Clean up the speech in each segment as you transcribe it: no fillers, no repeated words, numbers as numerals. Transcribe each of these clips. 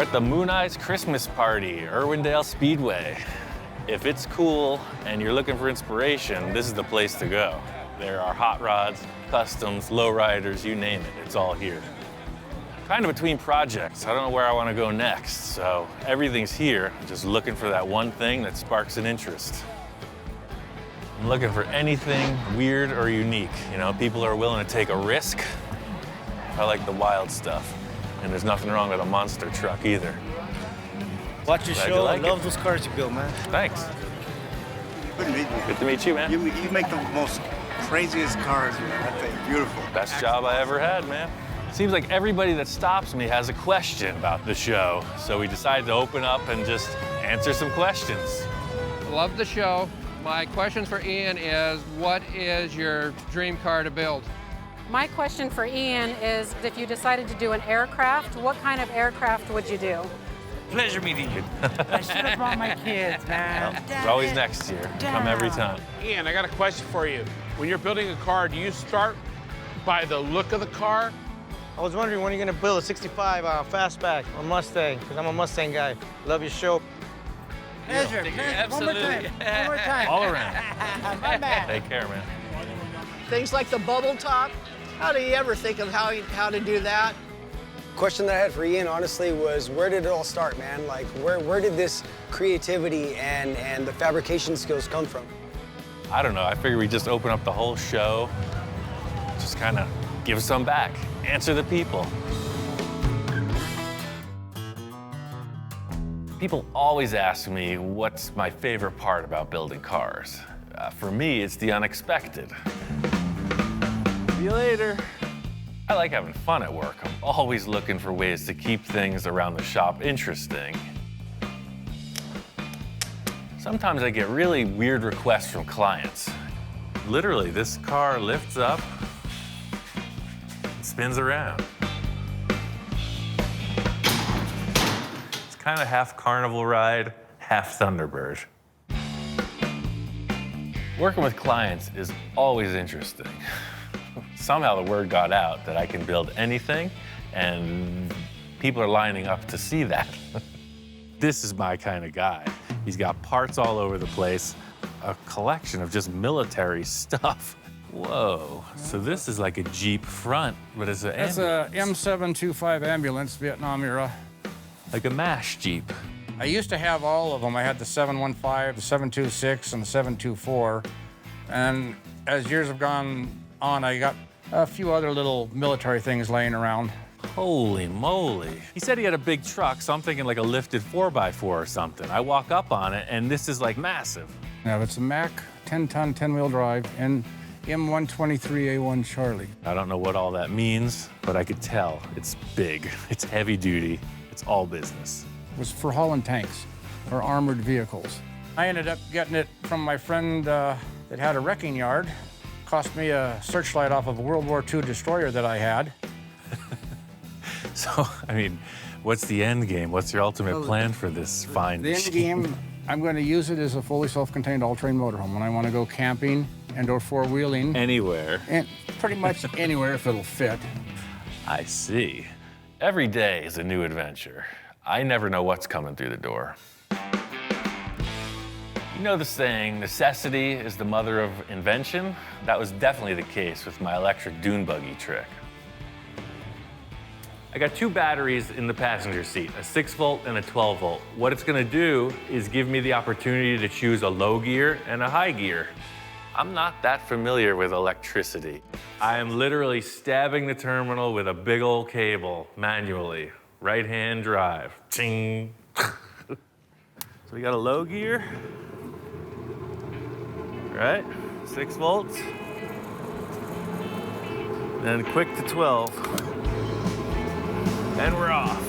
at the MoonEyes Christmas Party, Irwindale Speedway. If it's cool and you're looking for inspiration, this is the place to go. There are hot rods, customs, lowriders, you name it, it's all here. Kind of between projects, I don't know where I want to go next, so everything's here, just looking for that one thing that sparks an interest. I'm looking for anything weird or unique. You know, people are willing to take a risk. I like the wild stuff. And there's nothing wrong with a monster truck either. Watch your show. Like I love those cars you build, man. Thanks. Good to meet you. Good to meet you, man. You make the most craziest cars, man. That thing, beautiful. Best job I ever had, man. Seems like everybody that stops me has a question about the show, so we decided to open up and just answer some questions. Love the show. My question for Ian is, what is your dream car to build? My question for Ian is, if you decided to do an aircraft, what kind of aircraft would you do? Pleasure meeting you. I should have brought my kids, man. Well, it's always next year. Come every time. Ian, I got a question for you. When you're building a car, do you start by the look of the car? I was wondering when you're gonna build a 65 fastback on Mustang, because I'm a Mustang guy. Love your show. Pleasure. Absolutely. One more time. All around. My bad. Take care, man. Things like the bubble top. How do you ever think of how to do that? Question that I had for Ian, honestly, was where did it all start, man? Like, where did this creativity and the fabrication skills come from? I don't know. I figured we'd just open up the whole show, just kind of give some back, answer the people. People always ask me what's my favorite part about building cars. For me, it's the unexpected. See you later. I like having fun at work. I'm always looking for ways to keep things around the shop interesting. Sometimes I get really weird requests from clients. Literally, this car lifts up, spins around. It's kind of half carnival ride, half Thunderbird. Working with clients is always interesting. Somehow the word got out that I can build anything, and people are lining up to see that. This is my kind of guy. He's got parts all over the place, a collection of just military stuff. Whoa, so this is like a Jeep front, but it's an It's a M725 ambulance, Vietnam-era. like a MASH Jeep. I used to have all of them. I had the 715, the 726, and the 724. And as years have gone on, I got a few other little military things laying around. Holy moly. He said he had a big truck, so I'm thinking like a lifted 4x4 or something. I walk up on it, and this is like massive. Now, it's a Mack 10-ton, 10-wheel drive, and M123A1 Charlie. I don't know what all that means, but I could tell it's big, it's heavy duty, it's all business. It was for hauling tanks or armored vehicles. I ended up getting it from my friend that had a wrecking yard. Cost me a searchlight off of a World War II destroyer that I had. So, I mean, what's the end game? What's your ultimate plan for this fine The end machine? game, I'm going to use it as a fully self-contained all-terrain motorhome when I want to go camping and or four-wheeling. Anywhere. And pretty much anywhere if it'll fit. I see. Every day is a new adventure. I never know what's coming through the door. You know the saying, necessity is the mother of invention? That was definitely the case with my electric dune buggy trick. I got two batteries in the passenger seat, a 6-volt and a 12-volt. What it's gonna do is give me the opportunity to choose a low gear and a high gear. I'm not that familiar with electricity. I am literally stabbing the terminal with a big old cable manually. Right-hand drive, ting. So we got a low gear, right? 6 volts. Then quick to 12. And we're off.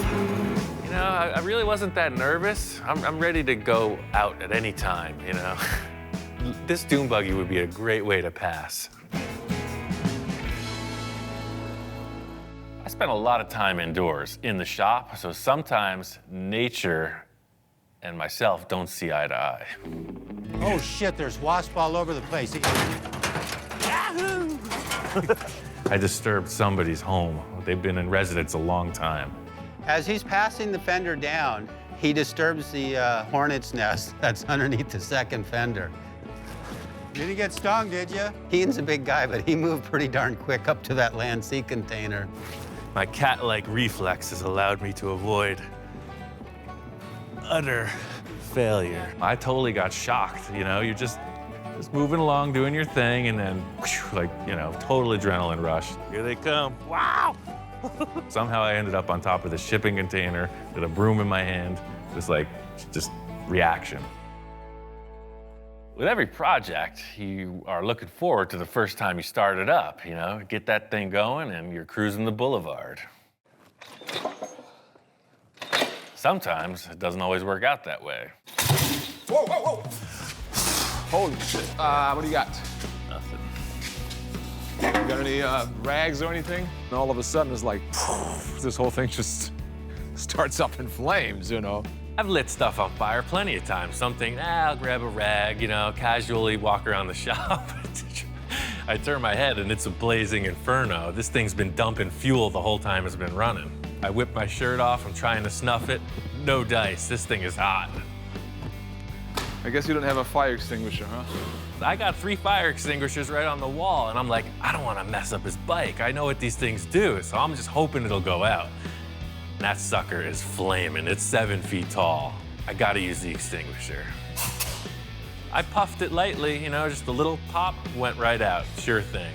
You know, I really wasn't that nervous. I'm ready to go out at any time, you know. This dune buggy would be a great way to pass. I spent a lot of time indoors in the shop, so sometimes nature and myself don't see eye to eye. Oh shit, there's wasps all over the place. I disturbed somebody's home. They've been in residence a long time. As he's passing the fender down, he disturbs the hornet's nest that's underneath the second fender. Did he get stung, did you? Ian's a big guy, but he moved pretty darn quick up to that land sea container. My cat-like reflexes allowed me to avoid utter failure. I totally got shocked, you know? You're just moving along, doing your thing, and then, like, you know, total adrenaline rush. Here they come. Wow! Somehow I ended up on top of the shipping container with a broom in my hand, just reaction. With every project, you are looking forward to the first time you start it up, you know? Get that thing going and you're cruising the boulevard. Sometimes it doesn't always work out that way. Whoa, whoa, whoa! Holy shit. What do you got? Nothing. You got any rags or anything? And all of a sudden, it's like, this whole thing just starts up in flames, you know? I've lit stuff on fire plenty of times. I'll grab a rag, you know, casually walk around the shop. I turn my head and it's a blazing inferno. This thing's been dumping fuel the whole time it's been running. I whip my shirt off, I'm trying to snuff it. No dice, this thing is hot. I guess you don't have a fire extinguisher, huh? I got 3 fire extinguishers right on the wall, and I'm like, I don't want to mess up his bike. I know what these things do, so I'm just hoping it'll go out. And that sucker is flaming. It's 7 feet tall. I gotta use the extinguisher. I puffed it lightly, you know, just a little pop, went right out. Sure thing.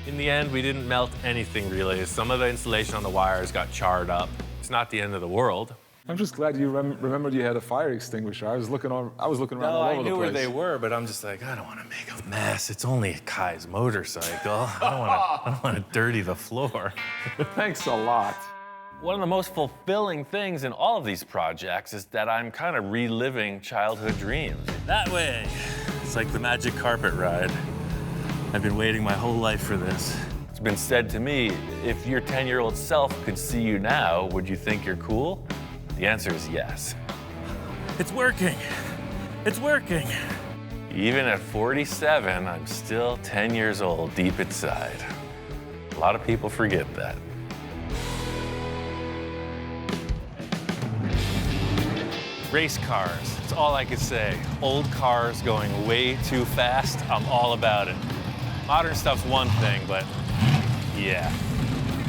In the end, we didn't melt anything really. Some of the insulation on the wires got charred up. It's not the end of the world. I'm just glad you remembered you had a fire extinguisher. I was looking around all over the place. No, I knew where they were, but I'm just like, I don't want to make a mess. It's only Kai's motorcycle. I don't want to dirty the floor. Thanks a lot. One of the most fulfilling things in all of these projects is that I'm kind of reliving childhood dreams. That way. It's like the magic carpet ride. I've been waiting my whole life for this. It's been said to me, if your 10-year-old self could see you now, would you think you're cool? The answer is yes. It's working. It's working. Even at 47, I'm still 10 years old deep inside. A lot of people forget that. Race cars, that's all I could say. Old cars going way too fast, I'm all about it. Modern stuff's one thing, but yeah.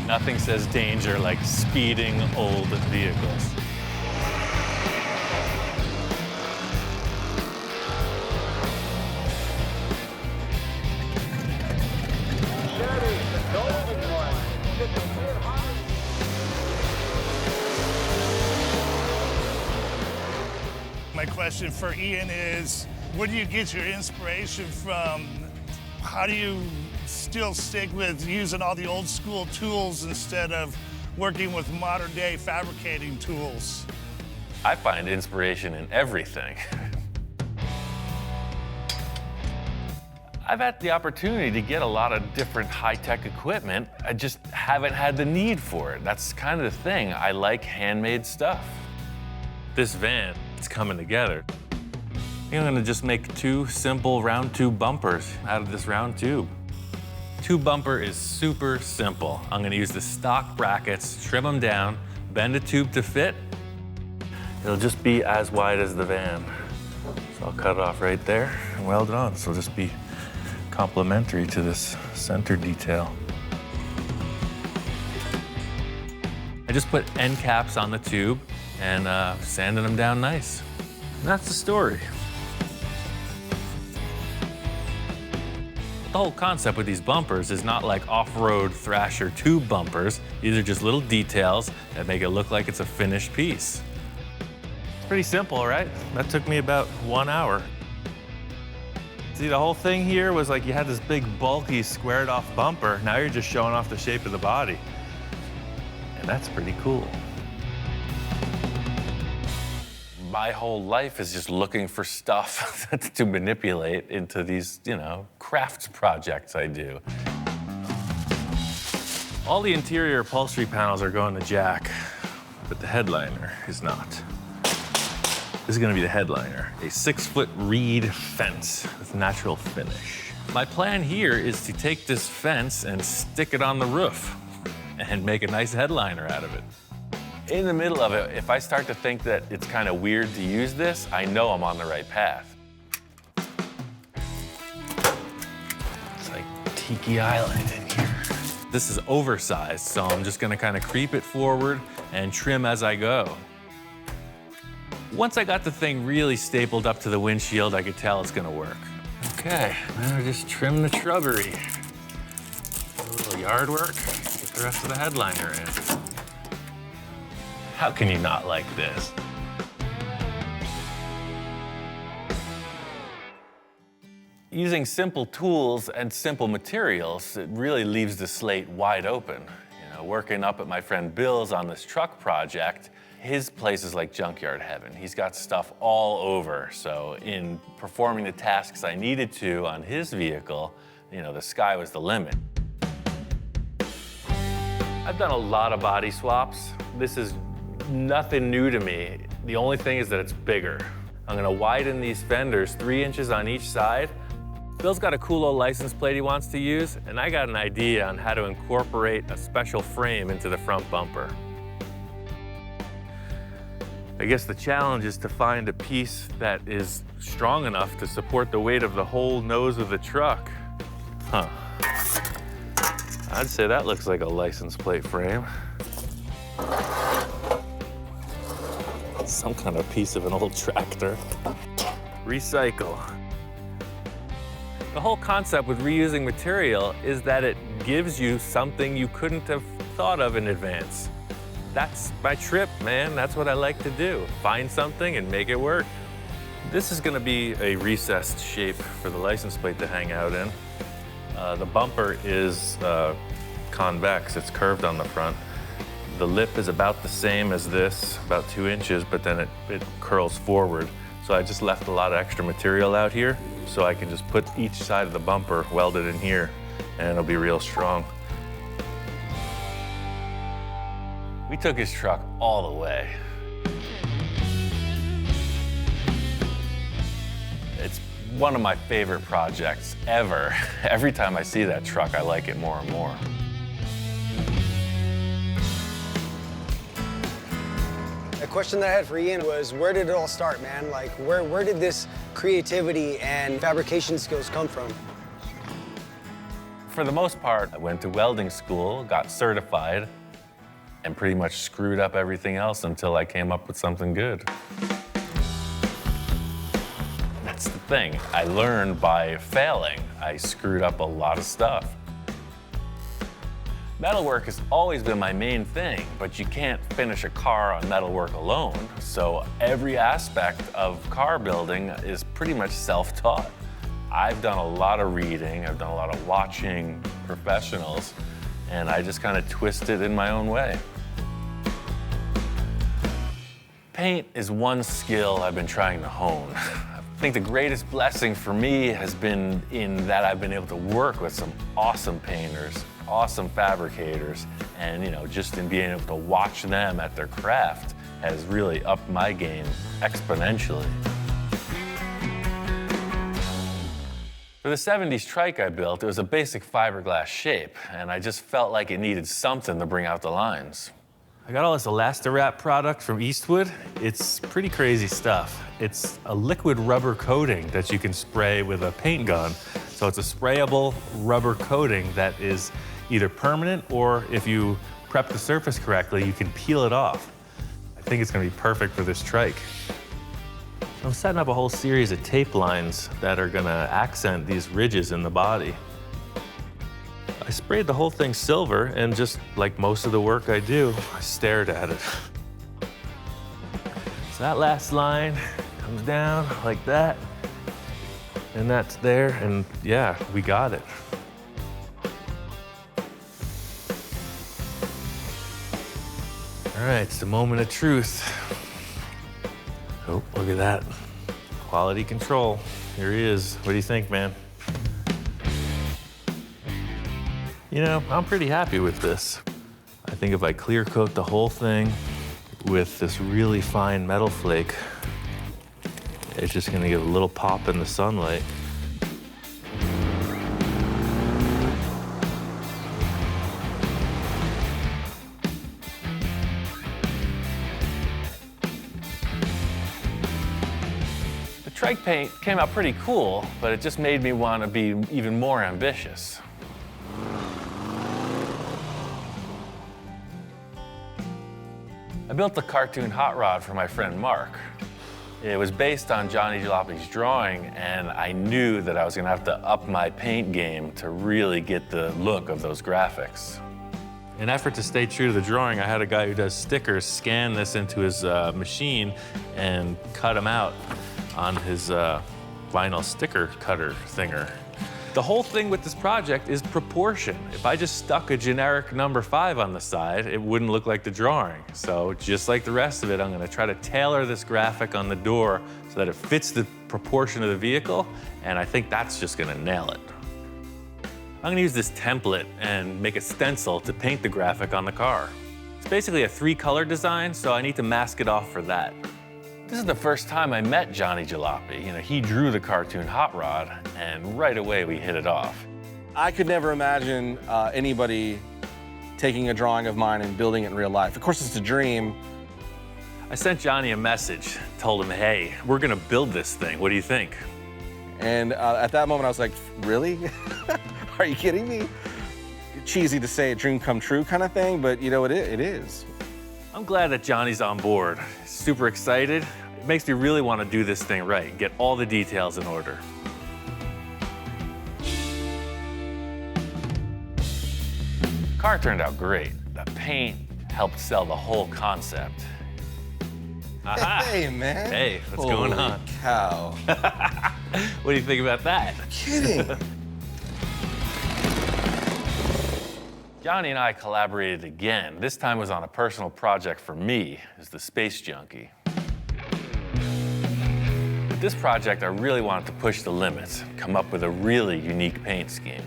Nothing says danger like speeding old vehicles. My question for Ian is, where do you get your inspiration from? How do you still stick with using all the old school tools instead of working with modern day fabricating tools? I find inspiration in everything. I've had the opportunity to get a lot of different high-tech equipment. I just haven't had the need for it. That's kind of the thing. I like handmade stuff. This van, it's coming together. I think I'm gonna just make 2 simple round tube bumpers out of this round tube. Tube bumper is super simple. I'm gonna use the stock brackets, trim them down, bend the tube to fit. It'll just be as wide as the van. So I'll cut it off right there and weld it on. So it'll just be complementary to this center detail. I just put end caps on the tube and sanding them down nice. And that's the story. The whole concept with these bumpers is not like off-road Thrasher tube bumpers. These are just little details that make it look like it's a finished piece. It's pretty simple, right? That took me about 1 hour. See, the whole thing here was like you had this big, bulky, squared-off bumper. Now you're just showing off the shape of the body. And that's pretty cool. My whole life is just looking for stuff to manipulate into these, you know, crafts projects I do. All the interior upholstery panels are going to Jack, but the headliner is not. This is gonna be the headliner, a 6-foot reed fence with natural finish. My plan here is to take this fence and stick it on the roof. and make a nice headliner out of it. In the middle of it, if I start to think that it's kind of weird to use this, I know I'm on the right path. It's like Tiki Island in here. This is oversized, so I'm just gonna kind of creep it forward and trim as I go. Once I got the thing really stapled up to the windshield, I could tell it's gonna work. Okay, now I just trim the shrubbery. A little yard work, get the rest of the headliner in. How can you not like this? Using simple tools and simple materials, it really leaves the slate wide open. You know, working up at my friend Bill's on this truck project, his place is like junkyard heaven. He's got stuff all over. So in performing the tasks I needed to on his vehicle, you know, the sky was the limit. I've done a lot of body swaps. This is nothing new to me. The only thing is that it's bigger. I'm gonna widen these fenders 3 inches on each side. Bill's got a cool old license plate he wants to use, and I got an idea on how to incorporate a special frame into the front bumper. I guess the challenge is to find a piece that is strong enough to support the weight of the whole nose of the truck. Huh. I'd say that looks like a license plate frame. Some kind of piece of an old tractor. Recycle. The whole concept with reusing material is that it gives you something you couldn't have thought of in advance. That's my trip, man. That's what I like to do. Find something and make it work. This is gonna be a recessed shape for the license plate to hang out in. The bumper is convex, it's curved on the front. The lip is about the same as this, about 2 inches, but then it curls forward. So I just left a lot of extra material out here so I can just put each side of the bumper welded in here and it'll be real strong. We took his truck all the way. It's one of my favorite projects ever. Every time I see that truck, I like it more and more. The question that I had for Ian was, where did it all start, man? Like, where did this creativity and fabrication skills come from? For the most part, I went to welding school, got certified, and pretty much screwed up everything else until I came up with something good. That's the thing. I learned by failing. I screwed up a lot of stuff. Metalwork has always been my main thing, but you can't finish a car on metalwork alone. So every aspect of car building is pretty much self-taught. I've done a lot of reading, I've done a lot of watching professionals, and I just kind of twist it in my own way. Paint is one skill I've been trying to hone. I think the greatest blessing for me has been in that I've been able to work with some awesome painters, awesome fabricators, and just in being able to watch them at their craft has really upped my game exponentially. For the 70s trike I built, it was a basic fiberglass shape, and I just felt like it needed something to bring out the lines. I got all this Elastirap product from Eastwood. It's pretty crazy stuff. It's a liquid rubber coating that you can spray with a paint gun. So it's a sprayable rubber coating that is either permanent, or if you prep the surface correctly, you can peel it off. I think it's gonna be perfect for this trike. I'm setting up a whole series of tape lines that are gonna accent these ridges in the body. I sprayed the whole thing silver, and just like most of the work I do, I stared at it. So that last line comes down like that, and that's there, and yeah, we got it. All right, it's the moment of truth. Oh, look at that. Quality control. Here he is. What do you think, man? I'm pretty happy with this. I think if I clear coat the whole thing with this really fine metal flake, it's just gonna give a little pop in the sunlight. trike paint came out pretty cool, but it just made me want to be even more ambitious. I built the cartoon hot rod for my friend Mark. It was based on Johnny Jalopi's drawing, and I knew that I was gonna have to up my paint game to really get the look of those graphics. In an effort to stay true to the drawing, I had a guy who does stickers scan this into his machine and cut them out on his vinyl sticker cutter thinger. The whole thing with this project is proportion. If I just stuck a generic number 5 on the side, it wouldn't look like the drawing. So just like the rest of it, I'm gonna try to tailor this graphic on the door so that it fits the proportion of the vehicle, and I think that's just gonna nail it. I'm gonna use this template and make a stencil to paint the graphic on the car. It's basically a 3-color design, so I need to mask it off for that. This is the first time I met Johnny Jalopy. You know, he drew the cartoon hot rod, and right away we hit it off. I could never imagine anybody taking a drawing of mine and building it in real life. Of course, it's a dream. I sent Johnny a message, told him, hey, we're gonna build this thing. What do you think? And at that moment, I was like, really? Are you kidding me? Cheesy to say a dream come true kind of thing, but you know, it is. I'm glad that Johnny's on board. Super excited. It makes me really want to do this thing right and get all the details in order. The car turned out great. The paint helped sell the whole concept. Aha. Hey, man. Hey, what's going on? Holy cow. What do you think about that? Kidding. Johnny and I collaborated again. This time was on a personal project for me as the space junkie. With this project, I really wanted to push the limits, come up with a really unique paint scheme.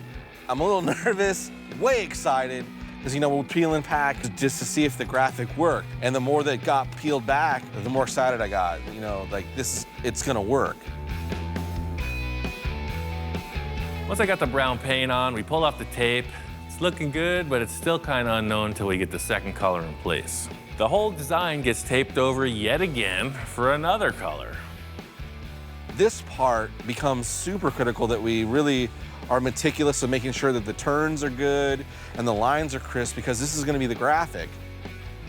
I'm a little nervous, way excited, because you know, we're peeling pack just to see if the graphic worked. And the more that got peeled back, the more excited I got. You know, like it's gonna work. Once I got the brown paint on, we pulled off the tape. It's looking good, but it's still kind of unknown until we get the second color in place. The whole design gets taped over yet again for another color. This part becomes super critical, that we really are meticulous in making sure that the turns are good and the lines are crisp, because this is gonna be the graphic.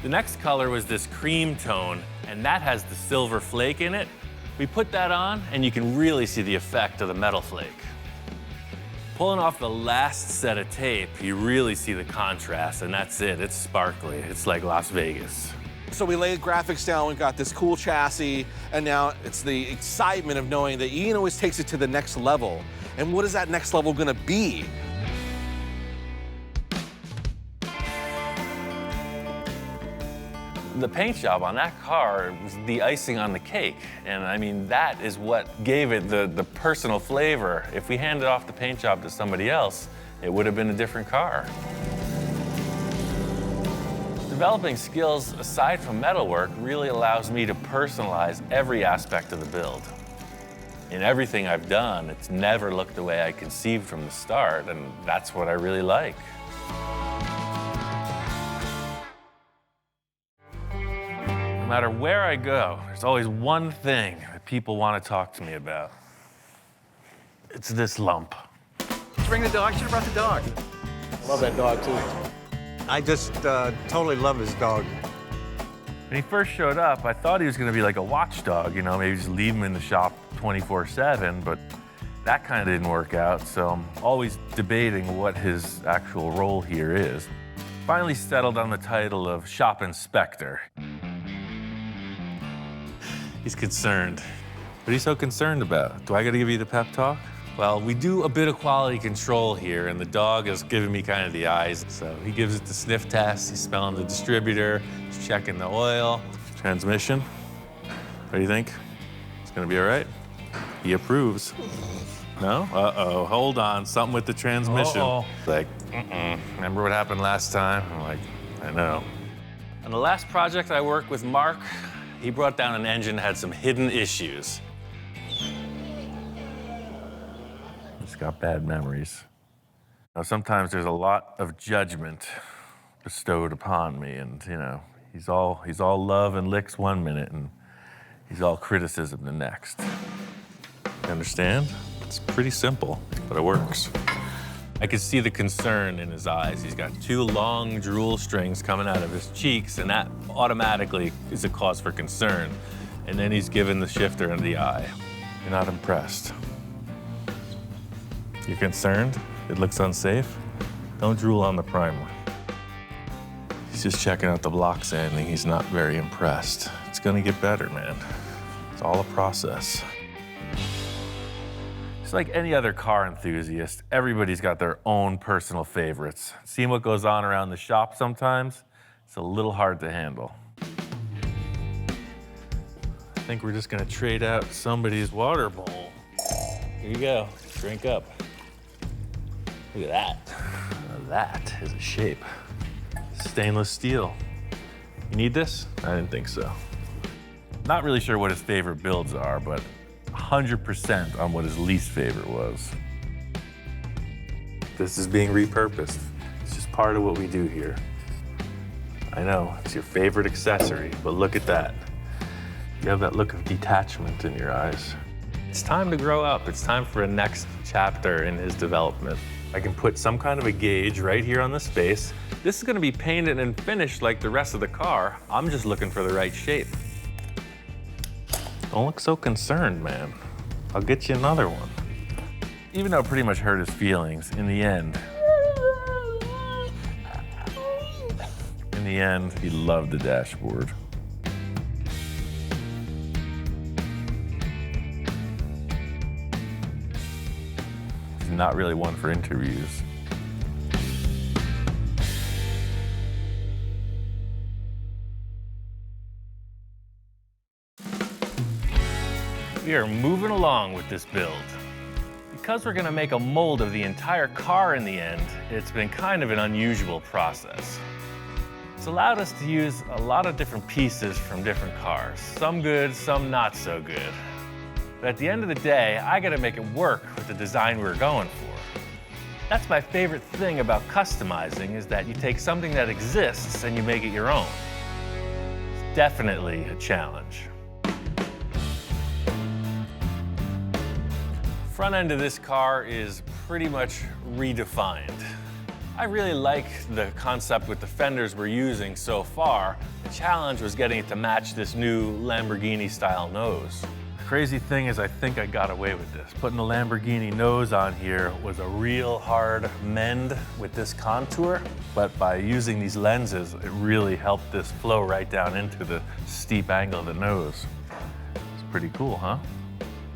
The next color was this cream tone, and that has the silver flake in it. We put that on, and you can really see the effect of the metal flake. Pulling off the last set of tape, you really see the contrast, and that's it. It's sparkly. It's like Las Vegas. So we laid graphics down, we got this cool chassis, and now it's the excitement of knowing that Ian always takes it to the next level. And what is that next level gonna be? The paint job on that car was the icing on the cake. And I mean, that is what gave it the personal flavor. If we handed off the paint job to somebody else, it would have been a different car. Developing skills aside from metalwork really allows me to personalize every aspect of the build. In everything I've done, it's never looked the way I conceived from the start, and that's what I really like. No matter where I go, there's always one thing that people want to talk to me about. It's this lump. Let's bring the dog. Should have brought the dog. Love that dog, too. I just totally love his dog. When he first showed up, I thought he was going to be like a watchdog, you know, maybe just leave him in the shop 24/7, but that kind of didn't work out, so I'm always debating what his actual role here is. Finally settled on the title of shop inspector. He's concerned. What are you so concerned about? Do I got to give you the pep talk? Well, we do a bit of quality control here, and the dog is giving me kind of the eyes. So he gives it the sniff test, he's smelling the distributor, he's checking the oil, transmission. What do you think? It's gonna be all right? He approves. No? Uh-oh, hold on, something with the transmission. Uh-oh. Like, remember what happened last time? I'm like, I know. On the last project I worked with Mark, he brought down an engine that had some hidden issues. Just got bad memories. Now, sometimes there's a lot of judgment bestowed upon me, and you know, he's all love and licks one minute, and he's all criticism the next. You understand? It's pretty simple, but it works. I could see the concern in his eyes. He's got 2 long drool strings coming out of his cheeks, and that automatically is a cause for concern. And then he's given the shifter in the eye. You're not impressed. You're concerned? It looks unsafe? Don't drool on the primer. He's just checking out the block sanding. He's not very impressed. It's gonna get better, man. It's all a process. Just like any other car enthusiast, everybody's got their own personal favorites. Seeing what goes on around the shop sometimes, it's a little hard to handle. I think we're just gonna trade out somebody's water bowl. Here you go, drink up. Look at that. Now that is a shape. Stainless steel. You need this? I didn't think so. Not really sure what his favorite builds are, but 100% on what his least favorite was. This is being repurposed. It's just part of what we do here. I know, it's your favorite accessory, but look at that. You have that look of detachment in your eyes. It's time to grow up. It's time for a next chapter in his development. I can put some kind of a gauge right here on the space. This is gonna be painted and finished like the rest of the car. I'm just looking for the right shape. Don't look so concerned, man. I'll get you another one. Even though it pretty much hurt his feelings, in the end, he loved the dashboard. He's not really one for interviews. We are moving along with this build. Because we're gonna make a mold of the entire car in the end, it's been kind of an unusual process. It's allowed us to use a lot of different pieces from different cars. Some good, some not so good. But at the end of the day, I gotta make it work with the design we're going for. That's my favorite thing about customizing, is that you take something that exists and you make it your own. It's definitely a challenge. Front end of this car is pretty much redefined. I really like the concept with the fenders we're using so far. The challenge was getting it to match this new Lamborghini style nose. The crazy thing is I think I got away with this. Putting the Lamborghini nose on here was a real hard mend with this contour, but by using these lenses, it really helped this flow right down into the steep angle of the nose. It's pretty cool, huh?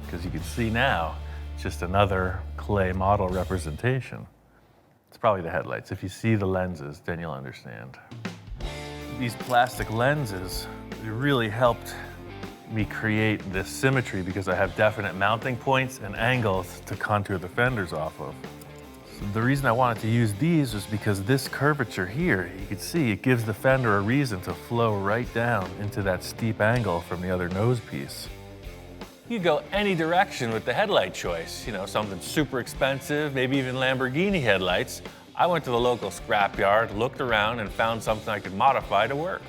Because you can see now, just another clay model representation. It's probably the headlights. If you see the lenses, then you'll understand. These plastic lenses, they really helped me create this symmetry because I have definite mounting points and angles to contour the fenders off of. So the reason I wanted to use these was because this curvature here, you can see it gives the fender a reason to flow right down into that steep angle from the other nose piece. You could go any direction with the headlight choice. You know, something super expensive, maybe even Lamborghini headlights. I went to the local scrapyard, looked around, and found something I could modify to work.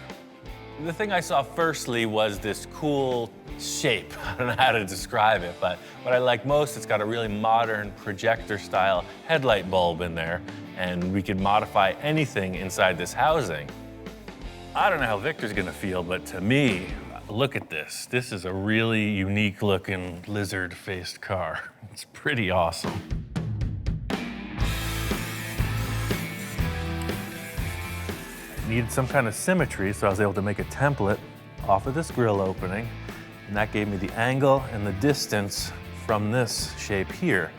The thing I saw firstly was this cool shape. I don't know how to describe it, but what I like most, it's got a really modern projector-style headlight bulb in there, and we could modify anything inside this housing. I don't know how Victor's gonna feel, but to me, look at this. This is a really unique looking lizard-faced car. It's pretty awesome. I needed some kind of symmetry, so I was able to make a template off of this grill opening, and that gave me the angle and the distance from this shape here,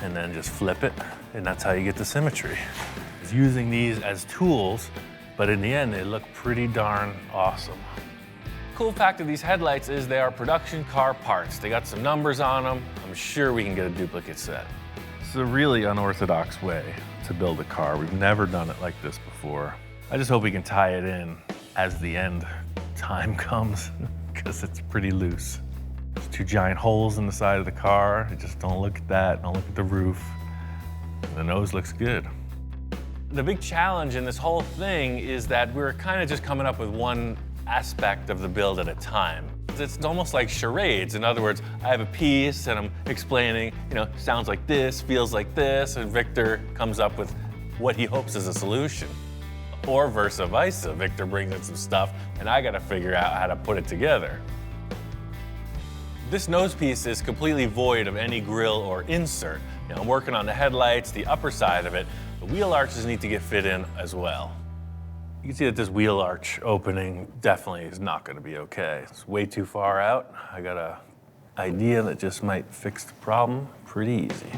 and then just flip it, and that's how you get the symmetry. I was using these as tools, but in the end, they look pretty darn awesome. Cool fact of these headlights is they are production car parts. They got some numbers on them. I'm sure we can get a duplicate set. This is a really unorthodox way to build a car. We've never done it like this before. I just hope we can tie it in as the end time comes, because it's pretty loose. There's 2 giant holes in the side of the car. Just don't look at that, don't look at the roof. The nose looks good. The big challenge in this whole thing is that we're kind of just coming up with one aspect of the build at a time. It's it's almost like charades. In other words, I have a piece and I'm explaining, sounds like this, feels like this, and Victor comes up with what he hopes is a solution. Or versa versa. Victor brings in some stuff and I gotta figure out how to put it together. This nose piece is completely void of any grill or insert. I'm working on the headlights, the upper side of it. The wheel arches need to get fit in as well. You can see that this wheel arch opening definitely is not gonna be okay. It's way too far out. I got an idea that just might fix the problem pretty easy.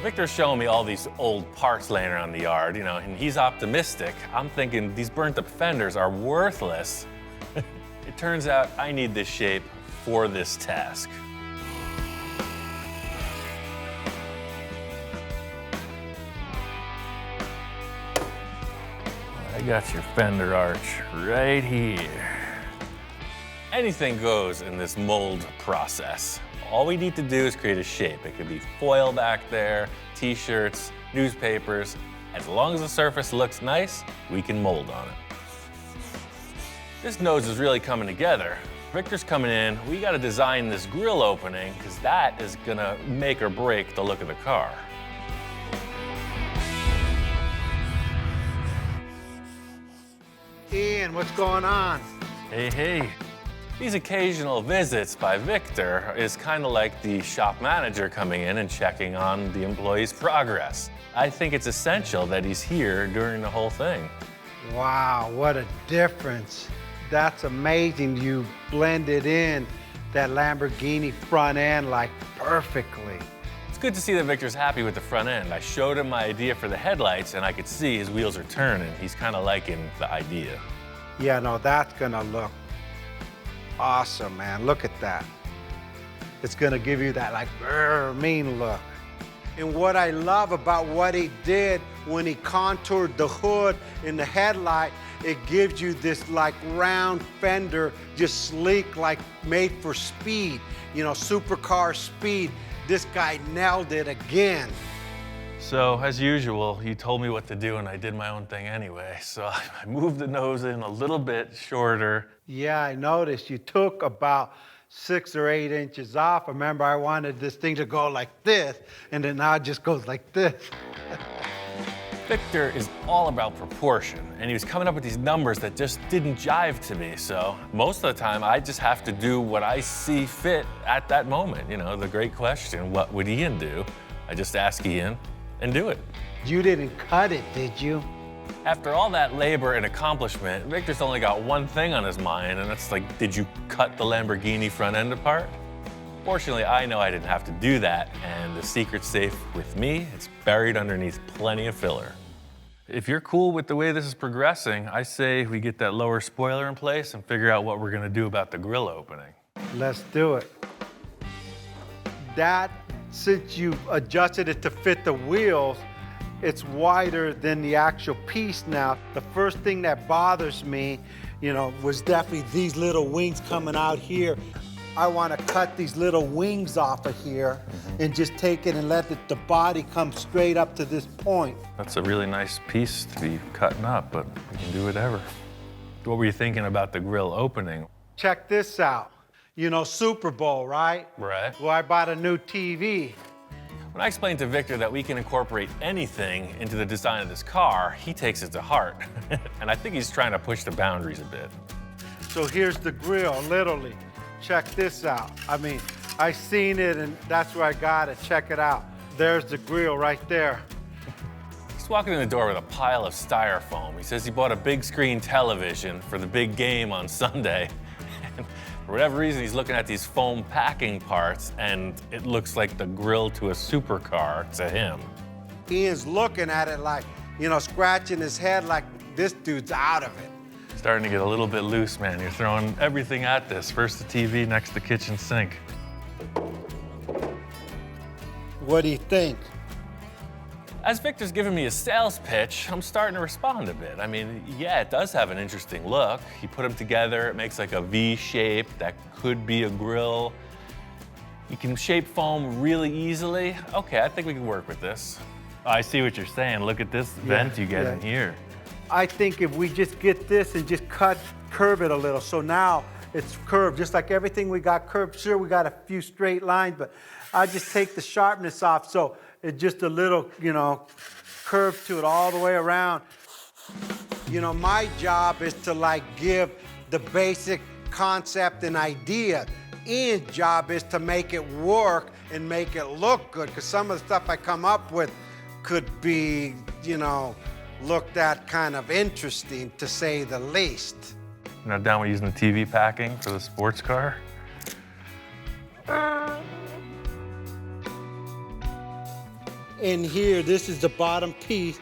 Victor's showing me all these old parts laying around the yard, and he's optimistic. I'm thinking these burnt up fenders are worthless. It turns out I need this shape for this task. I got your fender arch right here. Anything goes in this mold process. All we need to do is create a shape. It could be foil back there, t-shirts, newspapers. As long as the surface looks nice, we can mold on it. This nose is really coming together. Victor's coming in. We gotta design this grill opening because that is gonna make or break the look of the car. Ian, what's going on? Hey. These occasional visits by Victor is kind of like the shop manager coming in and checking on the employee's progress. I think it's essential that he's here during the whole thing. Wow, what a difference. That's amazing. You blended in that Lamborghini front end like perfectly. It's good to see that Victor's happy with the front end. I showed him my idea for the headlights and I could see his wheels are turning. He's kind of liking the idea. Yeah, no, that's gonna look awesome, man. Look at that. It's gonna give you that like mean look. And what I love about what he did when he contoured the hood and the headlight, it gives you this like round fender, just sleek, like made for speed, supercar speed. This guy nailed it again. So, as usual, you told me what to do and I did my own thing anyway. So I moved the nose in a little bit shorter. Yeah, I noticed you took about 6 or 8 inches off. Remember, I wanted this thing to go like this, and then now it just goes like this. Victor is all about proportion, and he was coming up with these numbers that just didn't jive to me. So most of the time, I just have to do what I see fit at that moment. The great question, what would Ian do? I just ask Ian and do it. You didn't cut it, did you? After all that labor and accomplishment, Victor's only got one thing on his mind, and that's like, did you cut the Lamborghini front end apart? Fortunately, I know I didn't have to do that, and the secret's safe with me. It's buried underneath plenty of filler. If you're cool with the way this is progressing, I say we get that lower spoiler in place and figure out what we're gonna do about the grill opening. Let's do it. Since you've adjusted it to fit the wheels, it's wider than the actual piece now. The first thing that bothers me, was definitely these little wings coming out here. I want to cut these little wings off of here and just take it and let the body come straight up to this point. That's a really nice piece to be cutting up, but we can do whatever. What were you thinking about the grill opening? Check this out. Super Bowl, right? Right. Well, I bought a new TV. When I explained to Victor that we can incorporate anything into the design of this car, he takes it to heart. And I think he's trying to push the boundaries a bit. So here's the grill, literally. Check this out. I seen it and that's where I got it. Check it out. There's the grill right there. He's walking in the door with a pile of styrofoam. He says he bought a big screen television for the big game on Sunday. And for whatever reason, he's looking at these foam packing parts and it looks like the grill to a supercar to him. Ian's looking at it like, scratching his head like this dude's out of it. Starting to get a little bit loose, man. You're throwing everything at this. First the TV, next the kitchen sink. What do you think? As Victor's giving me a sales pitch, I'm starting to respond a bit. Yeah, it does have an interesting look. You put them together, it makes like a V shape that could be a grill. You can shape foam really easily. Okay, I think we can work with this. I see what you're saying. Look at this vent you get in here. I think if we just get this and just curve it a little, so now it's curved, just like everything we got curved. Sure, we got a few straight lines, but I just take the sharpness off, so it's just a little, you know, curve to it all the way around. You know, my job is to like give the basic concept and idea. Ian's job is to make it work and make it look good, because some of the stuff I come up with could be, you know, looked at kind of interesting, to say the least. You're not down with using the TV packing for the sports car? In here, this is the bottom piece.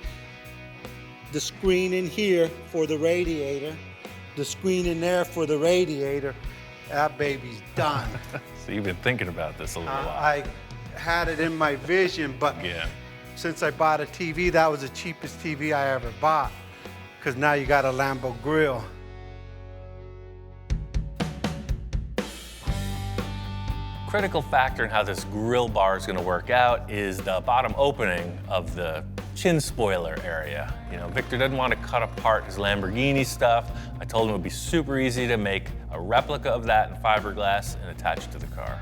The screen in here for the radiator. The screen in there for the radiator. That baby's done. So you've been thinking about this a little while. I had it in my vision, but yeah. Since I bought a TV, that was the cheapest TV I ever bought, because now you got a Lambo Grille. Critical factor in how this grill bar is going to work out is the bottom opening of the chin spoiler area. You know, Victor doesn't want to cut apart his Lamborghini stuff. I told him it would be super easy to make a replica of that in fiberglass and attach it to the car.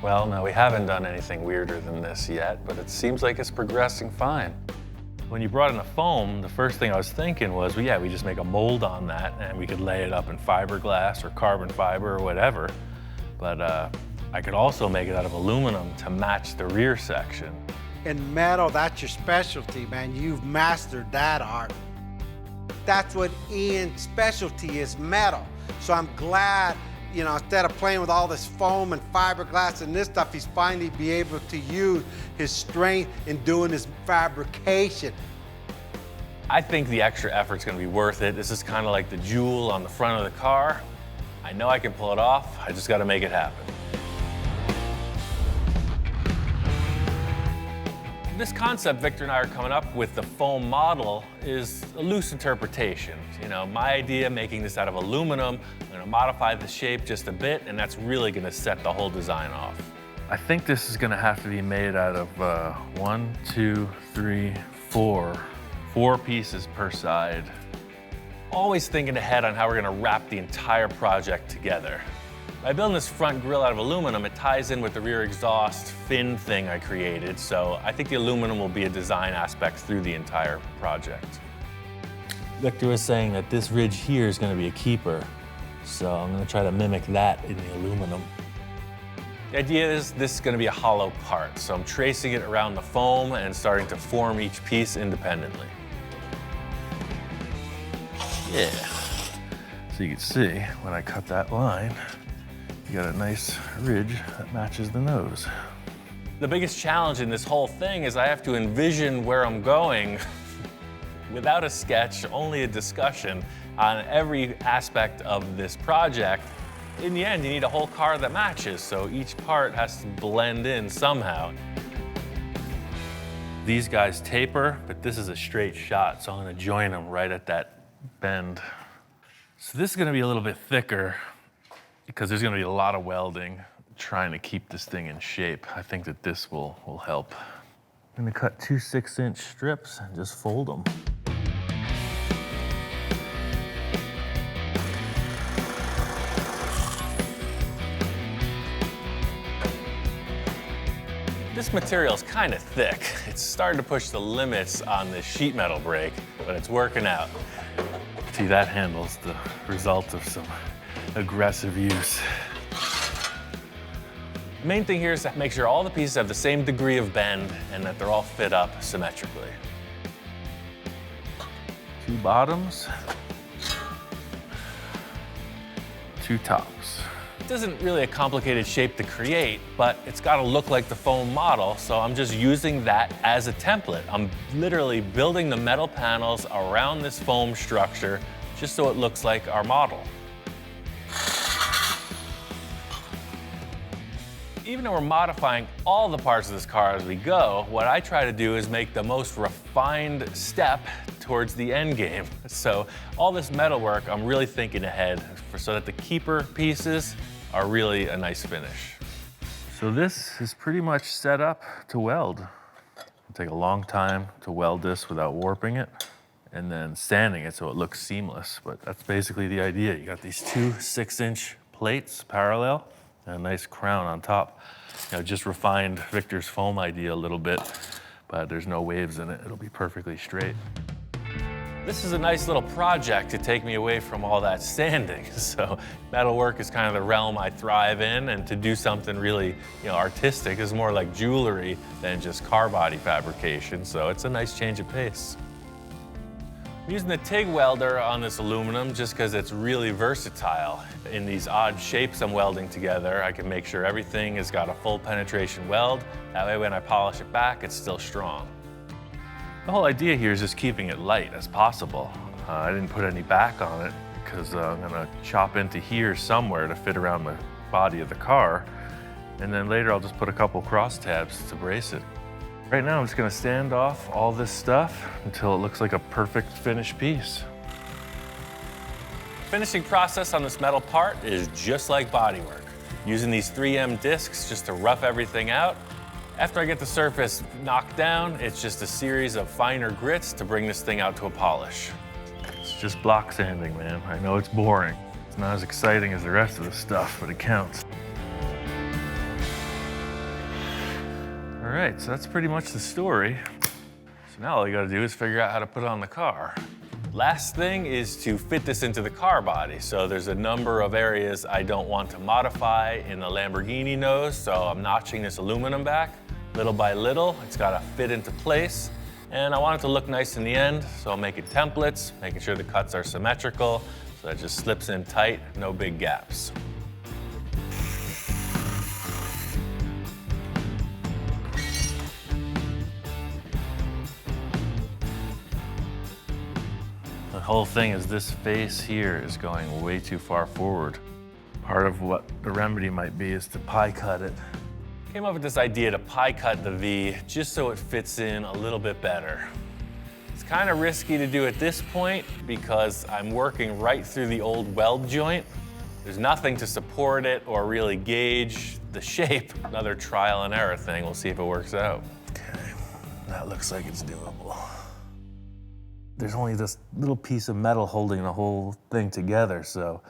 Well, no, we haven't done anything weirder than this yet, but it seems like it's progressing fine. When you brought in the foam, the first thing I was thinking was, well, yeah, we just make a mold on that and we could lay it up in fiberglass or carbon fiber or whatever. But I could also make it out of aluminum to match the rear section. And metal, that's your specialty, man. You've mastered that art. That's what Ian's specialty is, metal. So I'm glad, you know, instead of playing with all this foam and fiberglass and this stuff, he's finally be able to use his strength in doing his fabrication. I think the extra effort's gonna be worth it. This is kind of like the jewel on the front of the car. I know I can pull it off, I just gotta make it happen. This concept Victor and I are coming up with, the foam model, is a loose interpretation. You know, my idea, making this out of aluminum, I'm gonna modify the shape just a bit, and that's really gonna set the whole design off. I think this is gonna have to be made out of 1, 2, 3, 4 pieces per side. Always thinking ahead on how we're gonna wrap the entire project together. By building this front grille out of aluminum, it ties in with the rear exhaust fin thing I created, so I think the aluminum will be a design aspect through the entire project. Victor was saying that this ridge here is going to be a keeper, so I'm going to try to mimic that in the aluminum. The idea is this is going to be a hollow part, so I'm tracing it around the foam and starting to form each piece independently. Yeah. So you can see when I cut that line, you got a nice ridge that matches the nose. The biggest challenge in this whole thing is I have to envision where I'm going without a sketch, only a discussion on every aspect of this project. In the end, you need a whole car that matches, so each part has to blend in somehow. These guys taper, but this is a straight shot, so I'm gonna join them right at that bend. So this is gonna be a little bit thicker because there's gonna be a lot of welding trying to keep this thing in shape. I think that this will help. I'm gonna cut 2 6-inch strips and just fold them. This material is kind of thick. It's starting to push the limits on this sheet metal brake, but it's working out. See, that handle's the result of some aggressive use. The main thing here is to make sure all the pieces have the same degree of bend and that they're all fit up symmetrically. 2 bottoms, 2 tops. It isn't really a complicated shape to create, but it's got to look like the foam model, so I'm just using that as a template. I'm literally building the metal panels around this foam structure just so it looks like our model. Even though we're modifying all the parts of this car as we go, what I try to do is make the most refined step towards the end game. So all this metalwork, I'm really thinking ahead so that the keeper pieces are really a nice finish. So this is pretty much set up to weld. It'll take a long time to weld this without warping it. and then sanding it so it looks seamless. But that's basically the idea. You got these two 6-inch plates parallel and a nice crown on top. You know, just refined Victor's foam idea a little bit, but there's no waves in it. It'll be perfectly straight. This is a nice little project to take me away from all that sanding. So metalwork is kind of the realm I thrive in, and to do something really, artistic is more like jewelry than just car body fabrication. So it's a nice change of pace. I'm using the TIG welder on this aluminum just because it's really versatile. In these odd shapes I'm welding together, I can make sure everything has got a full penetration weld. That way when I polish it back, it's still strong. The whole idea here is just keeping it light as possible. I didn't put any back on it because I'm gonna chop into here somewhere to fit around the body of the car. And then later I'll just put a couple cross tabs to brace it. Right now I'm just gonna sand off all this stuff until it looks like a perfect finished piece. Finishing process on this metal part is just like bodywork. Using these 3M discs just to rough everything out. After I get the surface knocked down, it's just a series of finer grits to bring this thing out to a polish. It's just block sanding, man. I know it's boring. It's not as exciting as the rest of the stuff, but it counts. All right, so that's pretty much the story. So now all you gotta do is figure out how to put it on the car. Last thing is to fit this into the car body. So there's a number of areas I don't want to modify in the Lamborghini nose, so I'm notching this aluminum back. Little by little, it's gotta fit into place. And I want it to look nice in the end, so I'm making templates, making sure the cuts are symmetrical, so that it just slips in tight, no big gaps. The whole thing is this face here is going way too far forward. Part of what the remedy might be is to pie cut it. Came up with this idea to pie cut the V just so it fits in a little bit better. It's kind of risky to do at this point because I'm working right through the old weld joint. There's nothing to support it or really gauge the shape. Another trial and error thing. We'll see if it works out. Okay, that looks like it's doable. There's only this little piece of metal holding the whole thing together, so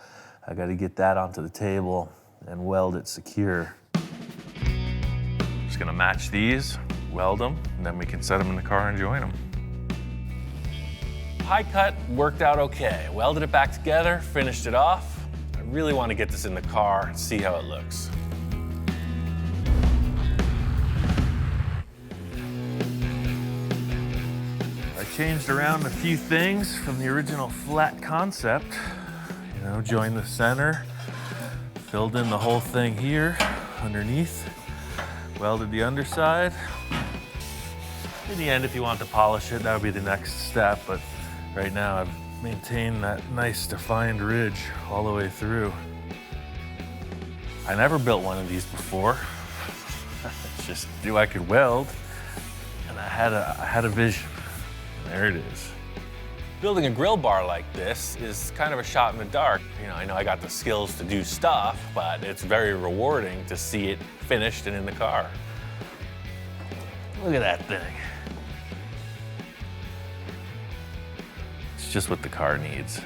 I gotta get that onto the table and weld it secure. Just gonna match these, weld them, and then we can set them in the car and join them. Pie cut worked out okay. Welded it back together, finished it off. I really want to get this in the car and see how it looks. I changed around a few things from the original flat concept. Joined the center, filled in the whole thing here underneath, welded the underside. In the end, if you want to polish it, that would be the next step, but right now I've maintained that nice defined ridge all the way through. I never built one of these before. It's just knew I could weld, and I had a vision. There it is. Building a grill bar like this is kind of a shot in the dark. I know I got the skills to do stuff, but it's very rewarding to see it finished and in the car. Look at that thing. It's just what the car needs.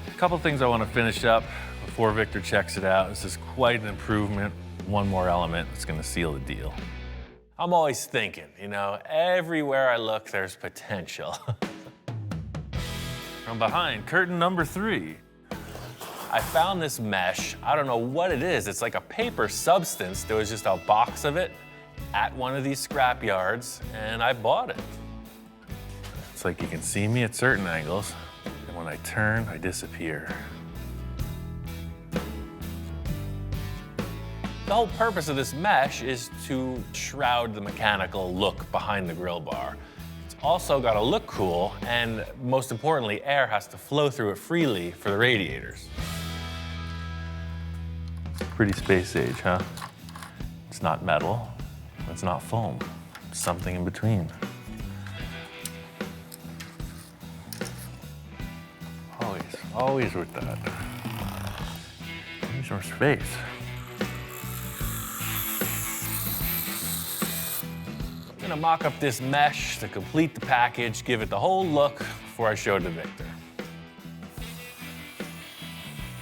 A couple things I want to finish up before Victor checks it out. This is quite an improvement. One more element that's going to seal the deal. I'm always thinking, everywhere I look, there's potential. From behind, curtain number 3. I found this mesh. I don't know what it is. It's like a paper substance. There was just a box of it at one of these scrap yards, and I bought it. It's like you can see me at certain angles, and when I turn, I disappear. The whole purpose of this mesh is to shroud the mechanical look behind the grill bar. It's also got to look cool, and most importantly, air has to flow through it freely for the radiators. Pretty space age, huh? It's not metal, it's not foam, it's something in between. Always with that. Need some space. gonna mock up this mesh to complete the package, give it the whole look before I show it to Victor.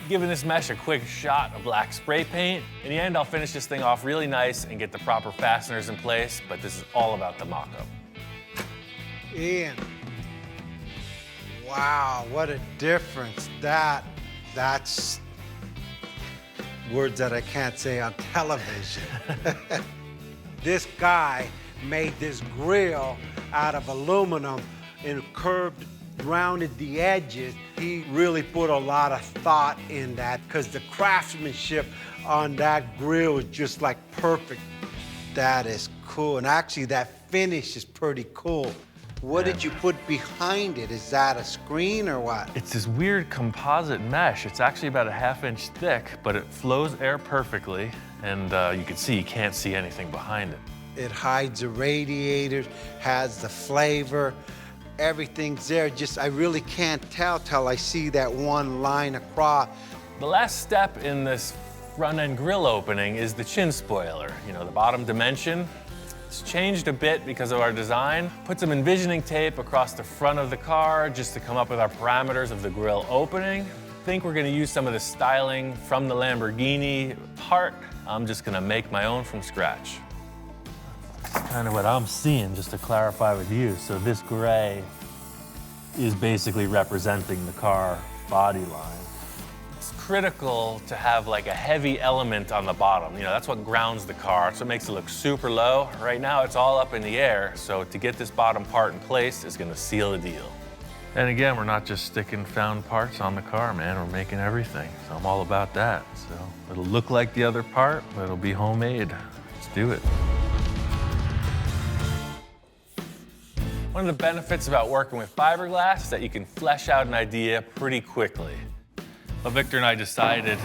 Giving this mesh a quick shot of black spray paint. In the end, I'll finish this thing off really nice and get the proper fasteners in place, but this is all about the mock-up. Ian, wow, what a difference. That's words that I can't say on television. This guy made this grill out of aluminum and curved, rounded the edges. He really put a lot of thought in that because the craftsmanship on that grill is just like perfect. That is cool. And actually that finish is pretty cool. What did you put behind it? Is that a screen or what? It's this weird composite mesh. It's actually about a ½ inch thick, but it flows air perfectly. And you can see, you can't see anything behind it. It hides the radiators, has the flavor. Everything's there. Just, I really can't tell till I see that one line across. The last step in this front end grille opening is the chin spoiler. You know, the bottom dimension. It's changed a bit because of our design. Put some envisioning tape across the front of the car just to come up with our parameters of the grille opening. I think we're gonna use some of the styling from the Lamborghini part. I'm just gonna make my own from scratch. That's kind of what I'm seeing, just to clarify with you. So this gray is basically representing the car body line. It's critical to have like a heavy element on the bottom. You know, that's what grounds the car, so it makes it look super low. Right now, it's all up in the air, so to get this bottom part in place is gonna seal the deal. And again, we're not just sticking found parts on the car, man. We're making everything, so I'm all about that. So it'll look like the other part, but it'll be homemade. Let's do it. One of the benefits about working with fiberglass is that you can flesh out an idea pretty quickly. But Victor and I decided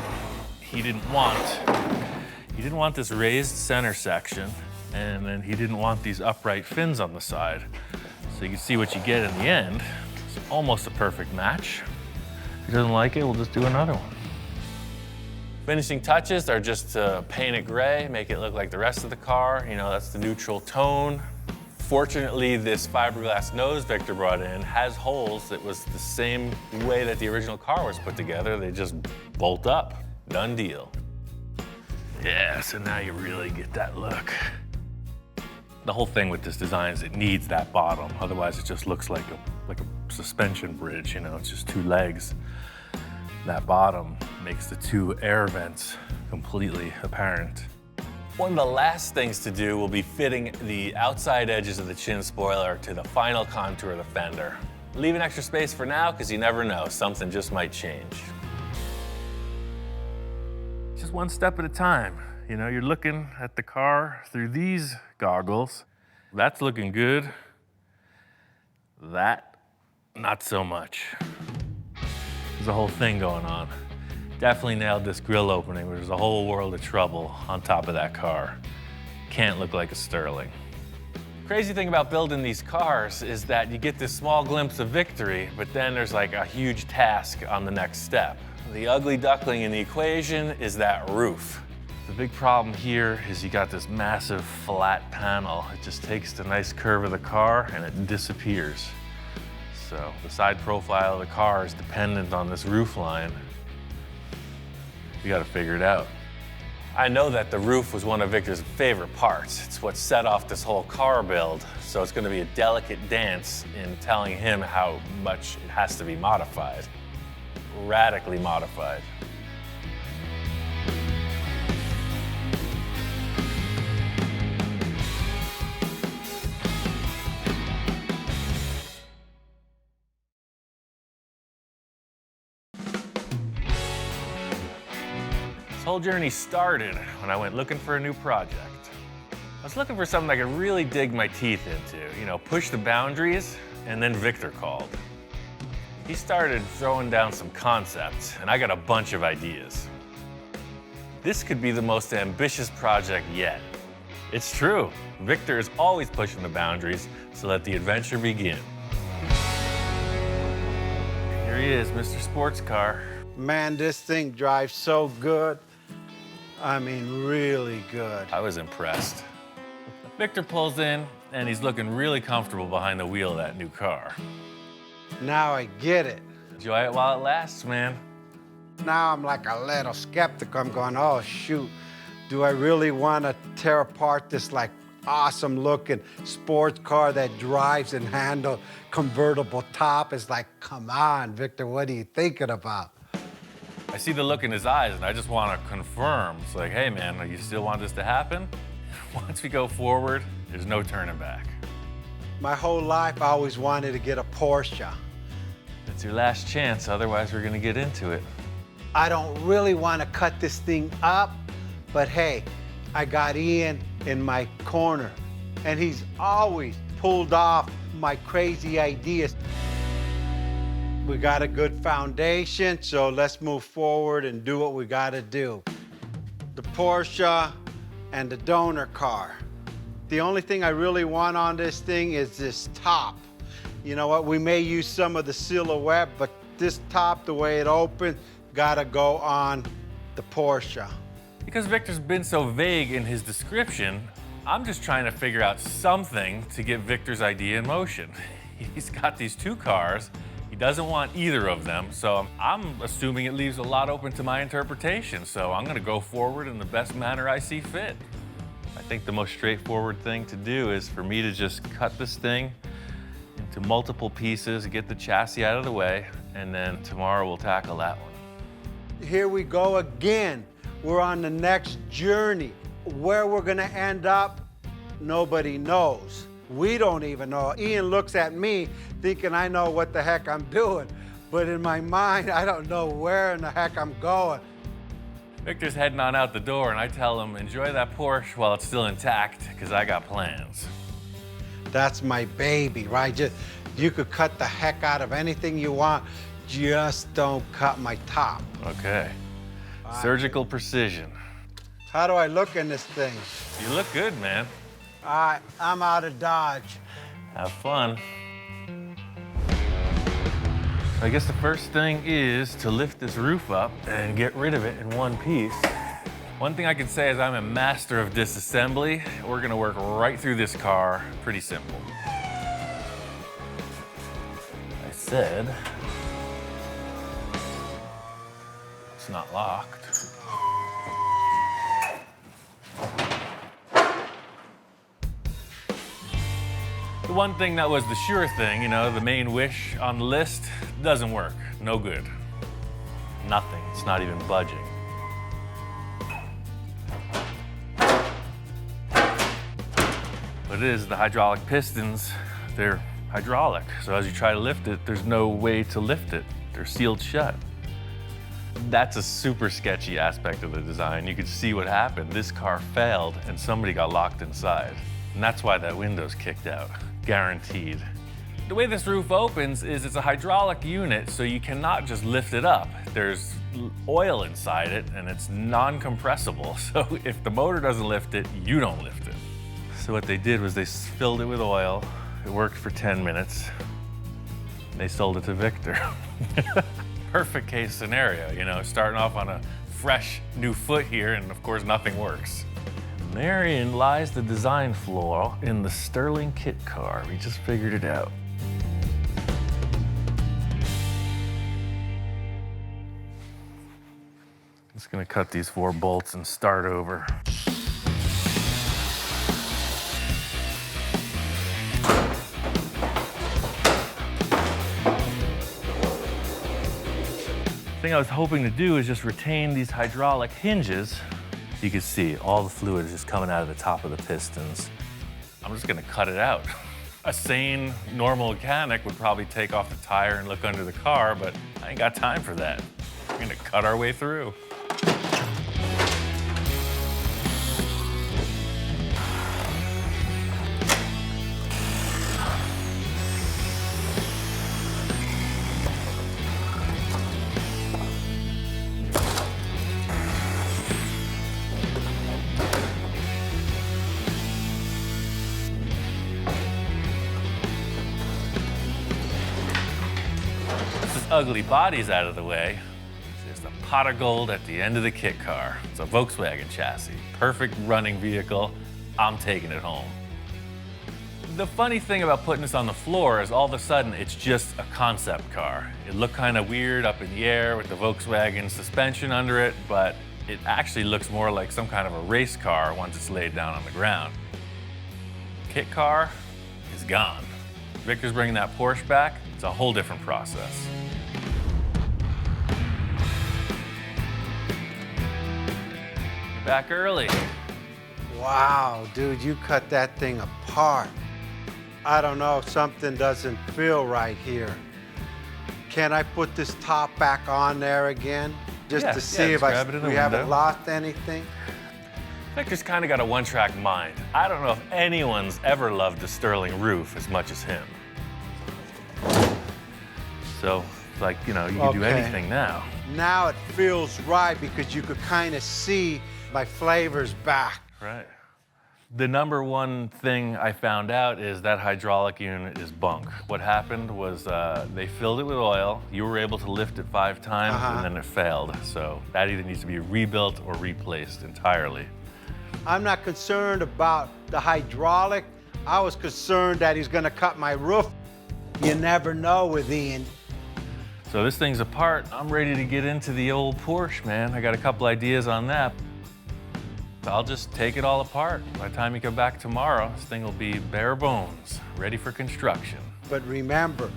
he didn't want this raised center section, and then he didn't want these upright fins on the side. So you can see what you get in the end. It's almost a perfect match. If he doesn't like it, we'll just do another one. Finishing touches are just to paint it gray, make it look like the rest of the car. You know, that's the neutral tone. Fortunately, this fiberglass nose Victor brought in has holes. It was the same way that the original car was put together. They just bolt up. Done deal. Yeah, so now you really get that look. The whole thing with this design is it needs that bottom. Otherwise, it just looks like a suspension bridge. You know, it's just two legs. That bottom makes the two air vents completely apparent. One of the last things to do will be fitting the outside edges of the chin spoiler to the final contour of the fender. Leave an extra space for now, because you never know, something just might change. Just one step at a time. You know, you're looking at the car through these goggles. That's looking good. That, not so much. There's a whole thing going on. Definitely nailed this grille opening, but there's a whole world of trouble on top of that car. Can't look like a Sterling. Crazy thing about building these cars is that you get this small glimpse of victory, but then there's like a huge task on the next step. The ugly duckling in the equation is that roof. The big problem here is you got this massive flat panel. It just takes the nice curve of the car and it disappears. So the side profile of the car is dependent on this roof line. We gotta figure it out. I know that the roof was one of Victor's favorite parts. It's what set off this whole car build, so it's gonna be a delicate dance in telling him how much it has to be modified. Radically modified. This whole journey started when I went looking for a new project. I was looking for something I could really dig my teeth into, you know, push the boundaries, and then Victor called. He started throwing down some concepts, and I got a bunch of ideas. This could be the most ambitious project yet. It's true. Victor is always pushing the boundaries, so let the adventure begin. Here he is, Mr. Sports Car. Man, this thing drives so good. I mean, really good. I was impressed. Victor pulls in, and he's looking really comfortable behind the wheel of that new car. Now I get it. Enjoy it while it lasts, man. Now I'm like a little skeptic. I'm going, oh shoot, do I really want to tear apart this like awesome looking sports car that drives and handles convertible top? It's like, come on, Victor, what are you thinking about? I see the look in his eyes and I just want to confirm. It's like, hey man, you still want this to happen? Once we go forward, there's no turning back. My whole life I always wanted to get a Porsche. It's your last chance, otherwise we're gonna get into it. I don't really want to cut this thing up, but hey, I got Ian in my corner, and he's always pulled off my crazy ideas. We got a good foundation, so let's move forward and do what we got to do. The Porsche and the donor car. The only thing I really want on this thing is this top. You know what, we may use some of the silhouette, but this top, the way it opens, gotta go on the Porsche. Because Victor's been so vague in his description, I'm just trying to figure out something to get Victor's idea in motion. He's got these two cars, he doesn't want either of them, so I'm assuming it leaves a lot open to my interpretation, so I'm gonna go forward in the best manner I see fit. I think the most straightforward thing to do is for me to just cut this thing into multiple pieces, get the chassis out of the way, and then tomorrow we'll tackle that one. Here we go again. We're on the next journey. Where we're gonna end up, nobody knows. We don't even know. Ian looks at me thinking I know what the heck I'm doing, but in my mind, I don't know where in the heck I'm going. Victor's heading on out the door, and I tell him, enjoy that Porsche while it's still intact, because I got plans. That's my baby, right? You could cut the heck out of anything you want, just don't cut my top. Okay. Surgical precision. How do I look in this thing? You look good, man. All right, I'm out of Dodge. Have fun. I guess the first thing is to lift this roof up and get rid of it in one piece. One thing I can say is I'm a master of disassembly. We're gonna work right through this car, pretty simple. I said, it's not locked. The one thing that was the sure thing, you know, the main wish on the list, doesn't work. No good. Nothing. It's not even budging. What it is, the hydraulic pistons, they're hydraulic. So as you try to lift it, there's no way to lift it. They're sealed shut. That's a super sketchy aspect of the design. You could see what happened. This car failed and somebody got locked inside. And that's why that window's kicked out. Guaranteed. The way this roof opens is it's a hydraulic unit, so you cannot just lift it up. There's oil inside it, and it's non-compressible. So if the motor doesn't lift it, you don't lift it. So what they did was they filled it with oil. It worked for 10 minutes. They sold it to Victor. Perfect case scenario, you know, starting off on a fresh new foot here, and of course nothing works. Therein lies the design flaw in the Sterling kit car. We just figured it out. Just gonna cut these 4 bolts and start over. The thing I was hoping to do is just retain these hydraulic hinges. You can see all the fluid is just coming out of the top of the pistons. I'm just gonna cut it out. A sane, normal mechanic would probably take off the tire and look under the car, but I ain't got time for that. We're gonna cut our way through. Ugly body's out of the way. There's a pot of gold at the end of the kit car. It's a Volkswagen chassis. Perfect running vehicle. I'm taking it home. The funny thing about putting this on the floor is all of a sudden it's just a concept car. It looked kind of weird up in the air with the Volkswagen suspension under it, but it actually looks more like some kind of a race car once it's laid down on the ground. Kit car is gone. Victor's bringing that Porsche back. It's a whole different process. You're back early. Wow, dude, you cut that thing apart. I don't know, something doesn't feel right here. Can I put this top back on there again? Just to see if we haven't lost anything? Victor's kind of got a one-track mind. I don't know if anyone's ever loved a Sterling roof as much as him. So, like, you know, you can do anything now. Now it feels right because you could kind of see my flavors back. Right. The number one thing I found out is that hydraulic unit is bunk. What happened was they filled it with oil. You were able to lift it 5 times and then it failed. So that either needs to be rebuilt or replaced entirely. I'm not concerned about the hydraulic. I was concerned that he's gonna cut my roof. You never know with Ian. So this thing's apart. I'm ready to get into the old Porsche, man. I got a couple ideas on that. I'll just take it all apart. By the time you come back tomorrow, this thing will be bare bones, ready for construction. But remember,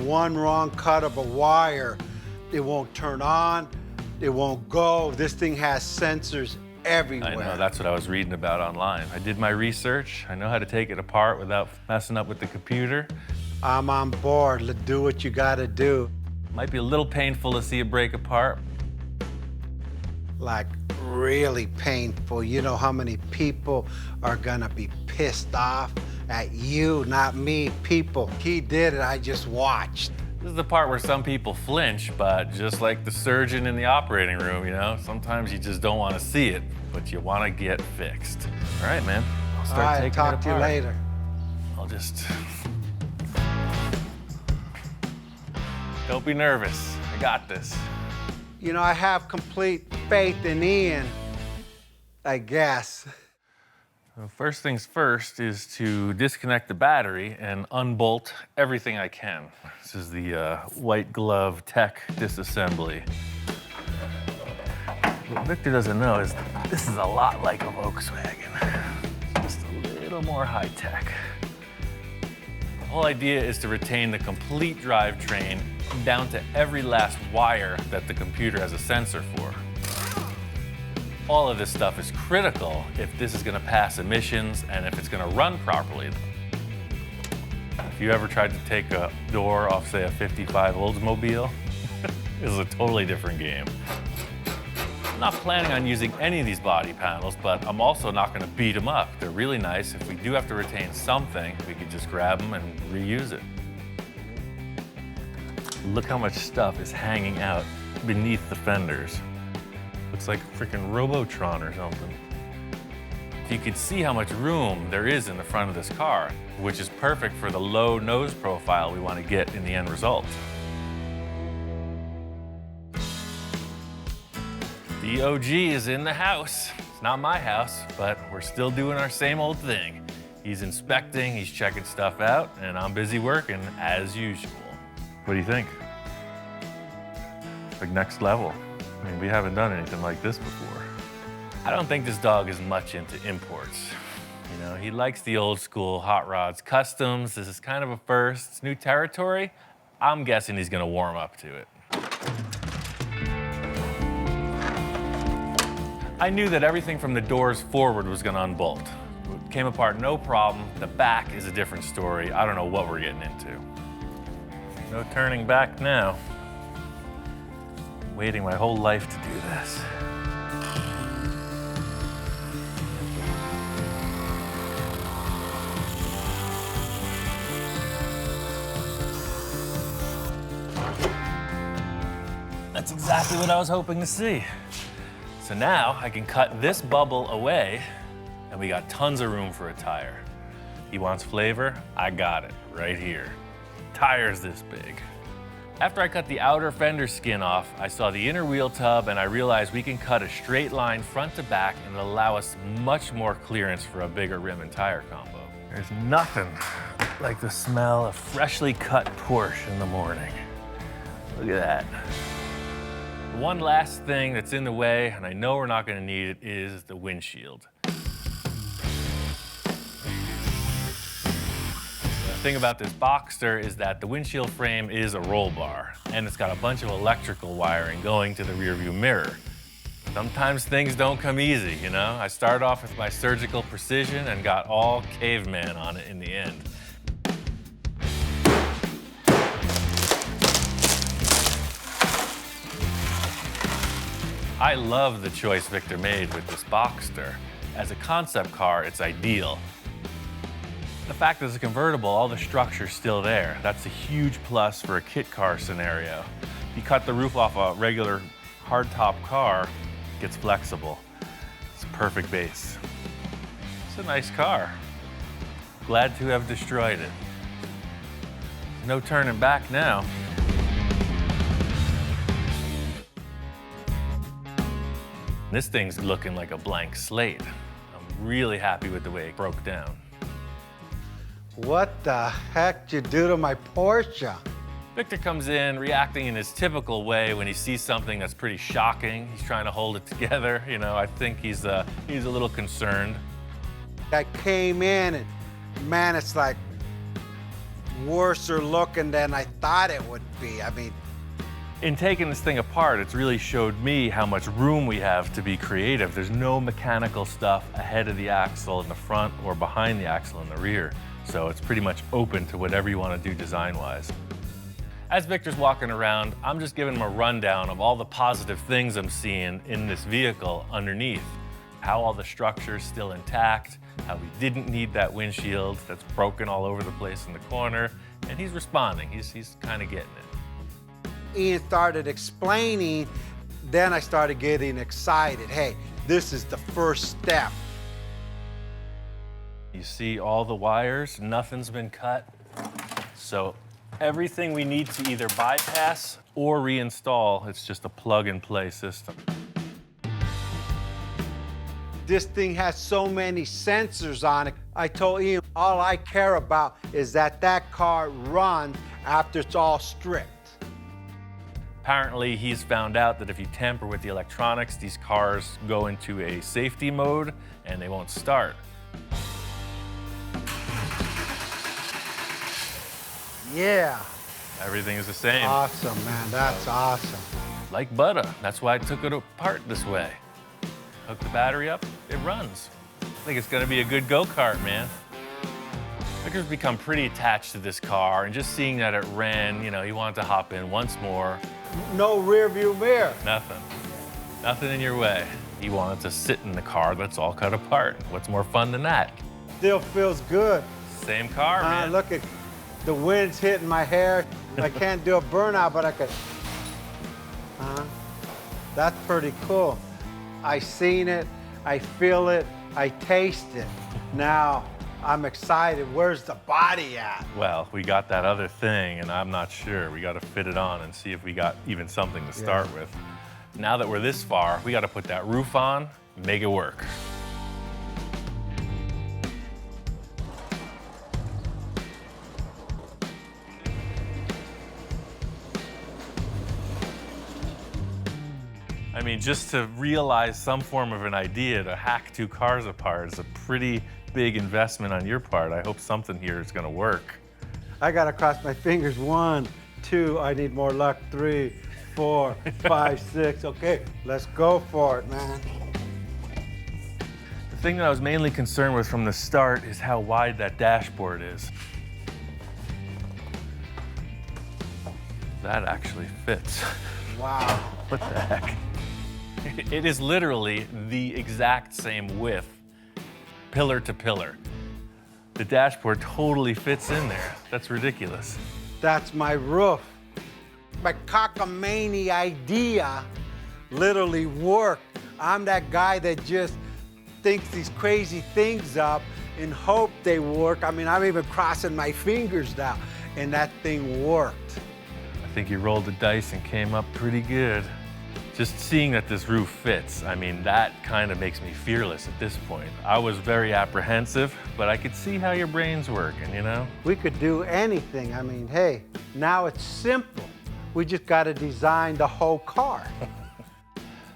one wrong cut of a wire, it won't turn on, it won't go. This thing has sensors everywhere. I know, that's what I was reading about online. I did my research. I know how to take it apart without messing up with the computer. I'm on board. Let's do what you gotta do. Might be a little painful to see it break apart. Like, really painful. You know how many people are gonna be pissed off at you, not me, people. He did it, I just watched. This is the part where some people flinch, but just like the surgeon in the operating room, you know, sometimes you just don't want to see it, but you want to get fixed. All right, man, I'll start taking it apart. Talk to you later. I'll just... Don't be nervous, I got this. You know, I have complete faith in Ian, I guess. Well, first things first is to disconnect the battery and unbolt everything I can. This is the white glove tech disassembly. What Victor doesn't know is this is a lot like a Volkswagen, just a little more high tech. The whole idea is to retain the complete drivetrain down to every last wire that the computer has a sensor for. All of this stuff is critical if this is going to pass emissions and if it's going to run properly. If you ever tried to take a door off, say, a 55 Oldsmobile, this is a totally different game. I'm not planning on using any of these body panels, but I'm also not going to beat them up. They're really nice. If we do have to retain something, we could just grab them and reuse it. Look how much stuff is hanging out beneath the fenders. Looks like a freaking Robotron or something. You can see how much room there is in the front of this car, which is perfect for the low nose profile we want to get in the end result. The OG is in the house. It's not my house, but we're still doing our same old thing. He's inspecting, he's checking stuff out, and I'm busy working as usual. What do you think? Like next level. I mean, we haven't done anything like this before. I don't think this dog is much into imports. You know, he likes the old school hot rods, customs. This is kind of a first. It's new territory. I'm guessing he's gonna warm up to it. I knew that everything from the doors forward was gonna unbolt. It came apart no problem. The back is a different story. I don't know what we're getting into. No turning back now. I'm waiting my whole life to do this. That's exactly what I was hoping to see. So now I can cut this bubble away and we got tons of room for a tire. He wants flavor, I got it right here. Tire's this big. After I cut the outer fender skin off, I saw the inner wheel tub and I realized we can cut a straight line front to back and allow us much more clearance for a bigger rim and tire combo. There's nothing like the smell of freshly cut Porsche in the morning. Look at that. One last thing that's in the way, and I know we're not gonna need it, is the windshield. The thing about this Boxster is that the windshield frame is a roll bar, and it's got a bunch of electrical wiring going to the rearview mirror. Sometimes things don't come easy, you know? I started off with my surgical precision and got all caveman on it in the end. I love the choice Victor made with this Boxster. As a concept car, it's ideal. The fact that it's a convertible, all the structure's still there. That's a huge plus for a kit car scenario. You cut the roof off a regular hardtop car, it gets flexible. It's a perfect base. It's a nice car. Glad to have destroyed it. No turning back now. This thing's looking like a blank slate. I'm really happy with the way it broke down. What the heck did you do to my Porsche? Victor comes in reacting in his typical way when he sees something that's pretty shocking. He's trying to hold it together. You know, I think he's a little concerned. I came in and, man, it's like worser looking than I thought it would be. I mean, in taking this thing apart, it's really showed me how much room we have to be creative. There's no mechanical stuff ahead of the axle in the front or behind the axle in the rear. So it's pretty much open to whatever you want to do design-wise. As Victor's walking around, I'm just giving him a rundown of all the positive things I'm seeing in this vehicle underneath. How all the structure's still intact, how we didn't need that windshield that's broken all over the place in the corner, and he's responding. He's kind of getting it. Ian started explaining, then I started getting excited. Hey, this is the first step. You see all the wires, nothing's been cut. So everything we need to either bypass or reinstall, it's just a plug-and-play system. This thing has so many sensors on it. I told Ian, all I care about is that that car runs after it's all stripped. Apparently, he's found out that if you tamper with the electronics, these cars go into a safety mode and they won't start. Yeah. Everything is the same. Awesome, man, that's awesome. Like butter, that's why I took it apart this way. Hook the battery up, it runs. I think it's gonna be a good go-kart, man. Victor's become pretty attached to this car, and just seeing that it ran, you know, he wanted to hop in once more. No rear view mirror. Nothing. Nothing in your way. He wanted to sit in the car that's all cut apart. What's more fun than that? Still feels good. Same car, man. Look at the wind's hitting my hair. I can't do a burnout, but I could. That's pretty cool. I seen it, I feel it, I taste it. Now, I'm excited. Where's the body at? Well, we got that other thing, and I'm not sure. We got to fit it on and see if we got even something to start with. Now that we're this far, we got to put that roof on, make it work. I mean, just to realize some form of an idea to hack two cars apart is a pretty big investment on your part. I hope something here is gonna work. I gotta cross my fingers. 1, 2, I need more luck. 3, 4, 5, 6. Okay, let's go for it, man. The thing that I was mainly concerned with from the start is how wide that dashboard is. That actually fits. Wow. What the heck? It is literally the exact same width, pillar to pillar. The dashboard totally fits in there. That's ridiculous. That's my roof. My cockamamie idea literally worked. I'm that guy that just thinks these crazy things up in hope they work. I mean, I'm even crossing my fingers now, and that thing worked. I think you rolled the dice and came up pretty good. Just seeing that this roof fits, I mean, that kind of makes me fearless at this point. I was very apprehensive, but I could see how your brain's working, you know? We could do anything. I mean, hey, now it's simple. We just got to design the whole car.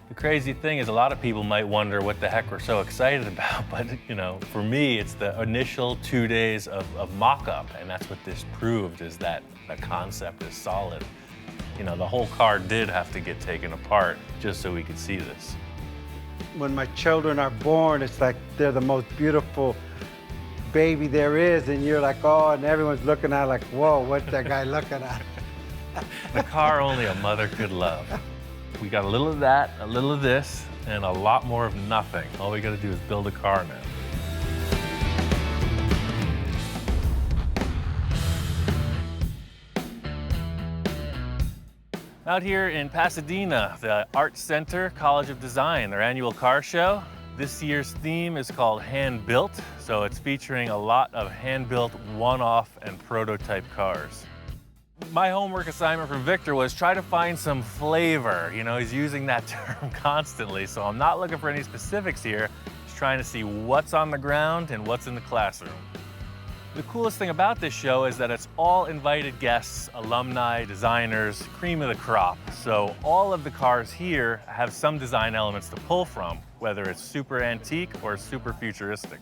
The crazy thing is a lot of people might wonder what the heck we're so excited about, but you know, for me, it's the initial 2 days of mock-up, and that's what this proved, is that the concept is solid. You know, the whole car did have to get taken apart just so we could see this. When my children are born, it's like they're the most beautiful baby there is, and you're like, oh, and everyone's looking at it like, whoa, what's that guy looking at? The car only a mother could love. We got a little of that, a little of this, and a lot more of nothing. All we gotta do is build a car now. Out here in Pasadena, the Art Center College of Design, their annual car show. This year's theme is called Hand Built, so it's featuring a lot of hand-built one-off and prototype cars. My homework assignment for Victor was try to find some flavor. You know, he's using that term constantly, so I'm not looking for any specifics here. Just trying to see what's on the ground and what's in the classroom. The coolest thing about this show is that it's all invited guests, alumni, designers, cream of the crop. So all of the cars here have some design elements to pull from, whether it's super antique or super futuristic.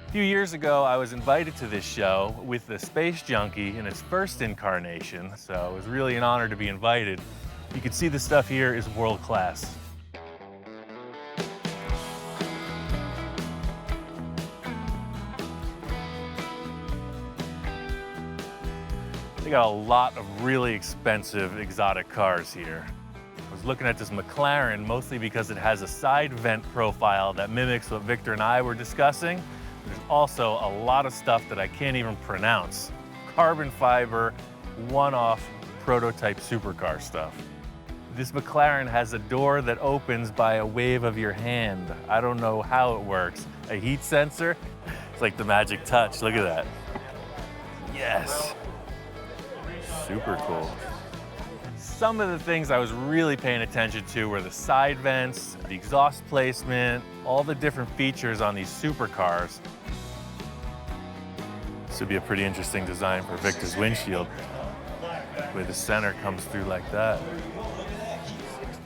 A few years ago, I was invited to this show with the Space Junkie in its first incarnation, so it was really an honor to be invited. You can see the stuff here is world class. They got a lot of really expensive exotic cars here. I was looking at this McLaren mostly because it has a side vent profile that mimics what Victor and I were discussing. There's also a lot of stuff that I can't even pronounce. Carbon fiber, one-off prototype supercar stuff. This McLaren has a door that opens by a wave of your hand. I don't know how it works. A heat sensor? It's like the magic touch, look at that. Yes. Super cool. Some of the things I was really paying attention to were the side vents, the exhaust placement, all the different features on these supercars. This would be a pretty interesting design for Victor's windshield, where the center comes through like that.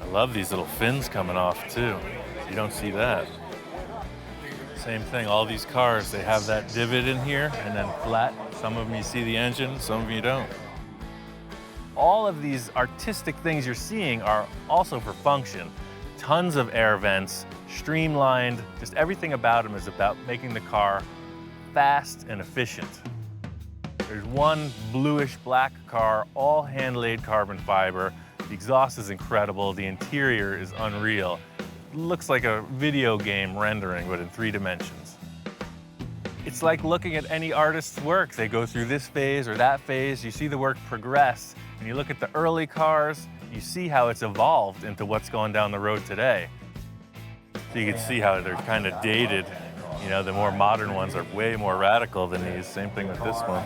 I love these little fins coming off too. You don't see that. Same thing, all these cars, they have that divot in here and then flat. Some of them you see the engine, some of them you don't. All of these artistic things you're seeing are also for function. Tons of air vents, streamlined, just everything about them is about making the car fast and efficient. There's one bluish black car, all hand-laid carbon fiber. The exhaust is incredible, the interior is unreal. It looks like a video game rendering, but in 3 dimensions. It's like looking at any artist's work. They go through this phase or that phase, you see the work progress. When you look at the early cars, you see how it's evolved into what's going down the road today. So you can see how they're kind of dated. You know, the more modern ones are way more radical than these. Same thing with this one.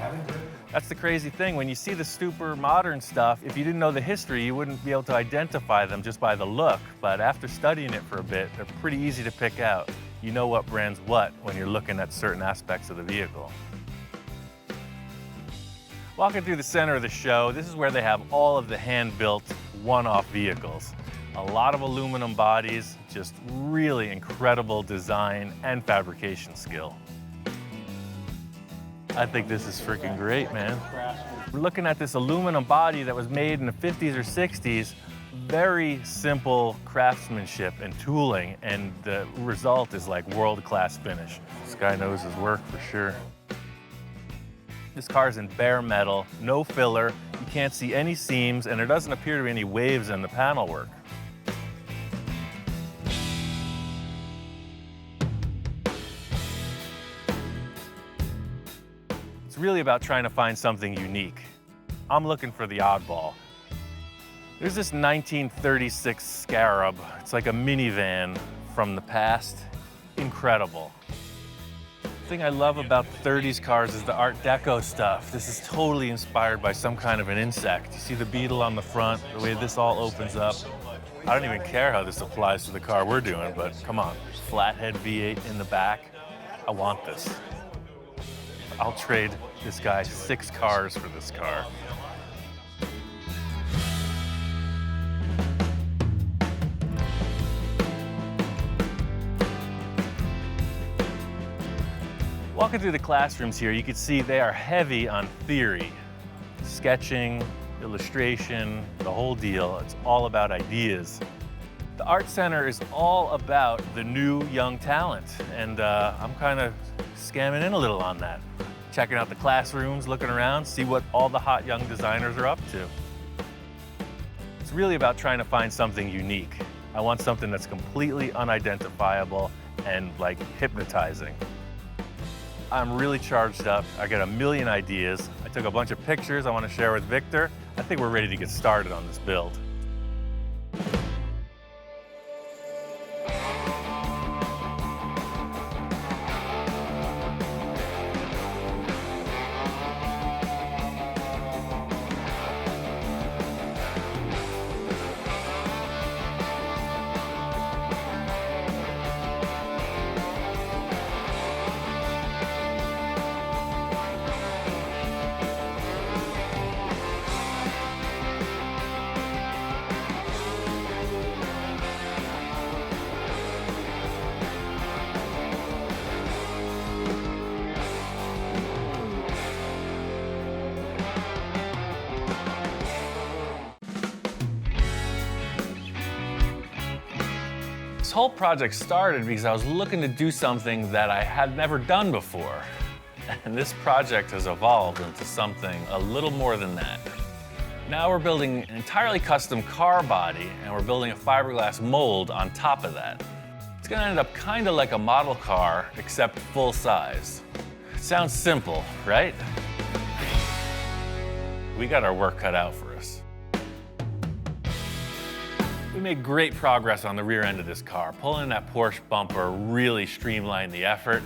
That's the crazy thing. When you see the super modern stuff, if you didn't know the history, you wouldn't be able to identify them just by the look. But after studying it for a bit, they're pretty easy to pick out. You know what brand's what when you're looking at certain aspects of the vehicle. Walking through the center of the show, this is where they have all of the hand-built, one-off vehicles. A lot of aluminum bodies, just really incredible design and fabrication skill. I think this is freaking great, man. We're looking at this aluminum body that was made in the 50s or 60s, very simple craftsmanship and tooling, and the result is like world-class finish. This guy knows his work for sure. This car's in bare metal, no filler, you can't see any seams, and there doesn't appear to be any waves in the panel work. It's really about trying to find something unique. I'm looking for the oddball. There's this 1936 Scarab. It's like a minivan from the past. Incredible. The thing I love about 30s cars is the Art Deco stuff. This is totally inspired by some kind of an insect. You see the beetle on the front, the way this all opens up. I don't even care how this applies to the car we're doing, but come on, flathead V8 in the back. I want this. I'll trade this guy 6 cars for this car. Walking through the classrooms here, you can see they are heavy on theory. Sketching, illustration, the whole deal. It's all about ideas. The Art Center is all about the new young talent, and I'm kind of scamming in a little on that. Checking out the classrooms, looking around, see what all the hot young designers are up to. It's really about trying to find something unique. I want something that's completely unidentifiable and like hypnotizing. I'm really charged up. I got a million ideas. I took a bunch of pictures I want to share with Victor. I think we're ready to get started on this build. This whole project started because I was looking to do something that I had never done before. And this project has evolved into something a little more than that. Now we're building an entirely custom car body, and we're building a fiberglass mold on top of that. It's gonna end up kind of like a model car, except full size. It sounds simple, right? We got our work cut out for us. We made great progress on the rear end of this car. Pulling that Porsche bumper really streamlined the effort.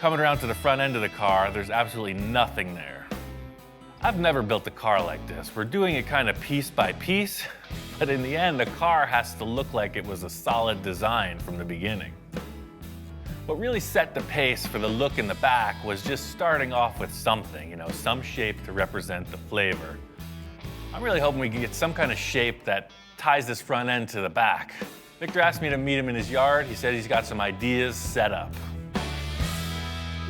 Coming around to the front end of the car, there's absolutely nothing there. I've never built a car like this. We're doing it kind of piece by piece, but in the end, the car has to look like it was a solid design from the beginning. What really set the pace for the look in the back was just starting off with something, you know, some shape to represent the flavor. I'm really hoping we can get some kind of shape that ties this front end to the back. Victor asked me to meet him in his yard. He said he's got some ideas set up.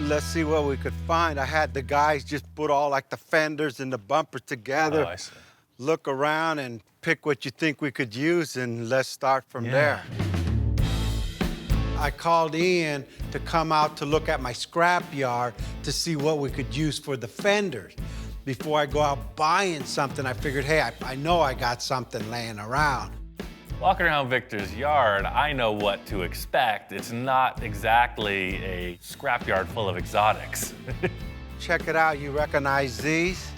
Let's see what we could find. I had the guys just put all like the fenders and the bumpers together. Oh, I see. Look around and pick what you think we could use, and let's start from there. I called Ian to come out to look at my scrap yard to see what we could use for the fenders. Before I go out buying something, I figured, hey, I know I got something laying around. Walking around Victor's yard, I know what to expect. It's not exactly a scrapyard full of exotics. Check it out, you recognize these?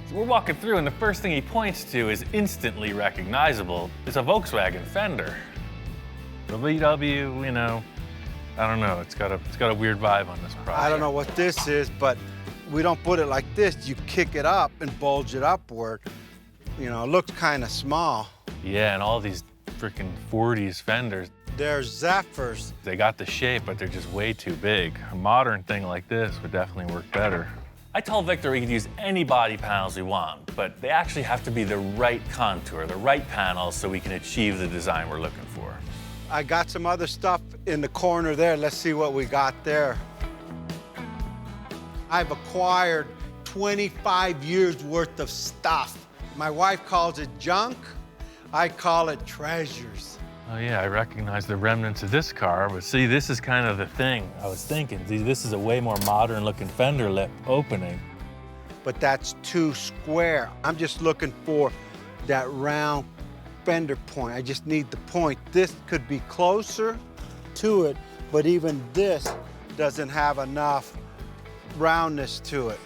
So we're walking through, and the first thing he points to is instantly recognizable. It's a Volkswagen fender. The VW, you know, I don't know, it's got a weird vibe on this project. I don't know what this is, but we don't put it like this. You kick it up and bulge it upward. You know, it looks kind of small. Yeah, and all these freaking 40s fenders. They're Zephyrs. They got the shape, but they're just way too big. A modern thing like this would definitely work better. I told Victor we could use any body panels we want, but they actually have to be the right contour, the right panels, so we can achieve the design we're looking for. I got some other stuff in the corner there. Let's see what we got there. I've acquired 25 years worth of stuff. My wife calls it junk. I call it treasures. Oh yeah, I recognize the remnants of this car, but see, this is kind of the thing I was thinking. See, this is a way more modern looking fender lip opening. But that's too square. I'm just looking for that round fender point. I just need the point. This could be closer to it, but even this doesn't have enough roundness to it.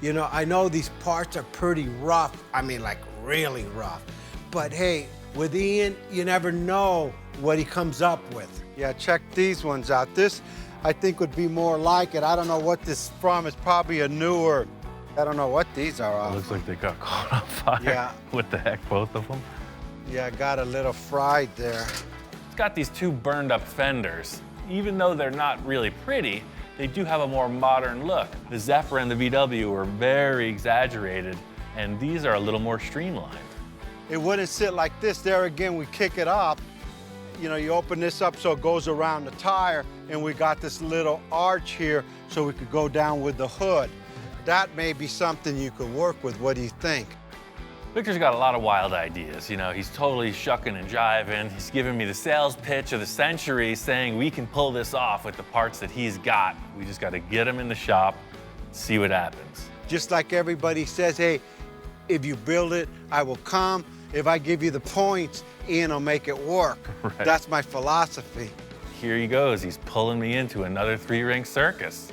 You know, I know these parts are pretty rough. I mean, like really rough. But hey, with Ian, you never know what he comes up with. Yeah, check these ones out. This, I think, would be more like it. I don't know what this is from. It's probably a newer, I don't know what these are. It looks like they got caught on fire. Yeah. What the heck, both of them? Yeah, I got a little fried there. It's got these two burned up fenders. Even though they're not really pretty, they do have a more modern look. The Zephyr and the VW were very exaggerated, and these are a little more streamlined. It wouldn't sit like this. There again, we kick it up. You know, you open this up so it goes around the tire, and we got this little arch here so we could go down with the hood. That may be something you could work with. What do you think? Victor's got a lot of wild ideas. You know, he's totally shucking and jiving. He's giving me the sales pitch of the century, saying we can pull this off with the parts that he's got. We just got to get him in the shop, see what happens. Just like everybody says, hey, if you build it, I will come. If I give you the points, Ian will make it work. Right. That's my philosophy. Here he goes. He's pulling me into another three-ring circus.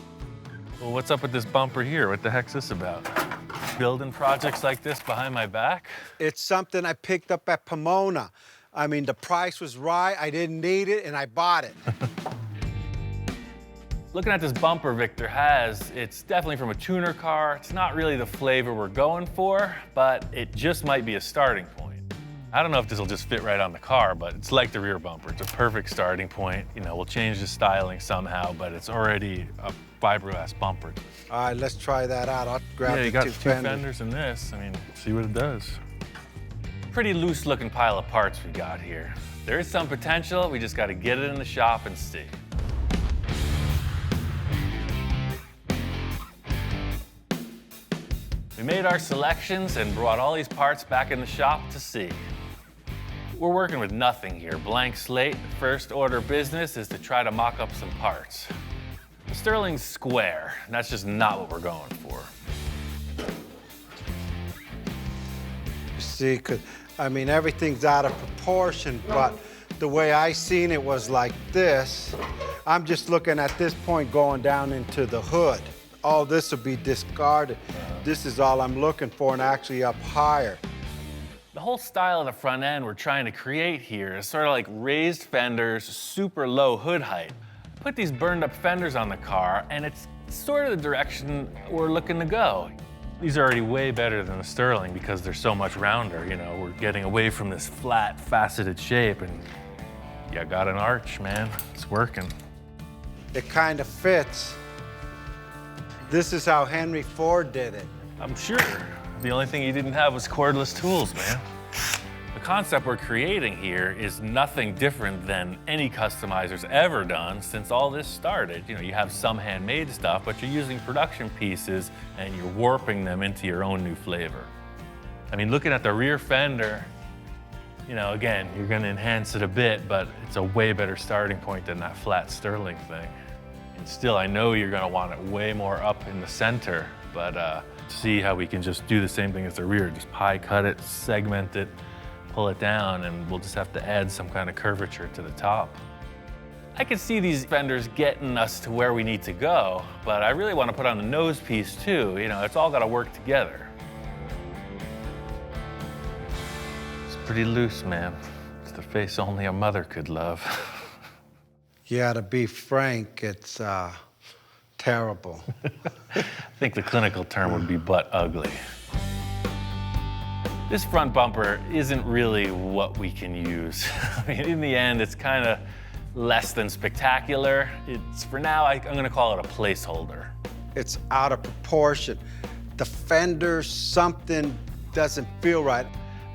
Well, what's up with this bumper here? What the heck's this about? Building projects like this behind my back? It's something I picked up at Pomona. I mean, the price was right, I didn't need it, and I bought it. Looking at this bumper Victor has, it's definitely from a tuner car. It's not really the flavor we're going for, but it just might be a starting point. I don't know if this will just fit right on the car, but it's like the rear bumper. It's a perfect starting point. You know, we'll change the styling somehow, but it's already a fiberglass bumper. All right, let's try that out. I'll grab you the got two two fenders. fenders in this. I mean, see what it does. Pretty loose looking pile of parts we got here. There is some potential, we just got to get it in the shop and see. We made our selections and brought all these parts back in the shop to see. We're working with nothing here, blank slate. The first order of business is to try to mock up some parts. The Sterling's square, and that's just not what we're going for. See, 'cause, I mean, everything's out of proportion, but the way I seen it was like this. I'm just looking at this point going down into the hood. All this will be discarded. This is all I'm looking for, and actually up higher. The whole style of the front end we're trying to create here is sort of like raised fenders, super low hood height. Put these burned up fenders on the car, and it's sort of the direction we're looking to go. These are already way better than the Sterling because they're so much rounder. You know, we're getting away from this flat, faceted shape, and you got an arch, man. It's working. It kind of fits. This is how Henry Ford did it. I'm sure. The only thing he didn't have was cordless tools, man. The concept we're creating here is nothing different than any customizer's ever done since all this started. You know, you have some handmade stuff, but you're using production pieces and you're warping them into your own new flavor. I mean, looking at the rear fender, you know, again, you're gonna enhance it a bit, but it's a way better starting point than that flat Sterling thing. And still, I know you're gonna want it way more up in the center, but see how we can just do the same thing as the rear, just pie cut it, segment it, pull it down, and we'll just have to add some kind of curvature to the top. I can see these fenders getting us to where we need to go, but I really want to put on the nose piece too. You know, it's all got to work together. It's pretty loose, man. It's the face only a mother could love. Yeah, to be frank, it's terrible. I think the clinical term would be butt ugly. This front bumper isn't really what we can use. I mean, in the end, it's kind of less than spectacular. It's, for now, I'm gonna call it a placeholder. It's out of proportion. The fenders, something doesn't feel right.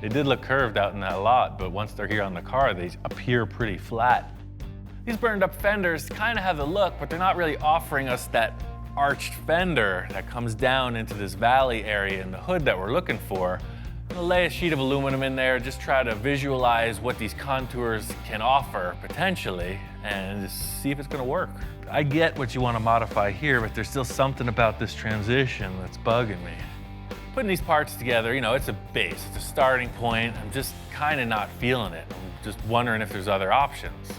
They did look curved out in that lot, but once they're here on the car, they appear pretty flat. These burned up fenders kind of have the look, but they're not really offering us that arched fender that comes down into this valley area in the hood that we're looking for. I'm gonna lay a sheet of aluminum in there, just try to visualize what these contours can offer potentially, and just see if it's gonna work. I get what you want to modify here, but there's still something about this transition that's bugging me. Putting these parts together, you know, it's a base, it's a starting point. I'm just kind of not feeling it. I'm just wondering if there's other options.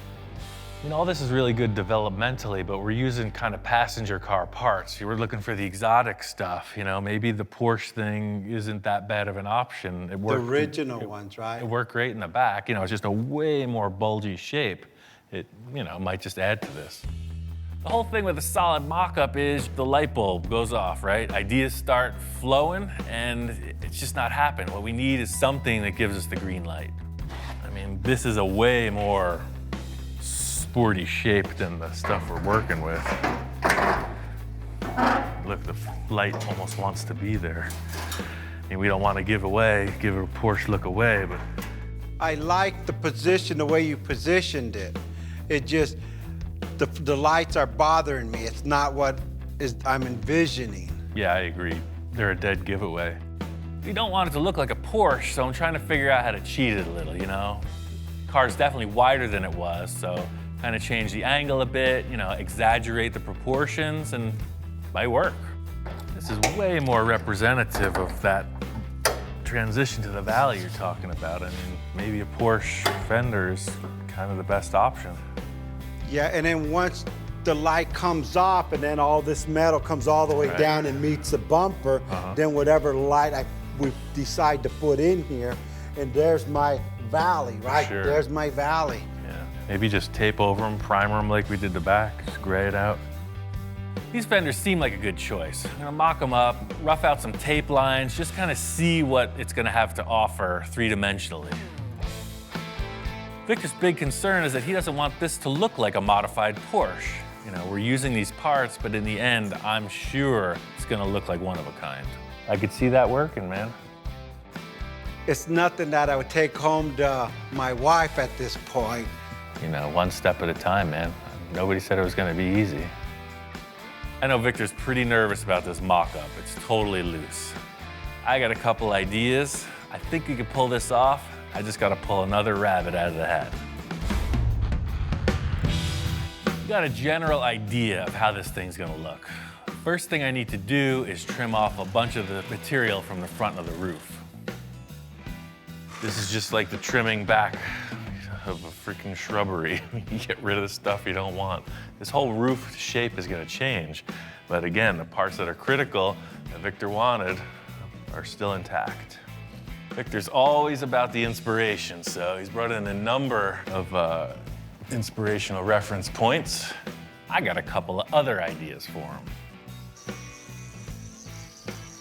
You know, all this is really good developmentally, but we're using kind of passenger car parts. You were looking for the exotic stuff, you know, maybe the Porsche thing isn't that bad of an option. It worked, the original ones, right? It worked great in the back. You know, it's just a way more bulgy shape. It, you know, might just add to this. The whole thing with a solid mock-up is the light bulb goes off, right? Ideas start flowing, and it's just not happening. What we need is something that gives us the green light. I mean, this is a way more sporty shape than the stuff we're working with. Look, the light almost wants to be there. I mean, we don't want to give a Porsche look away, but. I like the position, the way you positioned it. It just, the lights are bothering me. It's not what I'm envisioning. Yeah, I agree. They're a dead giveaway. We don't want it to look like a Porsche, so I'm trying to figure out how to cheat it a little, you know? Car's definitely wider than it was, so kind of change the angle a bit, you know, exaggerate the proportions, and might work. This is way more representative of that transition to the valley you're talking about. I mean, maybe a Porsche fender is kind of the best option. Yeah, and then once the light comes off and then all this metal comes all the way down and meets the bumper, then whatever light we decide to put in here, and there's my valley, right? Sure. There's my valley. Yeah, maybe just tape over them, primer them like we did the back, just gray it out. These fenders seem like a good choice. I'm gonna mock them up, rough out some tape lines, just kind of see what it's gonna have to offer three-dimensionally. Victor's big concern is that he doesn't want this to look like a modified Porsche. You know, we're using these parts, but in the end, I'm sure it's gonna look like one of a kind. I could see that working, man. It's nothing that I would take home to my wife at this point. You know, one step at a time, man. Nobody said it was gonna be easy. I know Victor's pretty nervous about this mock-up. It's totally loose. I got a couple ideas. I think we could pull this off. I just gotta pull another rabbit out of the hat. Got a general idea of how this thing's gonna look. First thing I need to do is trim off a bunch of the material from the front of the roof. This is just like the trimming back of a freaking shrubbery. You get rid of the stuff you don't want. This whole roof shape is gonna change. But again, the parts that are critical that Victor wanted are still intact. Victor's always about the inspiration, so he's brought in a number of inspirational reference points. I got a couple of other ideas for him.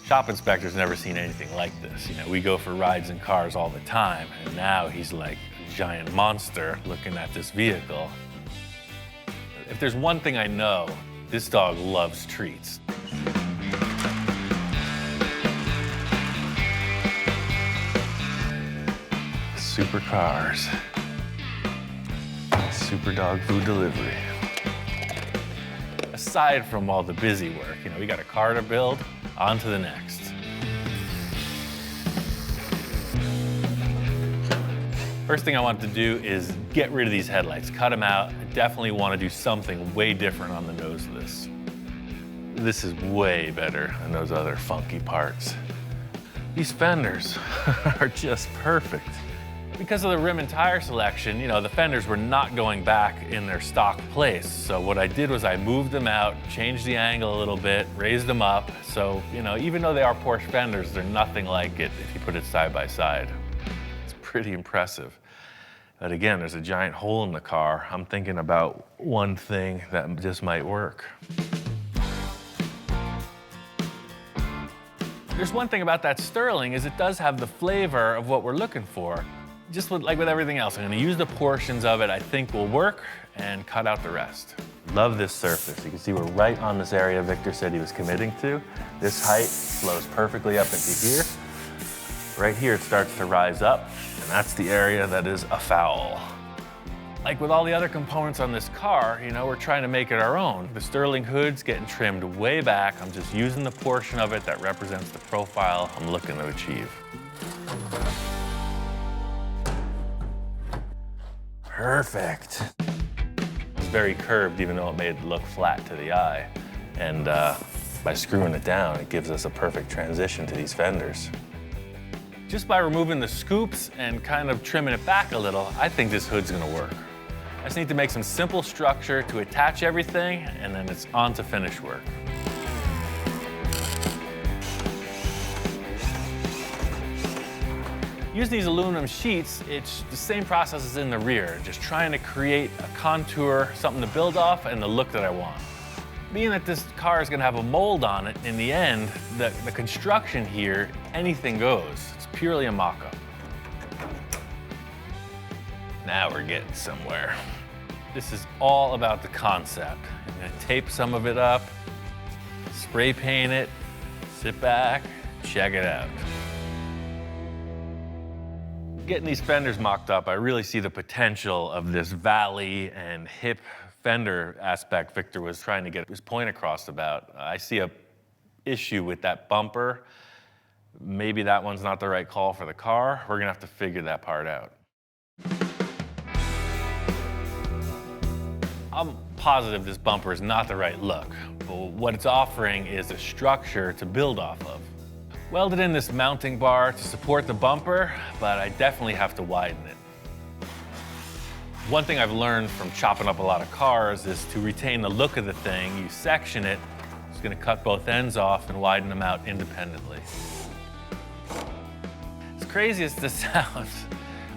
Shop inspector's never seen anything like this. You know, we go for rides in cars all the time, and now he's like a giant monster looking at this vehicle. If there's one thing I know, this dog loves treats. Supercars. Super dog food delivery. Aside from all the busy work, you know, we got a car to build, on to the next. First thing I want to do is get rid of these headlights, cut them out. I definitely want to do something way different on the nose of this. This is way better than those other funky parts. These fenders are just perfect. Because of the rim and tire selection, you know, the fenders were not going back in their stock place. So what I did was I moved them out, changed the angle a little bit, raised them up. So, you know, even though they are Porsche fenders, they're nothing like it if you put it side by side. It's pretty impressive. But again, there's a giant hole in the car. I'm thinking about one thing that just might work. There's one thing about that Sterling is it does have the flavor of what we're looking for. Just like with everything else, I'm gonna use the portions of it I think will work and cut out the rest. Love this surface. You can see we're right on this area Victor said he was committing to. This height flows perfectly up into here. Right here it starts to rise up, and that's the area that is a foul. Like with all the other components on this car, you know, we're trying to make it our own. The Sterling hood's getting trimmed way back. I'm just using the portion of it that represents the profile I'm looking to achieve. Perfect. It's very curved, even though it made it look flat to the eye. And by screwing it down, it gives us a perfect transition to these fenders. Just by removing the scoops and kind of trimming it back a little, I think this hood's gonna work. I just need to make some simple structure to attach everything, and then it's on to finish work. Using these aluminum sheets, it's the same process as in the rear, just trying to create a contour, something to build off, and the look that I want. Being that this car is gonna have a mold on it, in the end, the construction here, anything goes. It's purely a mock-up. Now we're getting somewhere. This is all about the concept. I'm gonna tape some of it up, spray paint it, sit back, check it out. Getting these fenders mocked up, I really see the potential of this valley and hip fender aspect Victor was trying to get his point across about. I see a issue with that bumper. Maybe that one's not the right call for the car. We're gonna have to figure that part out. I'm positive this bumper is not the right look, but what it's offering is a structure to build off of. Welded in this mounting bar to support the bumper, but I definitely have to widen it. One thing I've learned from chopping up a lot of cars is to retain the look of the thing, you section it. It's gonna cut both ends off and widen them out independently. As crazy as this sounds,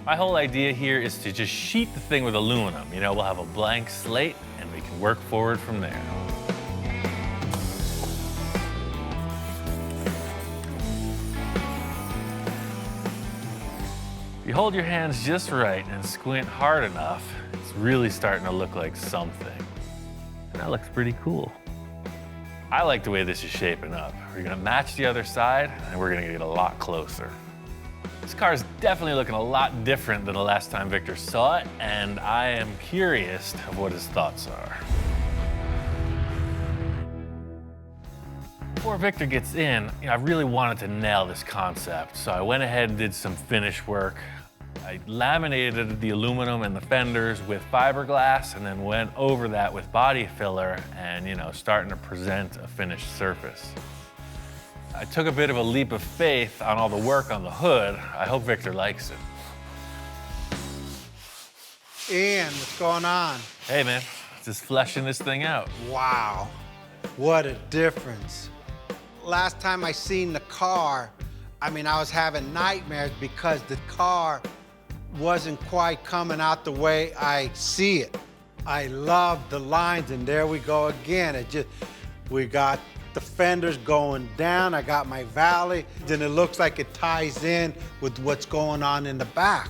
my whole idea here is to just sheet the thing with aluminum. You know, we'll have a blank slate and we can work forward from there. If you hold your hands just right and squint hard enough, it's really starting to look like something. And that looks pretty cool. I like the way this is shaping up. We're gonna match the other side and we're gonna get a lot closer. This car is definitely looking a lot different than the last time Victor saw it, and I am curious of what his thoughts are. Before Victor gets in, I really wanted to nail this concept, so I went ahead and did some finish work. I laminated the aluminum and the fenders with fiberglass and then went over that with body filler and, starting to present a finished surface. I took a bit of a leap of faith on all the work on the hood. I hope Victor likes it. Ian, what's going on? Hey man, just fleshing this thing out. Wow, what a difference. Last time I seen the car, I was having nightmares because the car wasn't quite coming out the way I see it. I love the lines, and there we go again. We got the fenders going down, I got my valley, then it looks like it ties in with what's going on in the back.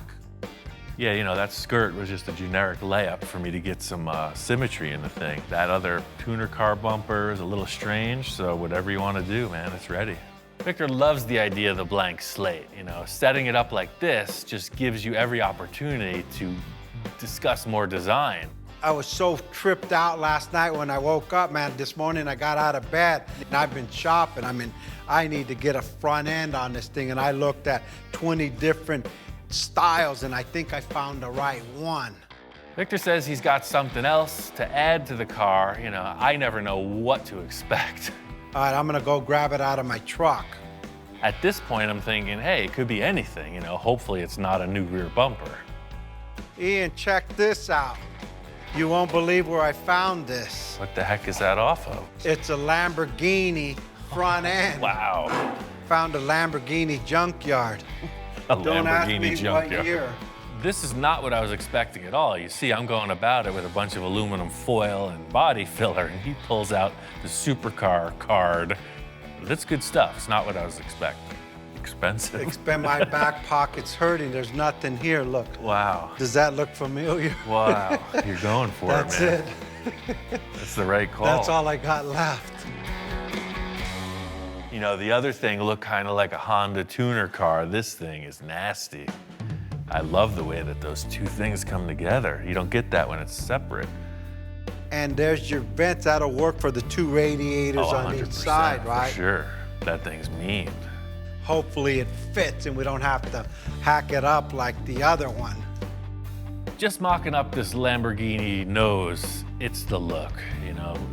Yeah, that skirt was just a generic layup for me to get some symmetry in the thing. That other tuner car bumper is a little strange, so whatever you want to do, man, it's ready. Victor loves the idea of the blank slate. Setting it up like this just gives you every opportunity to discuss more design. I was so tripped out last night when I woke up, man. This morning I got out of bed and I've been shopping. I need to get a front end on this thing, and I looked at 20 different styles and I think I found the right one. Victor says he's got something else to add to the car. I never know what to expect. All right, I'm gonna go grab it out of my truck. At this point, I'm thinking, hey, it could be anything. Hopefully it's not a new rear bumper. Ian, check this out. You won't believe where I found this. What the heck is that off of? It's a Lamborghini front end. Wow. Found a Lamborghini junkyard. Don't ask me what year. This is not what I was expecting at all. You see, I'm going about it with a bunch of aluminum foil and body filler, and he pulls out the supercar card. That's good stuff. It's not what I was expecting. Expensive. My back pocket's hurting. There's nothing here. Look. Wow. Does that look familiar? Wow. You're going for it, man. That's it. That's the right call. That's all I got left. The other thing looked kind of like a Honda tuner car. This thing is nasty. I love the way that those two things come together. You don't get that when it's separate. And there's your vents. That'll work for the two radiators on each side, right? For sure. That thing's mean. Hopefully it fits and we don't have to hack it up like the other one. Just mocking up this Lamborghini nose, it's the look,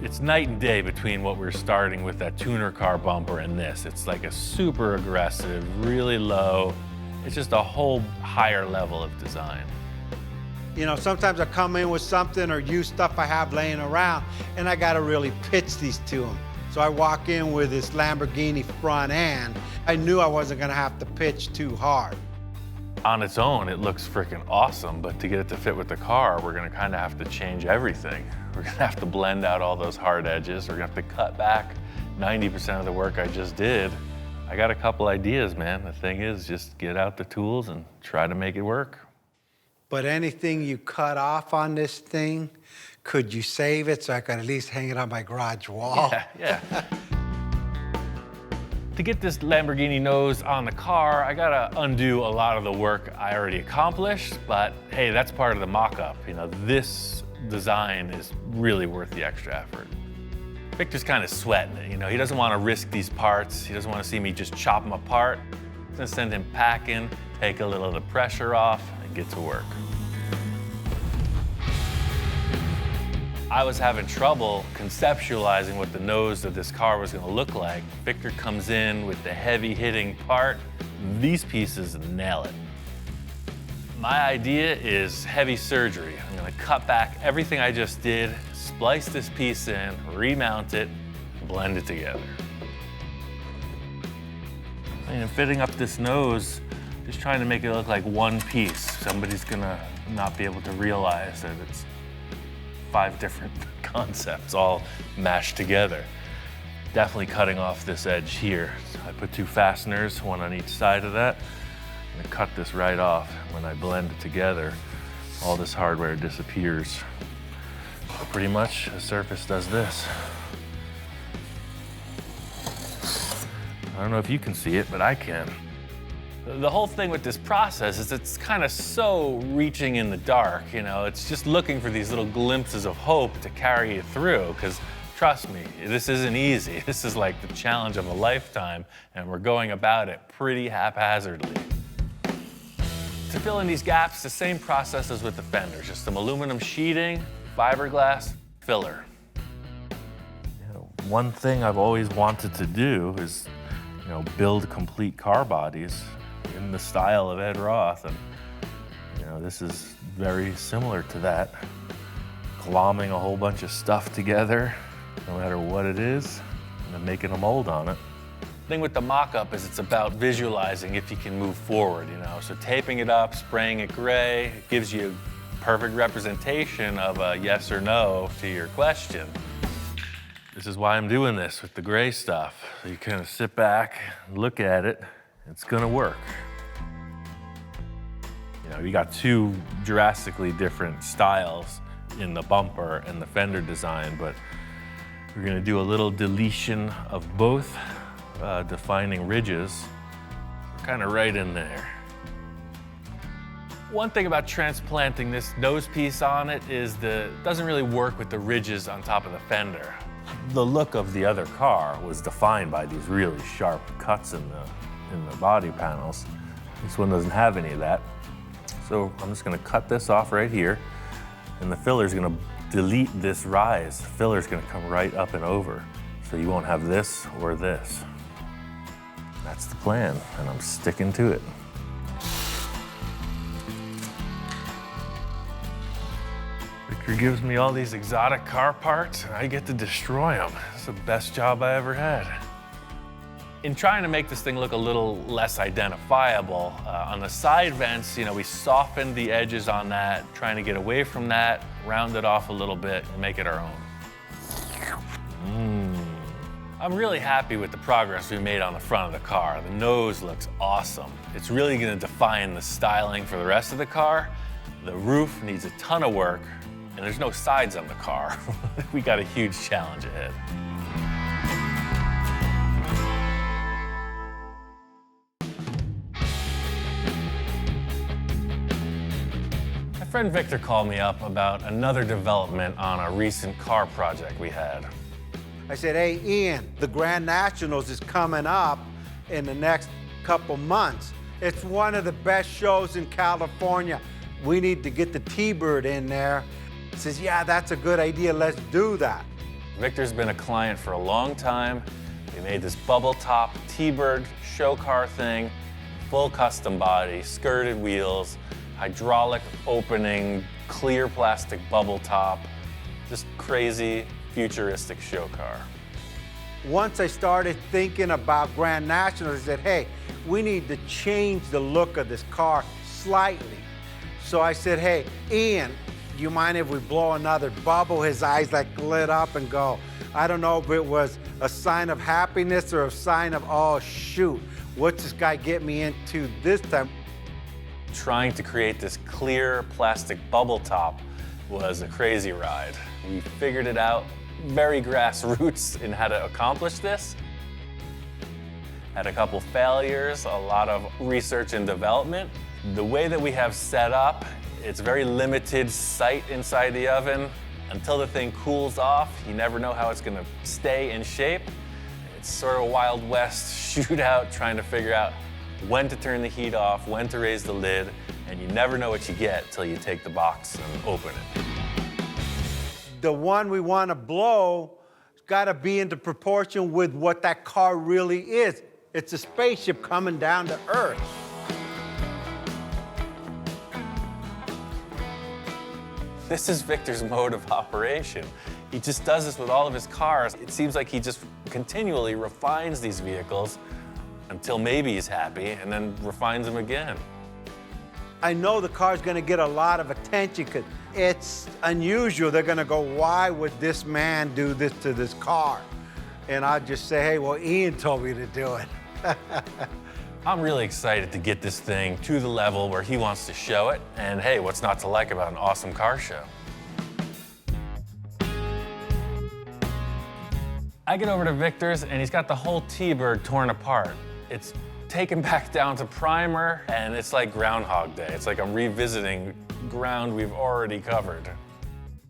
It's night and day between what we're starting with, that tuner car bumper, and this. It's like a super aggressive, really low. It's just a whole higher level of design. Sometimes I come in with something or use stuff I have laying around, and I gotta really pitch these to them. So I walk in with this Lamborghini front end. I knew I wasn't gonna have to pitch too hard. On its own, it looks freaking awesome, but to get it to fit with the car, we're gonna kind of have to change everything. We're gonna have to blend out all those hard edges. We're gonna have to cut back 90% of the work I just did. I got a couple ideas, man. The thing is, just get out the tools and try to make it work. But anything you cut off on this thing, could you save it so I could at least hang it on my garage wall? Yeah. To get this Lamborghini nose on the car, I gotta undo a lot of the work I already accomplished, but hey, that's part of the mock-up. You know, this design is really worth the extra effort. Victor's kind of sweating it, you know, he doesn't want to risk these parts. He doesn't want to see me just chop them apart. I'm gonna send him packing, take a little of the pressure off, and get to work. I was having trouble conceptualizing what the nose of this car was gonna look like. Victor comes in with the heavy hitting part. These pieces nail it. My idea is heavy surgery. I'm gonna cut back everything I just did, splice this piece in, remount it, blend it together. And fitting up this nose, just trying to make it look like one piece. Somebody's gonna not be able to realize that it's 5 different concepts all mashed together. Definitely cutting off this edge here. So I put 2 fasteners, one on each side of that. I'm gonna cut this right off. When I blend it together, all this hardware disappears. So pretty much the surface does this. I don't know if you can see it, but I can. The whole thing with this process is it's kind of so reaching in the dark, you know, it's just looking for these little glimpses of hope to carry you through, because trust me, this isn't easy. This is like the challenge of a lifetime, and we're going about it pretty haphazardly. To fill in these gaps, the same process as with the fenders, just some aluminum sheeting, fiberglass, filler. You know, one thing I've always wanted to do is, you know, build complete car bodies in the style of Ed Roth, and you know, this is very similar to that. Glomming a whole bunch of stuff together, no matter what it is, and then making a mold on it. The thing with the mock-up is it's about visualizing if you can move forward, you know, so taping it up, spraying it gray, it gives you perfect representation of a yes or no to your question. This is why I'm doing this with the gray stuff. So you kind of sit back, look at it, it's gonna work. You know, you got 2 drastically different styles in the bumper and the fender design, but we're gonna do a little deletion of both, defining ridges, kind of right in there. One thing about transplanting this nose piece on it is it doesn't really work with the ridges on top of the fender. The look of the other car was defined by these really sharp cuts in the body panels. This one doesn't have any of that. So I'm just gonna cut this off right here, and the filler's gonna delete this rise. The filler's gonna come right up and over. So you won't have this or this. That's the plan, and I'm sticking to it. Victor gives me all these exotic car parts, and I get to destroy them. It's the best job I ever had. In trying to make this thing look a little less identifiable, on the side vents, you know, we softened the edges on that, trying to get away from that, round it off a little bit, and make it our own. I'm really happy with the progress we made on the front of the car. The nose looks awesome. It's really gonna define the styling for the rest of the car. The roof needs a ton of work, and there's no sides on the car. We got a huge challenge ahead. My friend Victor called me up about another development on a recent car project we had. I said, hey, Ian, the Grand Nationals is coming up in the next couple months. It's one of the best shows in California. We need to get the T-Bird in there. He says, yeah, that's a good idea, let's do that. Victor's been a client for a long time. We made this bubble top T-Bird show car thing, full custom body, skirted wheels, hydraulic opening, clear plastic bubble top, just crazy, futuristic show car. Once I started thinking about Grand Nationals, I said, hey, we need to change the look of this car slightly. So I said, hey, Ian, do you mind if we blow another bubble? His eyes like lit up and go, I don't know if it was a sign of happiness or a sign of, oh shoot, what's this guy get me into this time? Trying to create this clear plastic bubble top was a crazy ride. We figured it out very grassroots in how to accomplish this. Had a couple failures, a lot of research and development. The way that we have set up, it's very limited sight inside the oven. Until the thing cools off, you never know how it's gonna stay in shape. It's sort of a Wild West shootout trying to figure out when to turn the heat off, when to raise the lid, and you never know what you get till you take the box and open it. The one we want to blow has got to be into proportion with what that car really is. It's a spaceship coming down to Earth. This is Victor's mode of operation. He just does this with all of his cars. It seems like he just continually refines these vehicles until maybe he's happy, and then refines them again. I know the car's gonna get a lot of attention because it's unusual. They're gonna go, why would this man do this to this car? And I just say, hey, well, Ian told me to do it. I'm really excited to get this thing to the level where he wants to show it. And hey, what's not to like about an awesome car show? I get over to Victor's and he's got the whole T-bird torn apart. It's taken back down to primer and it's like Groundhog Day. It's like I'm revisiting ground we've already covered.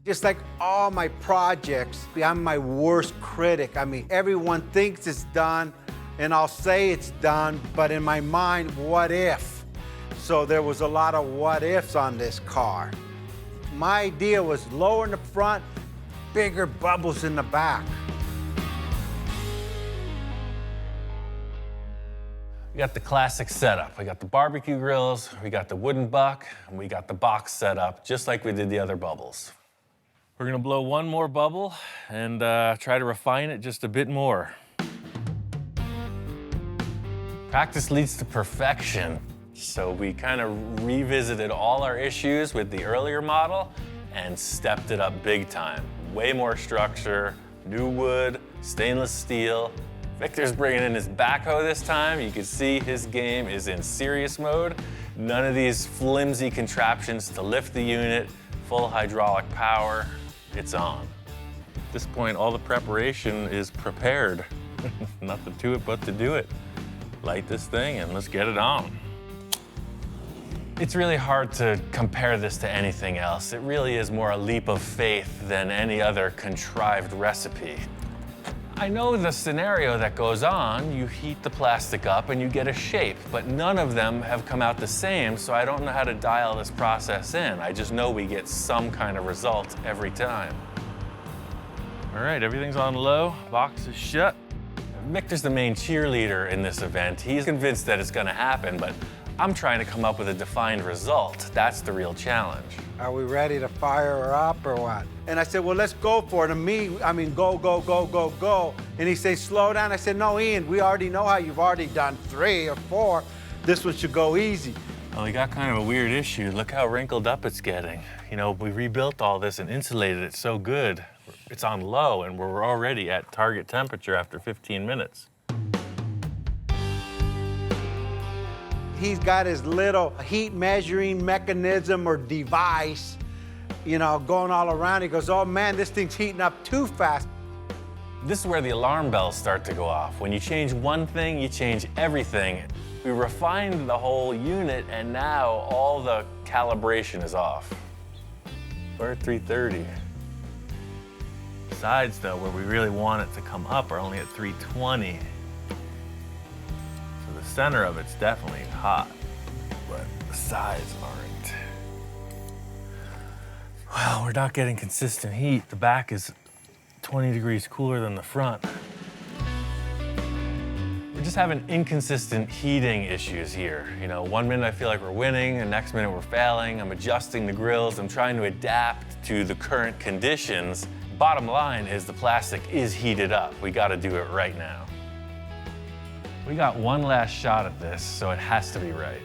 Just like all my projects, I'm my worst critic. I mean, everyone thinks it's done, and I'll say it's done, but in my mind, what if? So there was a lot of what ifs on this car. My idea was lower in the front, bigger bubbles in the back. We got the classic setup. We got the barbecue grills, we got the wooden buck, and we got the box set up, just like we did the other bubbles. We're gonna blow one more bubble and try to refine it just a bit more. Practice leads to perfection. So we kind of revisited all our issues with the earlier model and stepped it up big time. Way more structure, new wood, stainless steel. Victor's bringing in his backhoe this time. You can see his game is in serious mode. None of these flimsy contraptions to lift the unit, full hydraulic power, it's on. At this point, all the preparation is prepared. Nothing to it but to do it. Light this thing and let's get it on. It's really hard to compare this to anything else. It really is more a leap of faith than any other contrived recipe. I know the scenario that goes on. You heat the plastic up and you get a shape, but none of them have come out the same, so I don't know how to dial this process in. I just know we get some kind of result every time. All right, everything's on low, box is shut. Victor's the main cheerleader in this event. He's convinced that it's gonna happen, but I'm trying to come up with a defined result. That's the real challenge. Are we ready to fire her up or what? And I said, well, let's go for it. And go, go, go, go, go. And he said, slow down. I said, no, Ian, we already know how you've already done 3 or 4. This one should go easy. Well, we got kind of a weird issue. Look how wrinkled up it's getting. You know, we rebuilt all this and insulated it so good. It's on low and we're already at target temperature after 15 minutes. He's got his little heat measuring mechanism or device, you know, going all around. He goes, oh man, this thing's heating up too fast. This is where the alarm bells start to go off. When you change one thing, you change everything. We refined the whole unit and now all the calibration is off. We're at 330. Sides though, where we really want it to come up are only at 320. The center of it's definitely hot, but the sides aren't. Well, we're not getting consistent heat. The back is 20 degrees cooler than the front. We're just having inconsistent heating issues here. You know, one minute I feel like we're winning, and next minute we're failing. I'm adjusting the grills. I'm trying to adapt to the current conditions. Bottom line is the plastic is heated up. We gotta do it right now. We got one last shot at this, so it has to be right.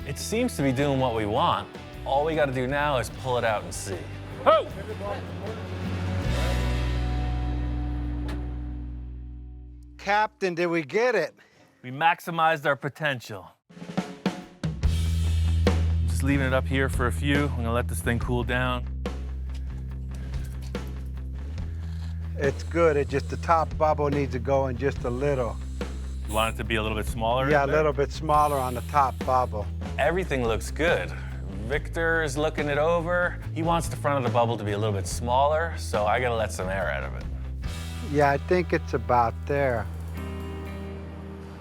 It seems to be doing what we want. All we got to do now is pull it out and see. Oh! Captain, did we get it? We maximized our potential. Just leaving it up here for a few. I'm gonna let this thing cool down. It's good, it just the top bubble needs to go in just a little. You want it to be a little bit smaller? Yeah, a little bit smaller on the top bubble. Everything looks good. Victor is looking it over. He wants the front of the bubble to be a little bit smaller, so I gotta let some air out of it. Yeah, I think it's about there.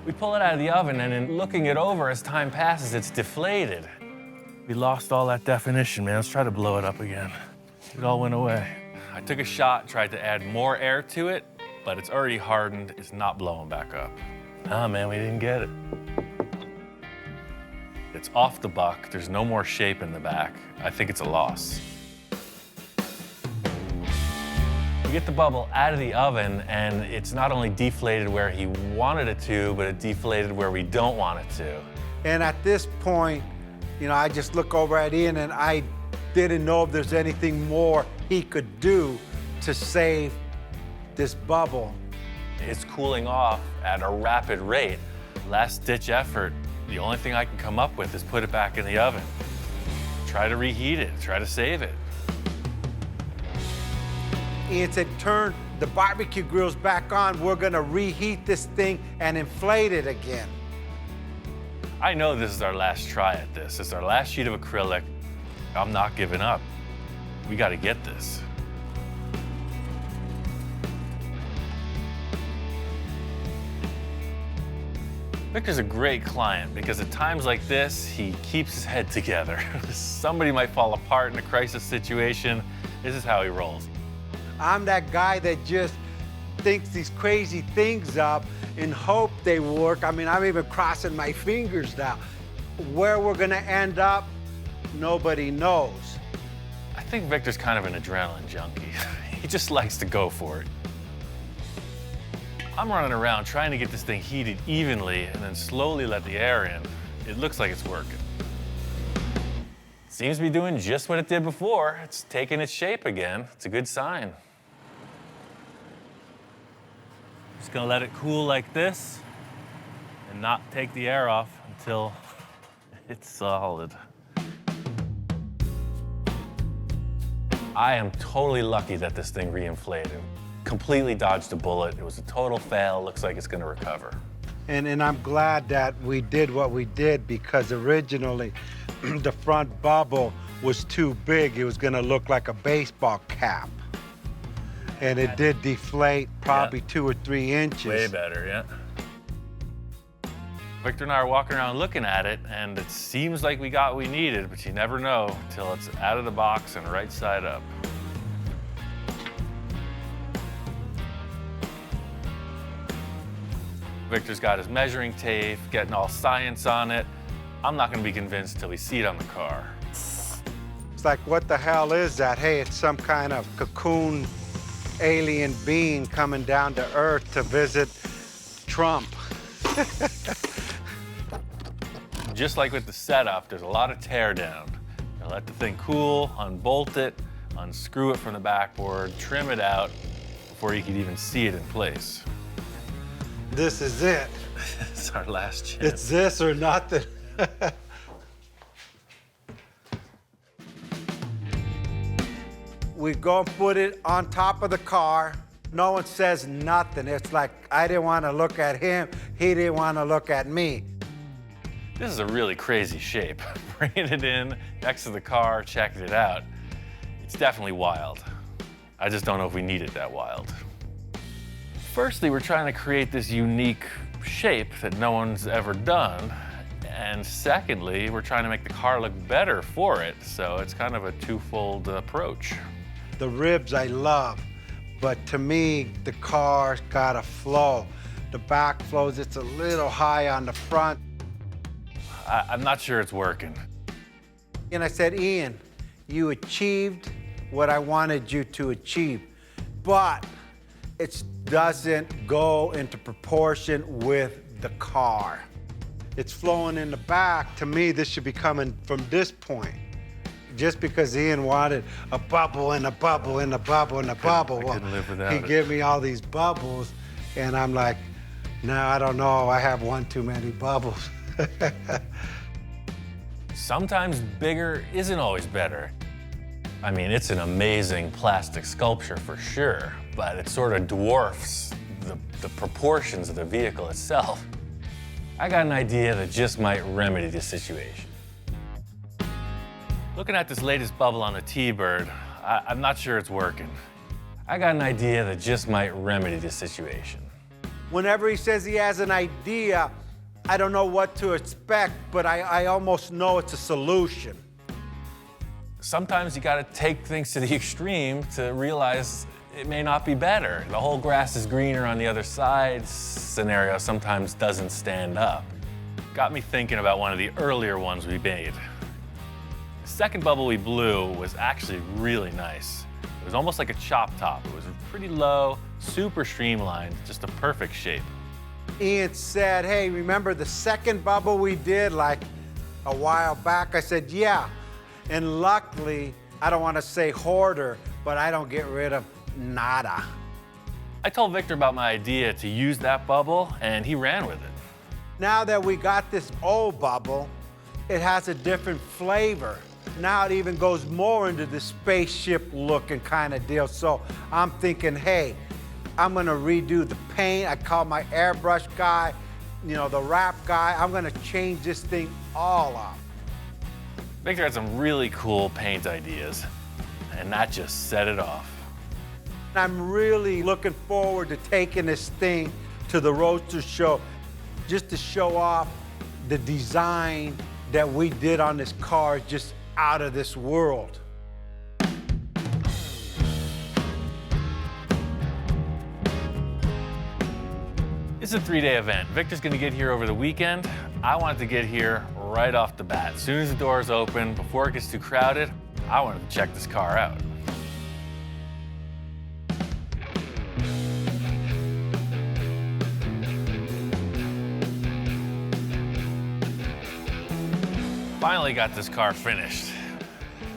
We pull it out of the oven, and in looking it over, as time passes, it's deflated. We lost all that definition, man. Let's try to blow it up again. It all went away. I took a shot, tried to add more air to it, but it's already hardened. It's not blowing back up. Oh, man, we didn't get it. It's off the buck. There's no more shape in the back. I think it's a loss. We get the bubble out of the oven, and it's not only deflated where he wanted it to, but it deflated where we don't want it to. And at this point, you know, I just look over at Ian and I didn't know if there's anything more he could do to save this bubble. It's cooling off at a rapid rate. Last-ditch effort. The only thing I can come up with is put it back in the oven. Try to reheat it, try to save it. Ian said, turn the barbecue grills back on. We're gonna reheat this thing and inflate it again. I know this is our last try at this. It's our last sheet of acrylic. I'm not giving up. We gotta get this. Victor's a great client because at times like this, he keeps his head together. Somebody might fall apart in a crisis situation. This is how he rolls. I'm that guy that just thinks these crazy things up in hope they work. I mean, I'm even crossing my fingers now. Where we're gonna end up, nobody knows. I think Victor's kind of an adrenaline junkie. He just likes to go for it. I'm running around trying to get this thing heated evenly and then slowly let the air in. It looks like it's working. Seems to be doing just what it did before. It's taking its shape again. It's a good sign. Just gonna let it cool like this and not take the air off until it's solid. I am totally lucky that this thing reinflated. Completely dodged a bullet. It was a total fail. Looks like it's gonna recover. And I'm glad that we did what we did because originally the front bubble was too big. It was gonna look like a baseball cap. And it did deflate probably 2 or 3 inches. Way better, yeah. Victor and I are walking around looking at it, and it seems like we got what we needed, but you never know till it's out of the box and right side up. Victor's got his measuring tape, getting all science on it. I'm not gonna be convinced till we see it on the car. It's like, what the hell is that? Hey, it's some kind of cocoon alien being coming down to Earth to visit Trump. Just like with the setup, there's a lot of tear down. Now let the thing cool, unbolt it, unscrew it from the backboard, trim it out before you can even see it in place. This is it. It's our last chance. It's this or nothing. We go and put it on top of the car. No one says nothing. It's like, I didn't want to look at him. He didn't want to look at me. This is a really crazy shape. Bringing it in next to the car, checking it out. It's definitely wild. I just don't know if we need it that wild. Firstly, we're trying to create this unique shape that no one's ever done. And secondly, we're trying to make the car look better for it. So it's kind of a twofold approach. The ribs I love, but to me, the car's got a flow. The back flows, it's a little high on the front. I'm not sure it's working. And I said, Ian, you achieved what I wanted you to achieve, but it doesn't go into proportion with the car. It's flowing in the back. To me, this should be coming from this point. Just because Ian wanted a bubble and a bubble and a bubble and a bubble, I couldn't live without it. He gave me all these bubbles, and I'm like, no, I don't know. I have one too many bubbles. sometimes bigger isn't always better. I mean, it's an amazing plastic sculpture for sure, but it sort of dwarfs the proportions of the vehicle itself. I got an idea that just might remedy the situation. Looking at this latest bubble on the T-Bird, I'm not sure it's working. I got an idea that just might remedy the situation. Whenever he says he has an idea, I don't know what to expect, but I almost know it's a solution. Sometimes you gotta take things to the extreme to realize it may not be better. The whole grass is greener on the other side scenario sometimes doesn't stand up. Got me thinking about one of the earlier ones we made. The second bubble we blew was actually really nice. It was almost like a chop top. It was pretty low, super streamlined, just a perfect shape. Ian said, hey, remember the second bubble we did like a while back? I said, yeah. And luckily, I don't want to say hoarder, but I don't get rid of nada. I told Victor about my idea to use that bubble, and he ran with it. Now that we got this old bubble, it has a different flavor. Now it even goes more into the spaceship looking kind of deal. So I'm thinking, hey, I'm gonna redo the paint. I call my airbrush guy, you know, the wrap guy. I'm gonna change this thing all up. Victor had some really cool paint ideas, and that just set it off. I'm really looking forward to taking this thing to the Roadster Show just to show off the design that we did on this car, just out of this world. It's a 3-day event. Victor's gonna get here over the weekend. I wanted to get here right off the bat. As soon as the doors open, before it gets too crowded, I wanted to check this car out. Finally got this car finished.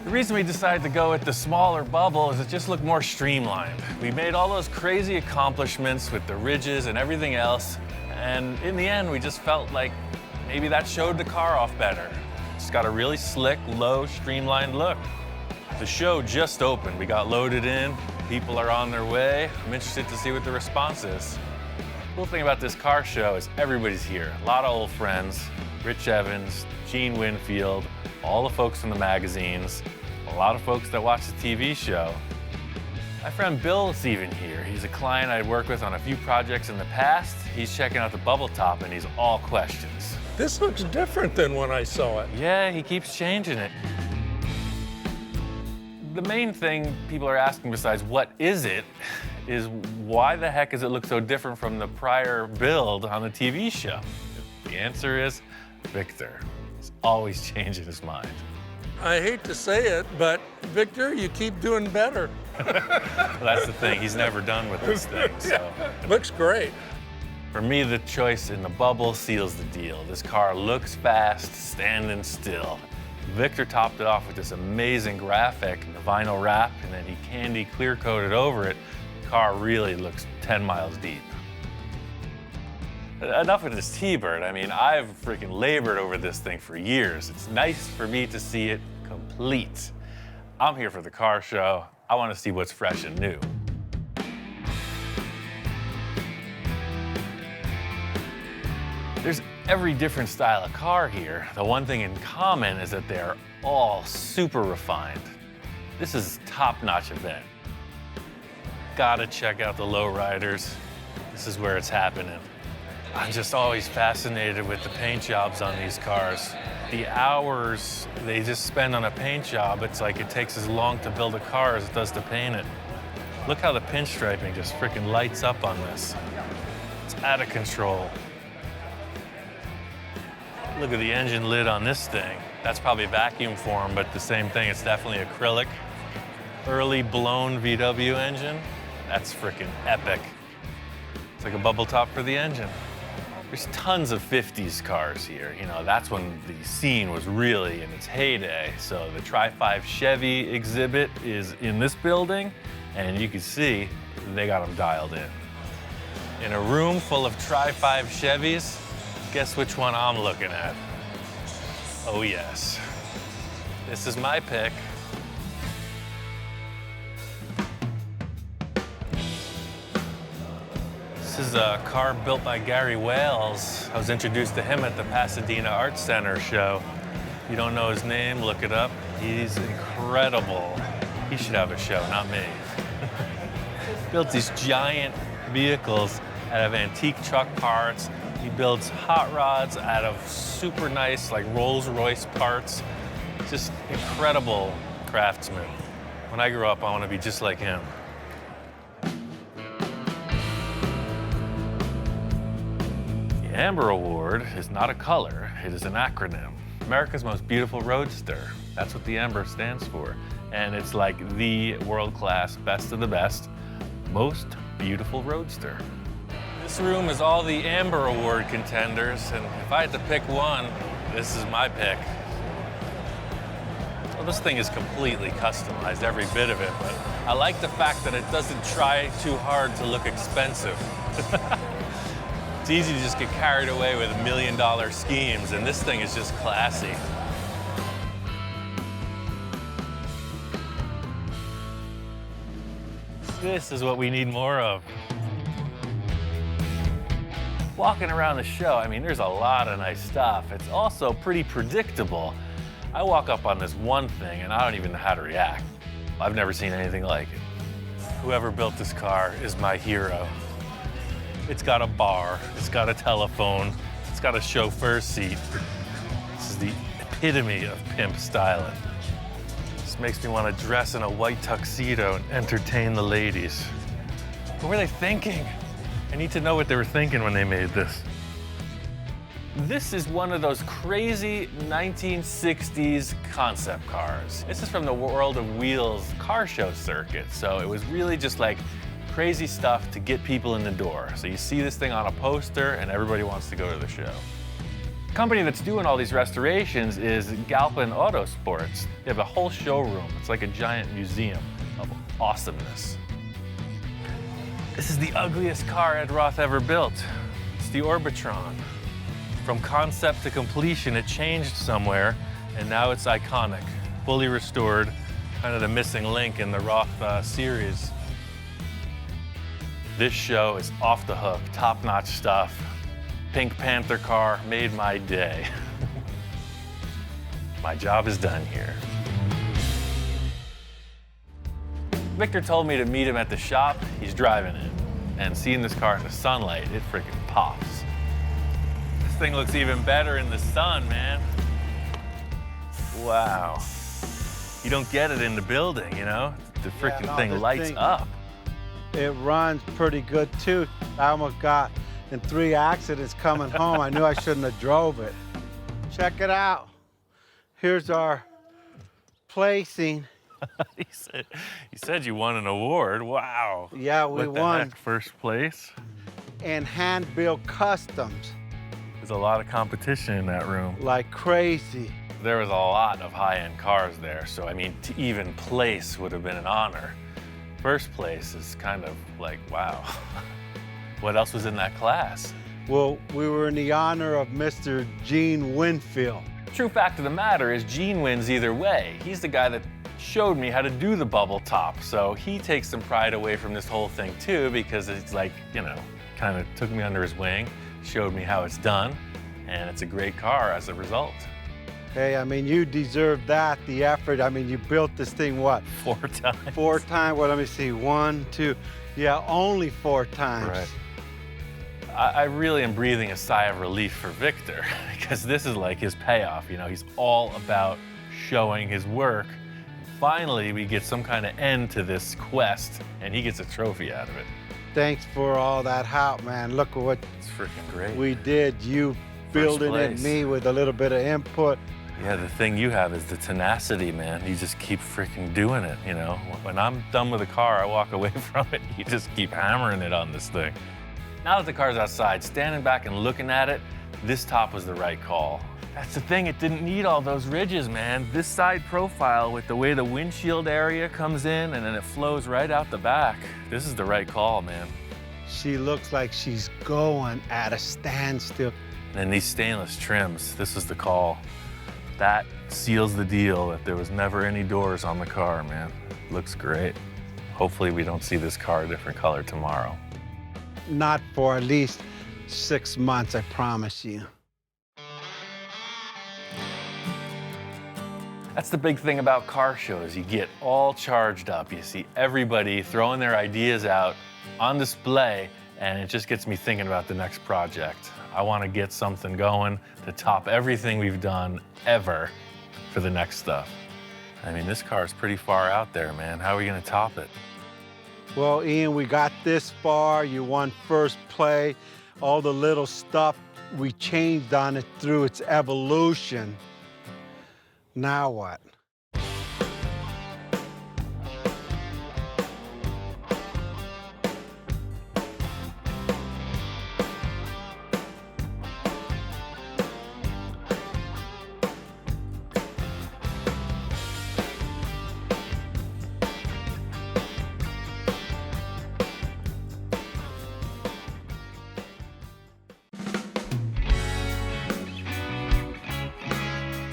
The reason we decided to go with the smaller bubble is it just looked more streamlined. We made all those crazy accomplishments with the ridges and everything else, and in the end, we just felt like maybe that showed the car off better. It's got a really slick, low, streamlined look. The show just opened. We got loaded in. People are on their way. I'm interested to see what the response is. The cool thing about this car show is everybody's here. A lot of old friends. Rich Evans, Gene Winfield, all the folks from the magazines, a lot of folks that watch the TV show. My friend Bill's even here. He's a client I'd worked with on a few projects in the past. He's checking out the bubble top and he's all questions. This looks different than when I saw it. Yeah, he keeps changing it. The main thing people are asking besides what is it is why the heck does it look so different from the prior build on the TV show? The answer is Victor. He's always changing his mind. I hate to say it, but Victor, you keep doing better. Well, that's the thing. He's never done with this thing, so. Looks great. For me, the choice in the bubble seals the deal. This car looks fast, standing still. Victor topped it off with this amazing graphic, the vinyl wrap, and then he candy clear coated over it. The car really looks 10 miles deep. Enough of this T-Bird. I mean, I've freaking labored over this thing for years. It's nice for me to see it complete. I'm here for the car show. I want to see what's fresh and new. There's every different style of car here. The one thing in common is that they're all super refined. This is a top-notch event. Gotta check out the lowriders. This is where it's happening. I'm just always fascinated with the paint jobs on these cars. The hours they just spend on a paint job, it's like it takes as long to build a car as it does to paint it. Look how the pinstriping just freaking lights up on this. It's out of control. Look at the engine lid on this thing. That's probably vacuum form, but the same thing. It's definitely acrylic. Early blown VW engine. That's freaking epic. It's like a bubble top for the engine. There's tons of 50s cars here. You know, that's when the scene was really in its heyday. So the Tri-5 Chevy exhibit is in this building, and you can see they got them dialed in. In a room full of Tri-5 Chevys, guess which one I'm looking at? Oh yes, This is my pick. This is a car built by Gary Wales. I was introduced to him at the Pasadena Art Center show. If you don't know his name, look it up. He's incredible. He should have a show, not me. Builds these giant vehicles out of antique truck parts. He builds hot rods out of super nice, like Rolls-Royce parts. Just incredible craftsman. When I grow up, I want to be just like him. The Amber Award is not a color, it is an acronym. America's Most Beautiful Roadster. That's what the Amber stands for. And it's like the world-class, best of the best, most beautiful roadster. This room is all the Amber Award contenders, and if I had to pick one, this is my pick. Well, this thing is completely customized, every bit of it, but I like the fact that it doesn't try too hard to look expensive. It's easy to just get carried away with $1 million schemes, and this thing is just classy. This is what we need more of. Walking around the show, I mean, there's a lot of nice stuff. It's also pretty predictable. I walk up on this one thing and I don't even know how to react. I've never seen anything like it. Whoever built this car is my hero. It's got a bar, it's got a telephone, it's got a chauffeur seat. This is the epitome of pimp styling. This makes me want to dress in a white tuxedo and entertain the ladies. What were they thinking? I need to know what they were thinking when they made this. This is one of those crazy 1960s concept cars. This is from the World of Wheels car show circuit, so it was really just like crazy stuff to get people in the door. So you see this thing on a poster and everybody wants to go to the show. The company that's doing all these restorations is Galpin Autosports. They have a whole showroom. It's like a giant museum of awesomeness. This is the ugliest car Ed Roth ever built. It's the Orbitron. From concept to completion, it changed somewhere, and now it's iconic, fully restored, kind of the missing link in the Roth series. This show is off the hook, top-notch stuff. Pink Panther car made my day. My job is done here. Victor told me to meet him at the shop. He's driving it. And seeing this car in the sunlight, it freaking pops. This thing looks even better in the sun, man. Wow. You don't get it in the building, you know? The freaking thing lights up. It runs pretty good too. I almost got in 3 accidents coming home. I knew I shouldn't have drove it. Check it out. Here's our placing. You said you won an award. Wow. Yeah, we what the won. Heck? First place. And hand-built customs. There's a lot of competition in that room. Like crazy. There was a lot of high-end cars there, so I mean, to even place would have been an honor. First place is kind of like, wow. What else was in that class? Well, we were in the honor of Mr. Gene Winfield. True fact of the matter is Gene wins either way. He's the guy that showed me how to do the bubble top, so he takes some pride away from this whole thing too, because it's like, you know, kind of took me under his wing, showed me how it's done, and it's a great car as a result. Hey, I mean, you deserve that, the effort. I mean, you built this thing, what? 4 times. 4 times, well, let me see, 1, 2, yeah, only 4 times. Right. I really am breathing a sigh of relief for Victor, because this is like his payoff, you know, he's all about showing his work. Finally, we get some kind of end to this quest, and he gets a trophy out of it. Thanks for all that help, man. Look at what it's freaking great. We did. You building it, me with a little bit of input. Yeah, the thing you have is the tenacity, man. You just keep freaking doing it, you know? When I'm done with a car, I walk away from it. You just keep hammering it on this thing. Now that the car's outside, standing back and looking at it, this top was the right call. That's the thing, it didn't need all those ridges, man. This side profile with the way the windshield area comes in and then it flows right out the back. This is the right call, man. She looks like she's going at a standstill. And these stainless trims, this is the call. That seals the deal that there was never any doors on the car, man. Looks great. Hopefully we don't see this car a different color tomorrow. Not for at least 6 months, I promise you. That's the big thing about car shows. You get all charged up. You see everybody throwing their ideas out on display, and it just gets me thinking about the next project. I want to get something going to top everything we've done ever for the next stuff. I mean, this car is pretty far out there, man. How are we going to top it? Well, Ian, we got this far. You won first play. All the little stuff we changed on it through its evolution. Now what?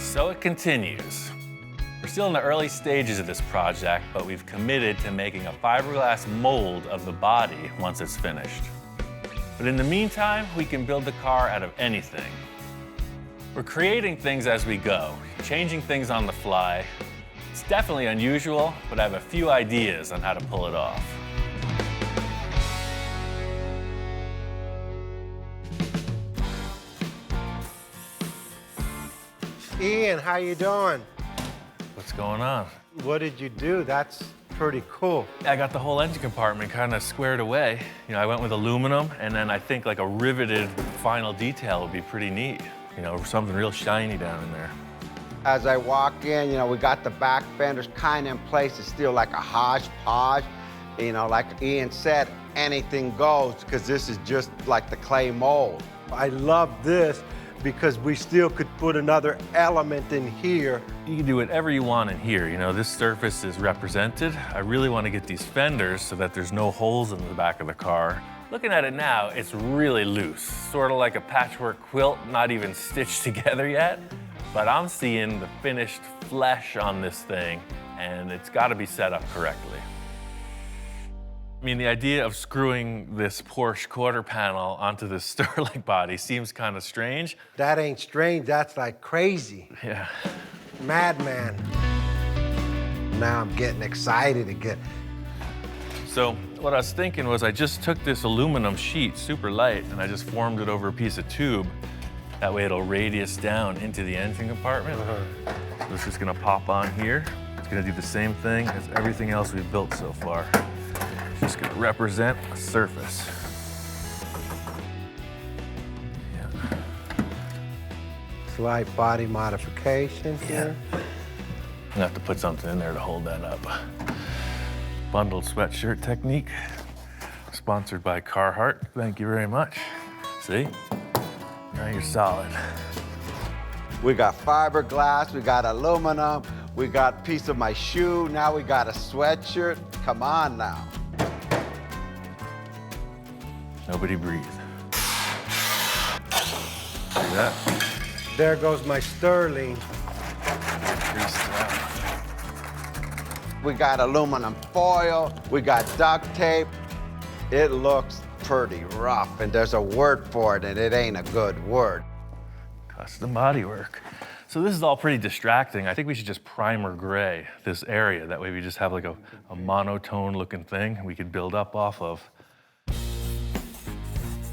So it continues. We're still in the early stages of this project, but we've committed to making a fiberglass mold of the body once it's finished. But in the meantime, we can build the car out of anything. We're creating things as we go, changing things on the fly. It's definitely unusual, but I have a few ideas on how to pull it off. Ian, how you doing? What's going on? What did you do? That's pretty cool. I got the whole engine compartment kind of squared away. You know, I went with aluminum, and then I think like a riveted final detail would be pretty neat. You know, something real shiny down in there. As I walk in, you know, we got the back fenders kind of in place. It's still like a hodgepodge. You know, like Ian said, anything goes, because this is just like the clay mold. I love this because we still could put another element in here. You can do whatever you want in here. You know, this surface is represented. I really want to get these fenders so that there's no holes in the back of the car. Looking at it now, it's really loose, sort of like a patchwork quilt, not even stitched together yet. But I'm seeing the finished flesh on this thing, and it's got to be set up correctly. I mean, the idea of screwing this Porsche quarter panel onto this Sterling body seems kind of strange. That ain't strange, that's like crazy. Yeah. Madman. Now I'm getting excited again. So what I was thinking was I just took this aluminum sheet, super light, and I just formed it over a piece of tube. That way it'll radius down into the engine compartment. So it's just gonna pop on here. It's gonna do the same thing as everything else we've built so far. Just gonna represent a surface. Yeah. Slight body modification here. I'm gonna have to put something in there to hold that up. Bundled sweatshirt technique, sponsored by Carhartt. Thank you very much. See? Now you're solid. We got fiberglass, we got aluminum, we got a piece of my shoe, now we got a sweatshirt. Come on now. Nobody breathe. See that? There goes my Sterling. We got aluminum foil, we got duct tape. It looks pretty rough, and there's a word for it, and it ain't a good word. Custom bodywork. So this is all pretty distracting. I think we should just primer gray this area. That way we just have like a monotone looking thing we could build up off of.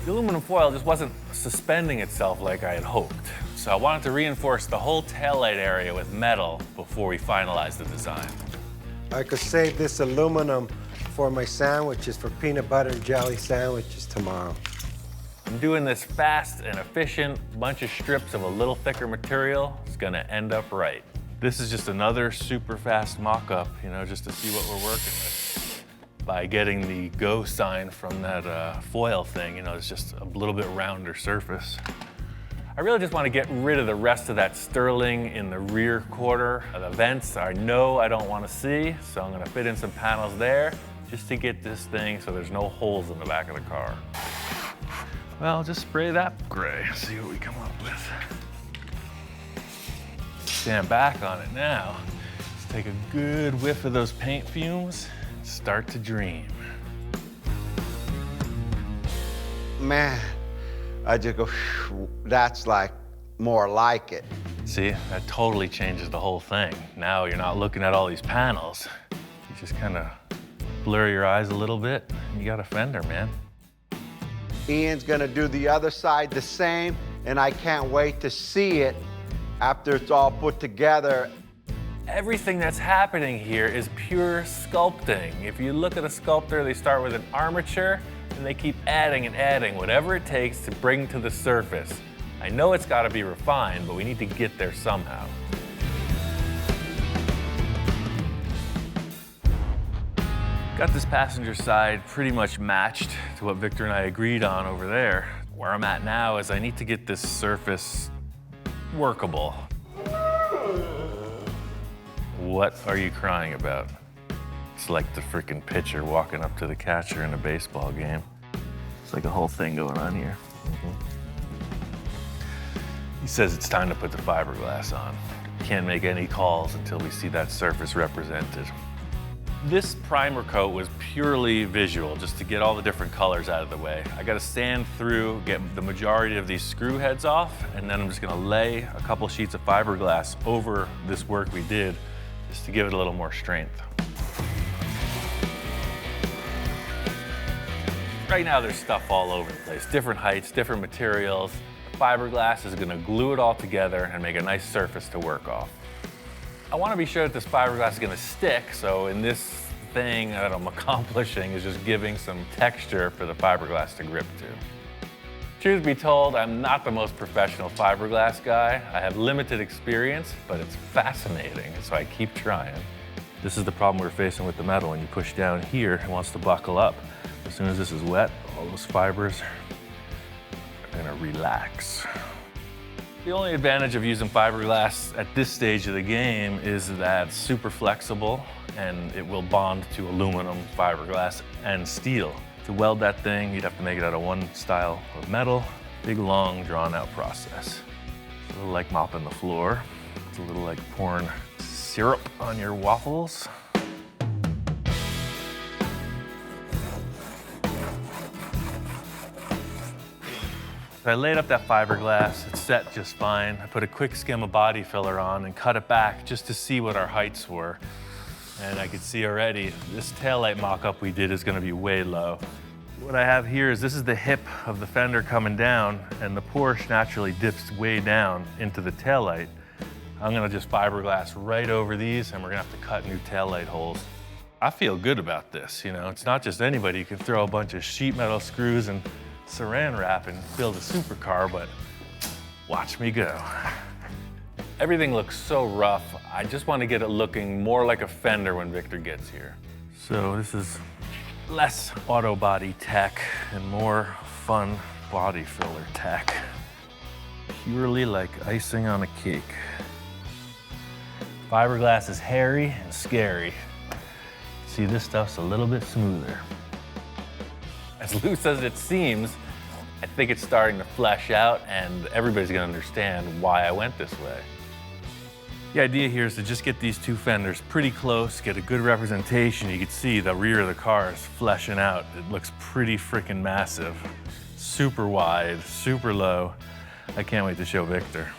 The aluminum foil just wasn't suspending itself like I had hoped. So I wanted to reinforce the whole taillight area with metal before we finalized the design. I could save this aluminum for my sandwiches, for peanut butter and jelly sandwiches tomorrow. I'm doing this fast and efficient, bunch of strips of a little thicker material. It's gonna end up right. This is just another super fast mock-up, you know, just to see what we're working with. By getting the go sign from that foil thing, you know, it's just a little bit rounder surface. I really just want to get rid of the rest of that Sterling in the rear quarter. The vents I know I don't want to see, so I'm going to fit in some panels there just to get this thing so there's no holes in the back of the car. Well, just spray that gray, see what we come up with. stand back on it now. Let's take a good whiff of those paint fumes and start to dream. Man, I just go, that's like more like it. See, that totally changes the whole thing. Now you're not looking at all these panels. You just kind of blur your eyes a little bit, and you got a fender, man. Ian's gonna do the other side the same, and I can't wait to see it after it's all put together. Everything that's happening here is pure sculpting. If you look at a sculptor, they start with an armature, and they keep adding and adding whatever it takes to bring to the surface. I know it's gotta be refined, but we need to get there somehow. Got this passenger side pretty much matched to what Victor and I agreed on over there. Where I'm at now is I need to get this surface workable. What are you crying about? It's like the freaking pitcher walking up to the catcher in a baseball game. It's like a whole thing going on here. He says it's time to put the fiberglass on. Can't make any calls until we see that surface represented. This primer coat was purely visual, just to get all the different colors out of the way. I gotta sand through, get the majority of these screw heads off, and then I'm just gonna lay a couple sheets of fiberglass over this work we did, just to give it a little more strength. Right now there's stuff all over the place, different heights, different materials. The fiberglass is gonna glue it all together and make a nice surface to work off. I want to be sure that this fiberglass is going to stick, so in this thing that I'm accomplishing is just giving some texture for the fiberglass to grip to. Truth be told, I'm not the most professional fiberglass guy. I have limited experience, but it's fascinating, so I keep trying. This is the problem we're facing with the metal. When you push down here, it wants to buckle up. As soon as this is wet, all those fibers are going to relax. The only advantage of using fiberglass at this stage of the game is that it's super flexible and it will bond to aluminum, fiberglass, and steel. To weld that thing, you'd have to make it out of one style of metal. Big, long, drawn-out process. It's a little like mopping the floor. It's a little like pouring syrup on your waffles. I laid up that fiberglass, it's set just fine. I put a quick skim of body filler on and cut it back just to see what our heights were. And I could see already, this taillight mock-up we did is gonna be way low. What I have here is this is the hip of the fender coming down, and the Porsche naturally dips way down into the taillight. I'm gonna just fiberglass right over these, and we're gonna have to cut new taillight holes. I feel good about this, you know? It's not just anybody who can throw a bunch of sheet metal screws and saran wrap and build a supercar, but watch me go. Everything looks so rough. I just want to get it looking more like a fender when Victor gets here. So this is less auto body tech and more fun body filler tech. Purely like icing on a cake. Fiberglass is hairy and scary. See, this stuff's a little bit smoother. As loose as it seems, I think it's starting to flesh out, and everybody's gonna understand why I went this way. The idea here is to just get these two fenders pretty close, get a good representation. You can see the rear of the car is fleshing out. It looks pretty freaking massive. Super wide, super low. I can't wait to show Victor.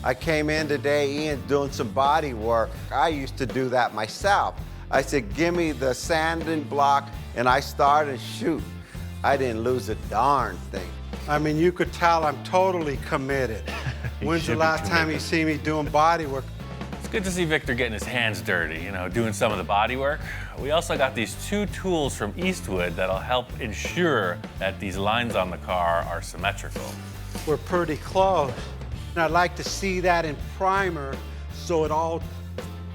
I came in today, Ian's doing some body work. I used to do that myself. I said, give me the sanding block, and I started shoot. I didn't lose a darn thing. I mean, you could tell I'm totally committed. When's the last time you see me doing body work? It's good to see Victor getting his hands dirty, you know, doing some of the body work. We also got these two tools from Eastwood that'll help ensure that these lines on the car are symmetrical. We're pretty close. And I'd like to see that in primer so it all,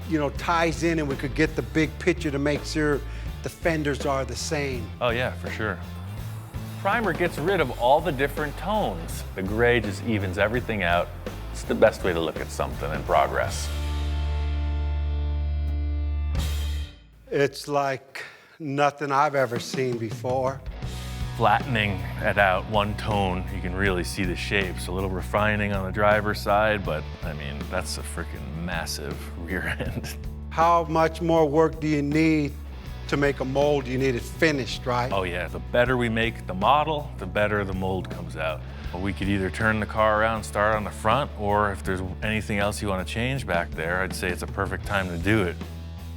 you know, ties in and we could get the big picture to make sure the fenders are the same. Oh yeah, for sure. Primer gets rid of all the different tones. The gray just evens everything out. It's the best way to look at something in progress. It's like nothing I've ever seen before. flattening it out one tone, you can really see the shapes. A little refining on the driver's side, but I mean, that's a freaking massive rear end. How much more work do you need to make a mold? You need it finished, right? Oh yeah, the better we make the model, the better the mold comes out. Well, we could either turn the car around and start on the front, or if there's anything else you want to change back there, I'd say it's a perfect time to do it.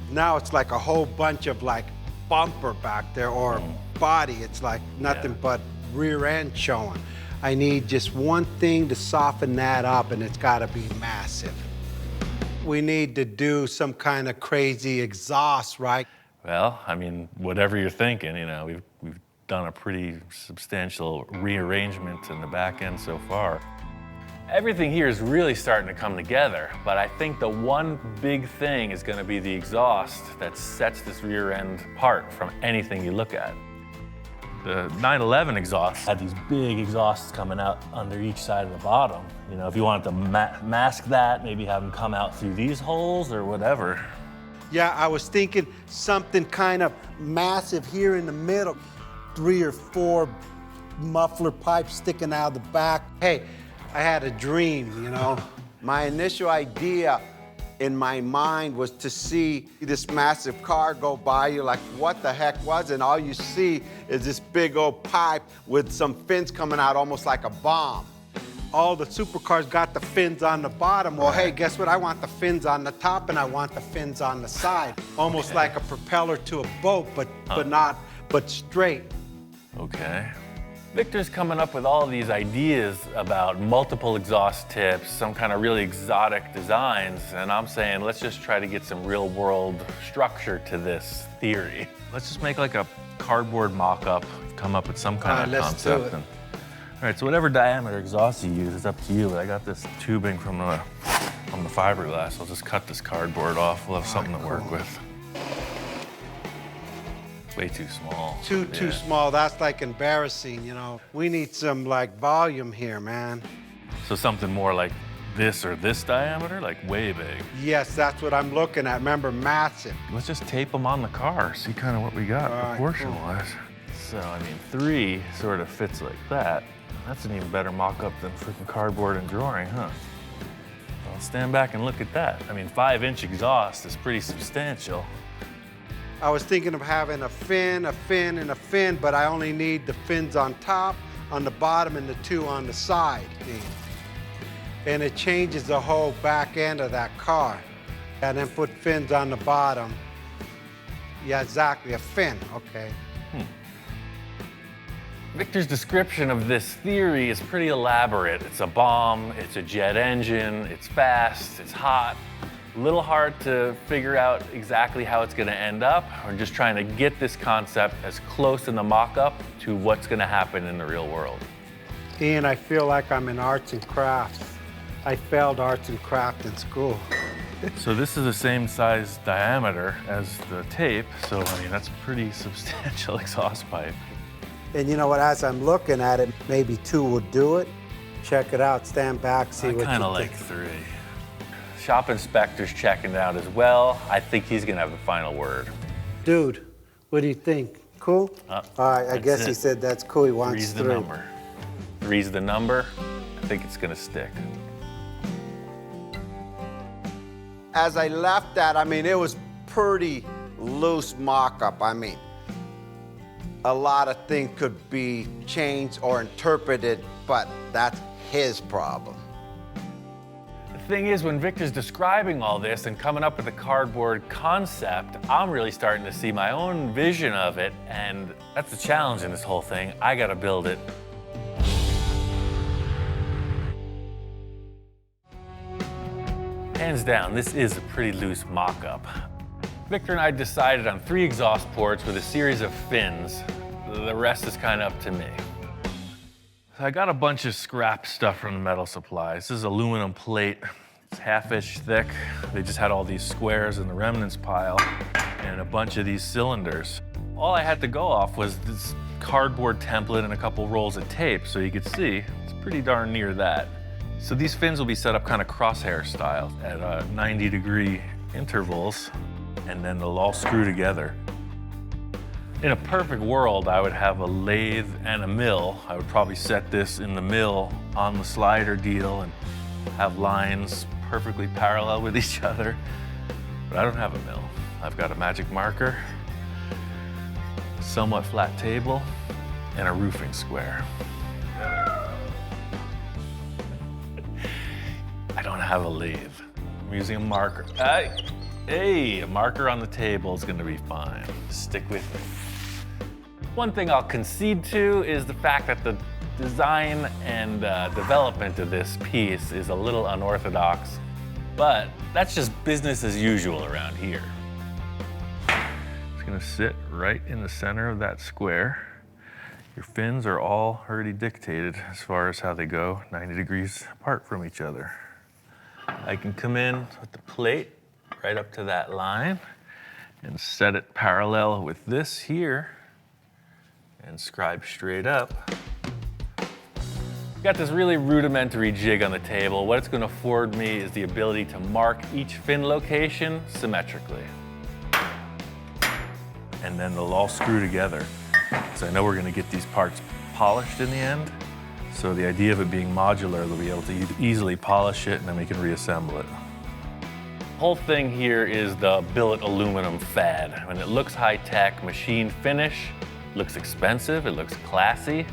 Now it's like a whole bunch of like bumper back there or body. It's like nothing but rear end showing. I need just one thing to soften that up, and it's got to be massive. We need to do some kind of crazy exhaust, right? Well, I mean, whatever you're thinking, you know, we've done a pretty substantial rearrangement in the back end so far. Everything here is really starting to come together, but I think the one big thing is going to be the exhaust that sets this rear end apart from anything you look at. The 911 exhaust had these big exhausts coming out under each side of the bottom. You know, if you wanted to mask that, maybe have them come out through these holes or whatever. Yeah, I was thinking something kind of massive here in the middle. 3 or 4 muffler pipes sticking out of the back. Hey, I had a dream, you know. My initial idea in my mind was to see this massive car go by you, like what the heck was it? And all you see is this big old pipe with some fins coming out almost like a bomb. All the supercars got the fins on the bottom. Well, hey, guess what? I want the fins on the top and I want the fins on the side. Almost like a propeller to a boat, but straight. Okay. Victor's coming up with all these ideas about multiple exhaust tips, some kind of really exotic designs, and I'm saying let's just try to get some real-world structure to this theory. Let's just make like a cardboard mock-up, come up with some kind of concept. All right, so whatever diameter exhaust you use, it's up to you, but I got this tubing from the fiberglass. I'll just cut this cardboard off. We'll have something to work with. It's way too small. Too small. That's like embarrassing, you know. We need some like volume here, man. So something more like this or this diameter, like way big. Yes, that's what I'm looking at. Remember, massive. Let's just tape them on the car, see kind of what we got proportion-wise. So, I mean, 3 sort of fits like that. That's an even better mock-up than freaking cardboard and drawing, huh? Well, stand back and look at that. I mean, 5-inch exhaust is pretty substantial. I was thinking of having a fin, and a fin, but I only need the fins on top, on the bottom, and the 2 on the side. And it changes the whole back end of that car. And then put fins on the bottom. Yeah, exactly, a fin, okay. Victor's description of this theory is pretty elaborate. It's a bomb, it's a jet engine, it's fast, it's hot. A little hard to figure out exactly how it's gonna end up. We're just trying to get this concept as close in the mock-up to what's gonna happen in the real world. Ian, I feel like I'm in arts and crafts. I failed arts and crafts in school. So this is the same size diameter as the tape, so I mean, that's a pretty substantial exhaust pipe. And you know what, as I'm looking at it, maybe 2 will do it. Check it out, stand back, see what you think. I kind of like 3. Shop inspector's checking it out as well. I think he's gonna have the final word. Dude, what do you think? Cool? All right, I guess he said that's cool. He wants 3's the 3. number. 3's the number. I think it's gonna stick. As I left that, I mean, it was pretty loose mock-up. I mean, a lot of things could be changed or interpreted, but that's his problem. The thing is, when Victor's describing all this and coming up with a cardboard concept, I'm really starting to see my own vision of it, and that's the challenge in this whole thing. I gotta build it. Hands down, this is a pretty loose mock-up. Victor and I decided on 3 exhaust ports with a series of fins. The rest is kind of up to me. So I got a bunch of scrap stuff from the metal supply. This is aluminum plate. It's 1/2 inch thick. They just had all these squares in the remnants pile and a bunch of these cylinders. All I had to go off was this cardboard template and a couple rolls of tape, so you could see it's pretty darn near that. So these fins will be set up kind of crosshair style at 90-degree intervals, and then they'll all screw together. In a perfect world, I would have a lathe and a mill. I would probably set this in the mill on the slider deal and have lines perfectly parallel with each other. But I don't have a mill. I've got a magic marker, somewhat flat table, and a roofing square. I don't have a lathe. I'm using a marker. Hey, a marker on the table is gonna be fine. Stick with me. One thing I'll concede to is the fact that the design and development of this piece is a little unorthodox, but that's just business as usual around here. It's gonna sit right in the center of that square. Your fins are all already dictated as far as how they go, 90 degrees apart from each other. I can come in with the plate right up to that line and set it parallel with this here and scribe straight up. Got this really rudimentary jig on the table. What it's going to afford me is the ability to mark each fin location symmetrically. And then they'll all screw together. So I know we're going to get these parts polished in the end. So the idea of it being modular, they'll be able to easily polish it and then we can reassemble it. The whole thing here is the billet aluminum fad. And it looks high-tech, machine finish, looks expensive, it looks classy.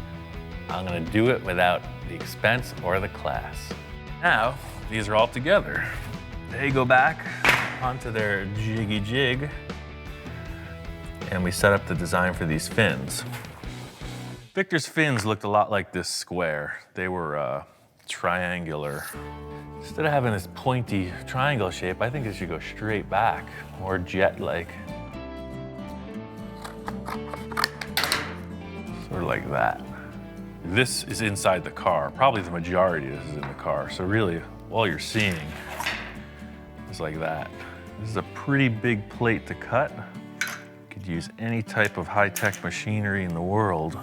I'm gonna do it without the expense or the class. Now, these are all together. They go back onto their jiggy jig and we set up the design for these fins. Victor's fins looked a lot like this square. They were triangular. Instead of having this pointy triangle shape, I think it should go straight back, more jet-like. Sort of like that. This is inside the car. Probably the majority of this is in the car. So really, all you're seeing is like that. This is a pretty big plate to cut. Could use any type of high-tech machinery in the world.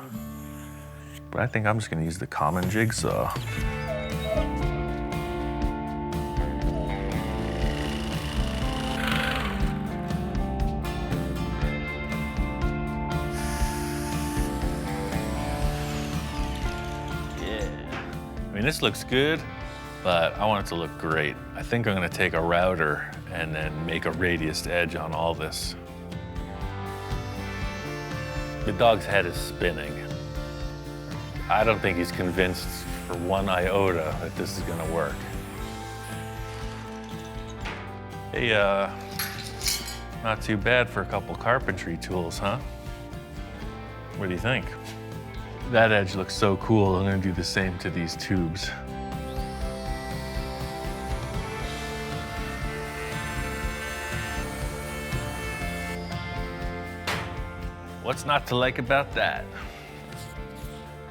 But I think I'm just gonna use the common jigsaw. I mean, this looks good, but I want it to look great. I think I'm gonna take a router and then make a radiused edge on all this. The dog's head is spinning. I don't think he's convinced for one iota that this is gonna work. Hey, not too bad for a couple carpentry tools, huh? What do you think? That edge looks so cool, I'm gonna do the same to these tubes. What's not to like about that?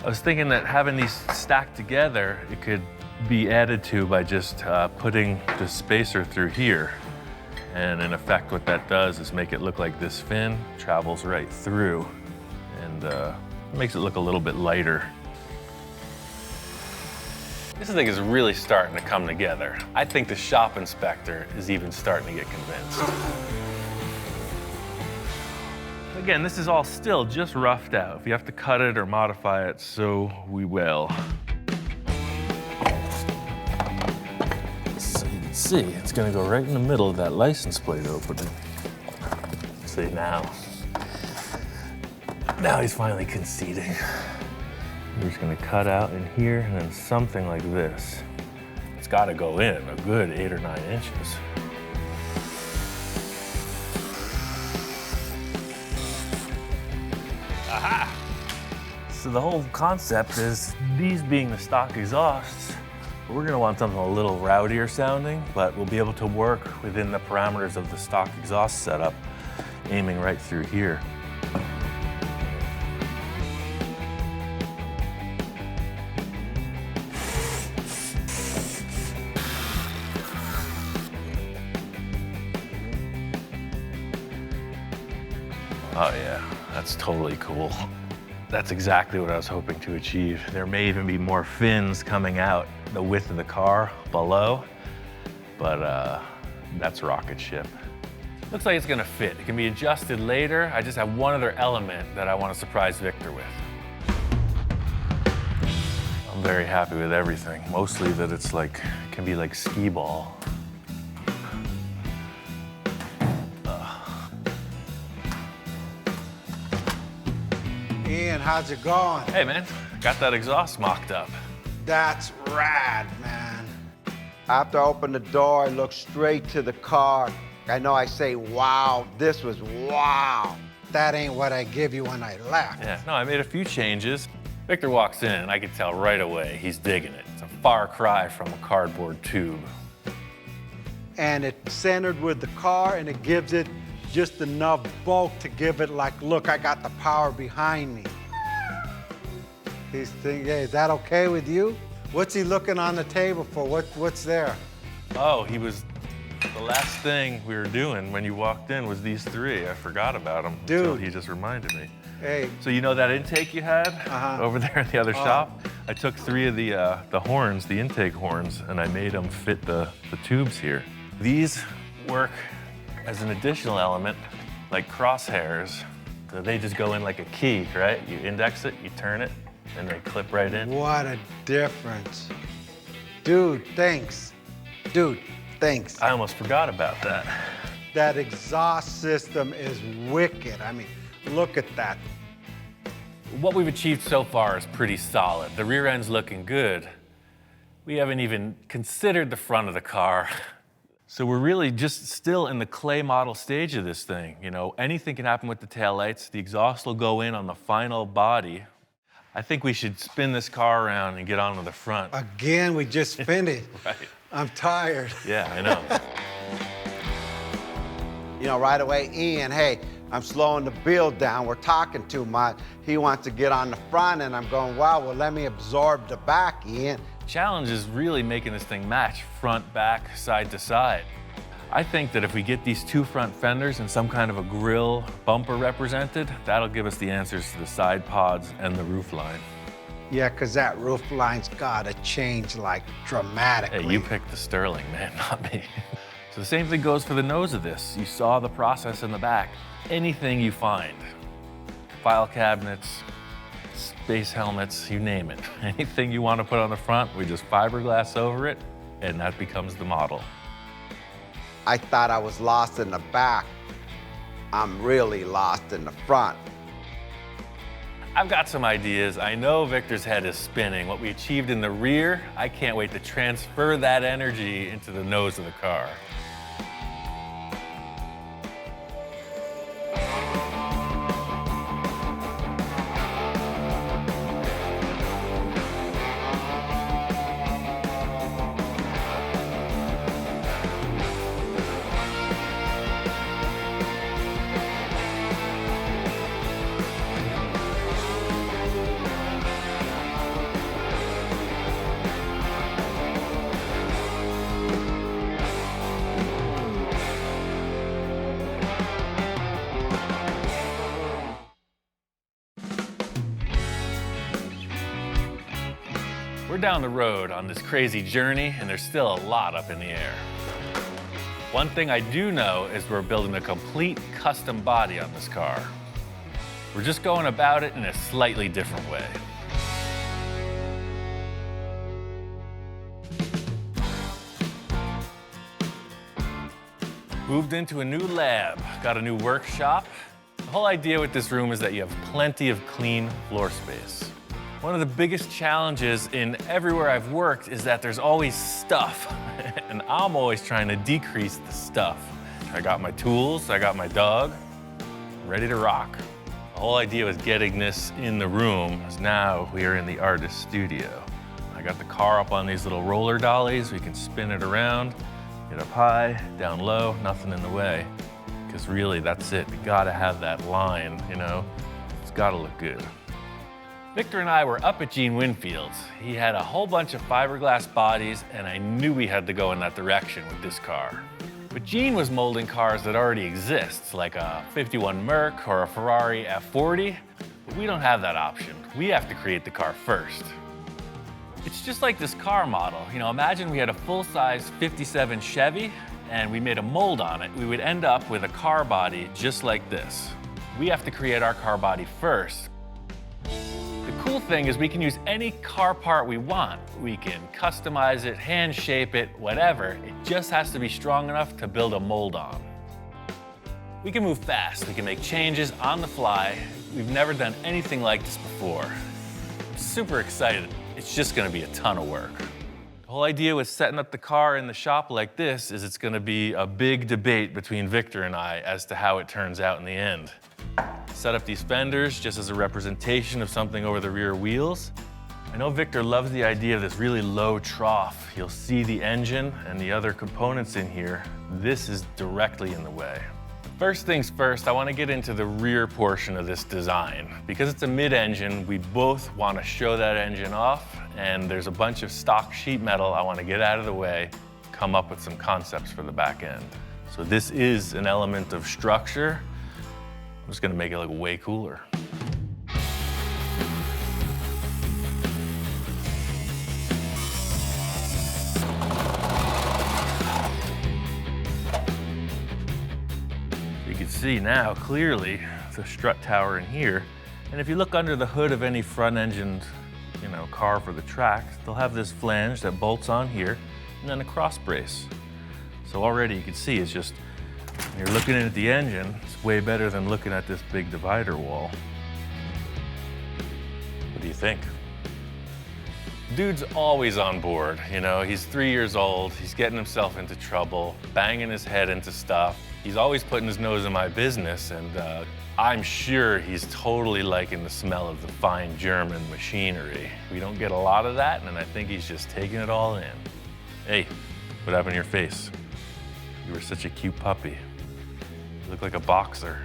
I was thinking that having these stacked together, it could be added to by just putting the spacer through here. And in effect, what that does is make it look like this fin travels right through and makes it look a little bit lighter. This thing is really starting to come together. I think the shop inspector is even starting to get convinced. Again, this is all still just roughed out. If you have to cut it or modify it, so we will. So you can see, it's gonna go right in the middle of that license plate opening. See now. Now he's finally conceding. We're just gonna cut out in here and then something like this. It's gotta go in a good 8 or 9 inches. Aha! So the whole concept is these being the stock exhausts, we're gonna want something a little rowdier sounding, but we'll be able to work within the parameters of the stock exhaust setup, aiming right through here. Oh yeah, that's totally cool. That's exactly what I was hoping to achieve. There may even be more fins coming out the width of the car below, but that's rocket ship. Looks like it's gonna fit. It can be adjusted later. I just have one other element that I want to surprise Victor with. I'm very happy with everything. Mostly that it's like, it can be like skee ball. Ian, how's it going? Hey man, got that exhaust mocked up. That's rad, man. After I opened the door, I looked straight to the car. I know I say, wow, this was wow. That ain't what I give you when I left. Yeah, no, I made a few changes. Victor walks in and I can tell right away he's digging it. It's a far cry from a cardboard tube. And it's centered with the car and it gives it just enough bulk to give it like, look, I got the power behind me. He's thinking, hey, is that okay with you? What's he looking on the table for? What's there? Oh, the last thing we were doing when you walked in was these three. I forgot about them until he just reminded me. Hey. So you know that intake you had over there in the other shop? I took 3 of the horns, the intake horns, and I made them fit the tubes here. These work as an additional element, like crosshairs. So they just go in like a key, right? You index it, you turn it, and they clip right in. What a difference. Dude, thanks. Dude, thanks. I almost forgot about that. That exhaust system is wicked. I mean, look at that. What we've achieved so far is pretty solid. The rear end's looking good. We haven't even considered the front of the car. So we're really just still in the clay model stage of this thing. You know, anything can happen with the taillights. The exhaust will go in on the final body. I think we should spin this car around and get on to the front. Again, we just finished. Right. I'm tired. Yeah, I know. You know, right away, Ian, hey, I'm slowing the build down. We're talking too much. He wants to get on the front, and I'm going, wow, well, let me absorb the back, Ian. Challenge is really making this thing match front, back, side to side. I think that if we get these 2 front fenders and some kind of a grille bumper represented, that'll give us the answers to the side pods and the roof line. Yeah, because that roof line's got to change, like, dramatically. Hey, you picked the Sterling, man, not me. So the same thing goes for the nose of this. You saw the process in the back. Anything you find, file cabinets, space helmets, you name it. Anything you want to put on the front, we just fiberglass over it, and that becomes the model. I thought I was lost in the back. I'm really lost in the front. I've got some ideas. I know Victor's head is spinning. What we achieved in the rear, I can't wait to transfer that energy into the nose of the car. We're down the road on this crazy journey, and there's still a lot up in the air. One thing I do know is we're building a complete custom body on this car. We're just going about it in a slightly different way. Moved into a new lab, got a new workshop. The whole idea with this room is that you have plenty of clean floor space. One of the biggest challenges in everywhere I've worked is that there's always stuff, and I'm always trying to decrease the stuff. I got my tools, I got my dog, ready to rock. The whole idea was getting this in the room, is now we are in the artist studio. I got the car up on these little roller dollies. We can spin it around, get up high, down low, nothing in the way. Because really, that's it. We gotta have that line, you know? It's gotta look good. Victor and I were up at Gene Winfield's. He had a whole bunch of fiberglass bodies, and I knew we had to go in that direction with this car. But Gene was molding cars that already exist, like a 51 Merc or a Ferrari F40, but we don't have that option. We have to create the car first. It's just like this car model. You know, imagine we had a full-size 57 Chevy, and we made a mold on it, we would end up with a car body just like this. We have to create our car body first. The cool thing is we can use any car part we want. We can customize it, hand shape it, whatever. It just has to be strong enough to build a mold on. We can move fast. We can make changes on the fly. We've never done anything like this before. I'm super excited. It's just gonna be a ton of work. The whole idea with setting up the car in the shop like this is it's gonna be a big debate between Victor and I as to how it turns out in the end. Set up these fenders just as a representation of something over the rear wheels. I know Victor loves the idea of this really low trough. You'll see the engine and the other components in here. This is directly in the way. First things first, I want to get into the rear portion of this design. Because it's a mid-engine, we both want to show that engine off, and there's a bunch of stock sheet metal I want to get out of the way, come up with some concepts for the back end. So this is an element of structure. I'm just gonna make it look way cooler. You can see now clearly the strut tower in here. And if you look under the hood of any front-engined, car for the track, they'll have this flange that bolts on here and then a cross brace. So already you can see it's just, when you're looking at the engine, it's way better than looking at this big divider wall. What do you think? Dude's always on board, he's 3 years old, he's getting himself into trouble, banging his head into stuff. He's always putting his nose in my business, and I'm sure he's totally liking the smell of the fine German machinery. We don't get a lot of that, and I think he's just taking it all in. Hey, what happened to your face? You were such a cute puppy. You look like a boxer.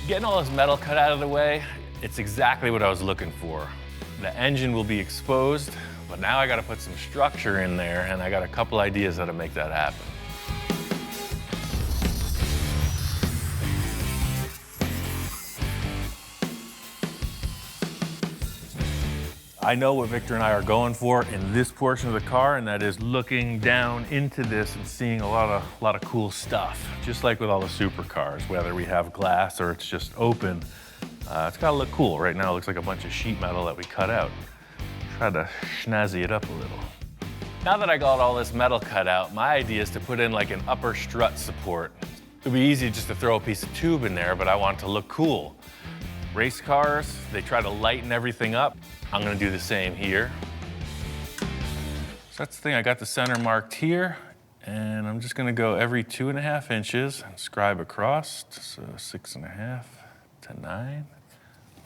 Getting all this metal cut out of the way, it's exactly what I was looking for. The engine will be exposed, but now I gotta put some structure in there, and I got a couple ideas how to make that happen. I know what Victor and I are going for in this portion of the car, and that is looking down into this and seeing a lot of cool stuff. Just like with all the supercars, whether we have glass or it's just open, it's gotta look cool. Right now it looks like a bunch of sheet metal that we cut out. Try to snazzy it up a little. Now that I got all this metal cut out, my idea is to put in like an upper strut support. It'd be easy just to throw a piece of tube in there, but I want it to look cool. Race cars, they try to lighten everything up. I'm gonna do the same here. So that's the thing, I got the center marked here, and I'm just gonna go every 2.5 inches and scribe across, so 6.5 to 9.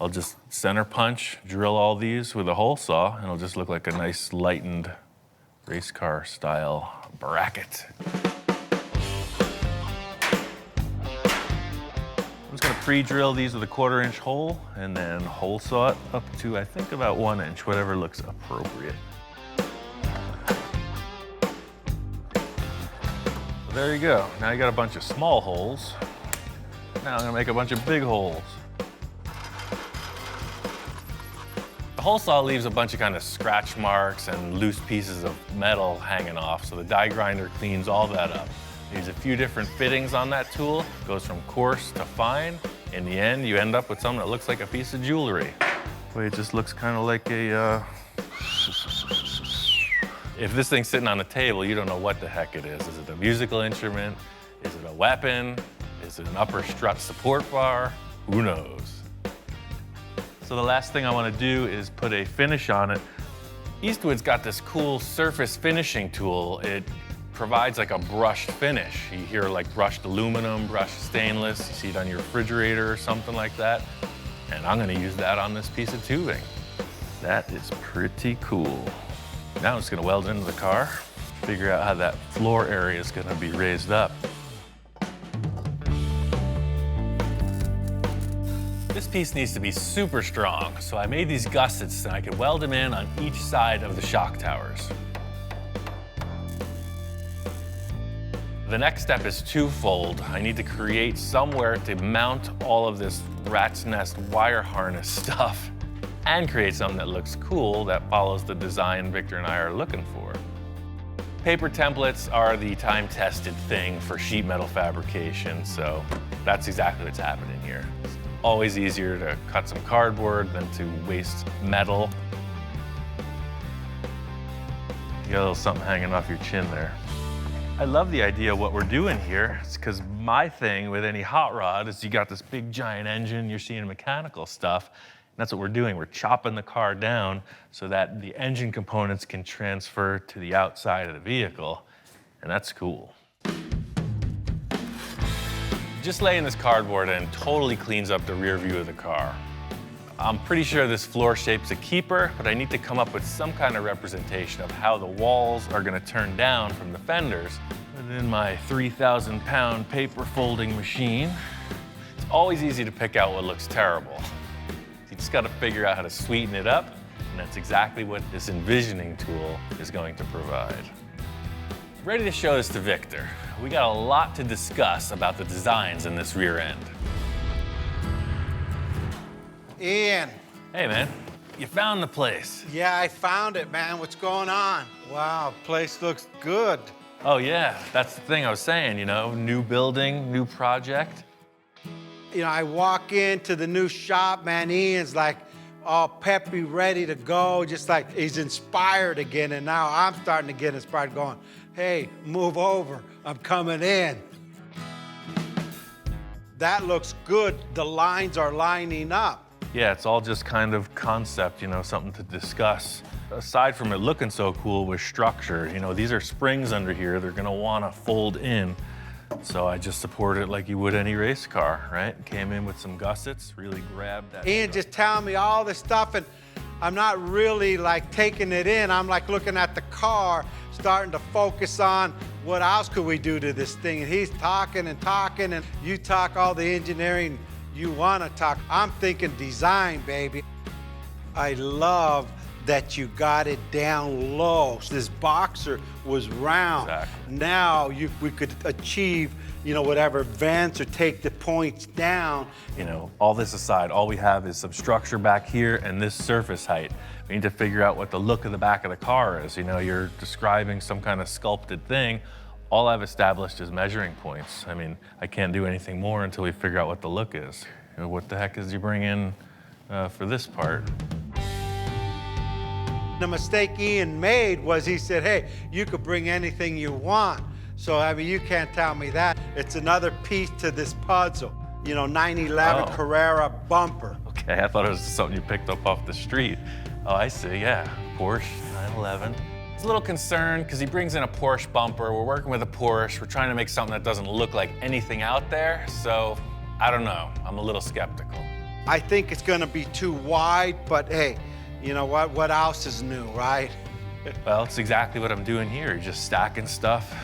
I'll just center punch, drill all these with a hole saw, and it'll just look like a nice lightened race car style bracket. I'm just gonna pre-drill these with a 1/4 inch hole and then hole saw it up to, I think, about 1 inch, whatever looks appropriate. So there you go. Now you got a bunch of small holes. Now I'm gonna make a bunch of big holes. The hole saw leaves a bunch of kind of scratch marks and loose pieces of metal hanging off, so the die grinder cleans all that up. There's a few different fittings on that tool. It goes from coarse to fine. In the end, you end up with something that looks like a piece of jewelry. Boy, it just looks kind of like a, If this thing's sitting on the table, you don't know what the heck it is. Is it a musical instrument? Is it a weapon? Is it an upper strut support bar? Who knows? So the last thing I want to do is put a finish on it. Eastwood's got this cool surface finishing tool. It provides like a brushed finish. You hear like brushed aluminum, brushed stainless. You see it on your refrigerator or something like that. And I'm gonna use that on this piece of tubing. That is pretty cool. Now I'm just gonna weld into the car, figure out how that floor area is gonna be raised up. This piece needs to be super strong, so I made these gussets and I could weld them in on each side of the shock towers. The next step is twofold. I need to create somewhere to mount all of this rat's nest wire harness stuff and create something that looks cool that follows the design Victor and I are looking for. Paper templates are the time-tested thing for sheet metal fabrication, so that's exactly what's happening here. It's always easier to cut some cardboard than to waste metal. You got a little something hanging off your chin there. I love the idea of what we're doing here. It's because my thing with any hot rod is you got this big giant engine, you're seeing mechanical stuff. That's what we're doing. We're chopping the car down so that the engine components can transfer to the outside of the vehicle, and that's cool. Just laying this cardboard in totally cleans up the rear view of the car. I'm pretty sure this floor shape's a keeper, but I need to come up with some kind of representation of how the walls are gonna turn down from the fenders within my 3,000-pound paper folding machine. It's always easy to pick out what looks terrible. You just got to figure out how to sweeten it up, and that's exactly what this envisioning tool is going to provide. Ready to show this to Victor. We got a lot to discuss about the designs in this rear end. Ian. Hey, man. You found the place. Yeah, I found it, man. What's going on? Wow, place looks good. Oh, yeah. That's the thing I was saying, you know, new building, new project. You know, I walk into the new shop, man, Ian's like all peppy, ready to go, just like he's inspired again, and now I'm starting to get inspired going, hey, move over, I'm coming in. That looks good, the lines are lining up. Yeah, it's all just kind of concept, you know, something to discuss. Aside from it looking so cool with structure, you know, these are springs under here, they're gonna wanna fold in. So I just supported it like you would any race car, right? Came in with some gussets, really grabbed that. Ian just telling me all this stuff, and I'm not really like taking it in. I'm like looking at the car, starting to focus on what else could we do to this thing. And he's talking and talking, and you talk all the engineering you want to talk. I'm thinking design, baby. I love that you got it down low. This boxer was round. Exactly. Now we could achieve, you know, whatever vents or take the points down. You know, all this aside, all we have is some structure back here and this surface height. We need to figure out what the look of the back of the car is. You know, you're describing some kind of sculpted thing. All I've established is measuring points. I mean, I can't do anything more until we figure out what the look is. You know, what the heck is you bring in for this part? The mistake Ian made was he said, hey, you could bring anything you want. So, I mean, you can't tell me that. It's another piece to this puzzle. You know, 911 Carrera bumper. Okay, I thought it was something you picked up off the street. Oh, I see, yeah. Porsche 911. I was a little concerned because he brings in a Porsche bumper. We're working with a Porsche. We're trying to make something that doesn't look like anything out there. So, I don't know. I'm a little skeptical. I think it's gonna be too wide, but hey, you know what? What else is new, right? Well, it's exactly what I'm doing here. Just stacking stuff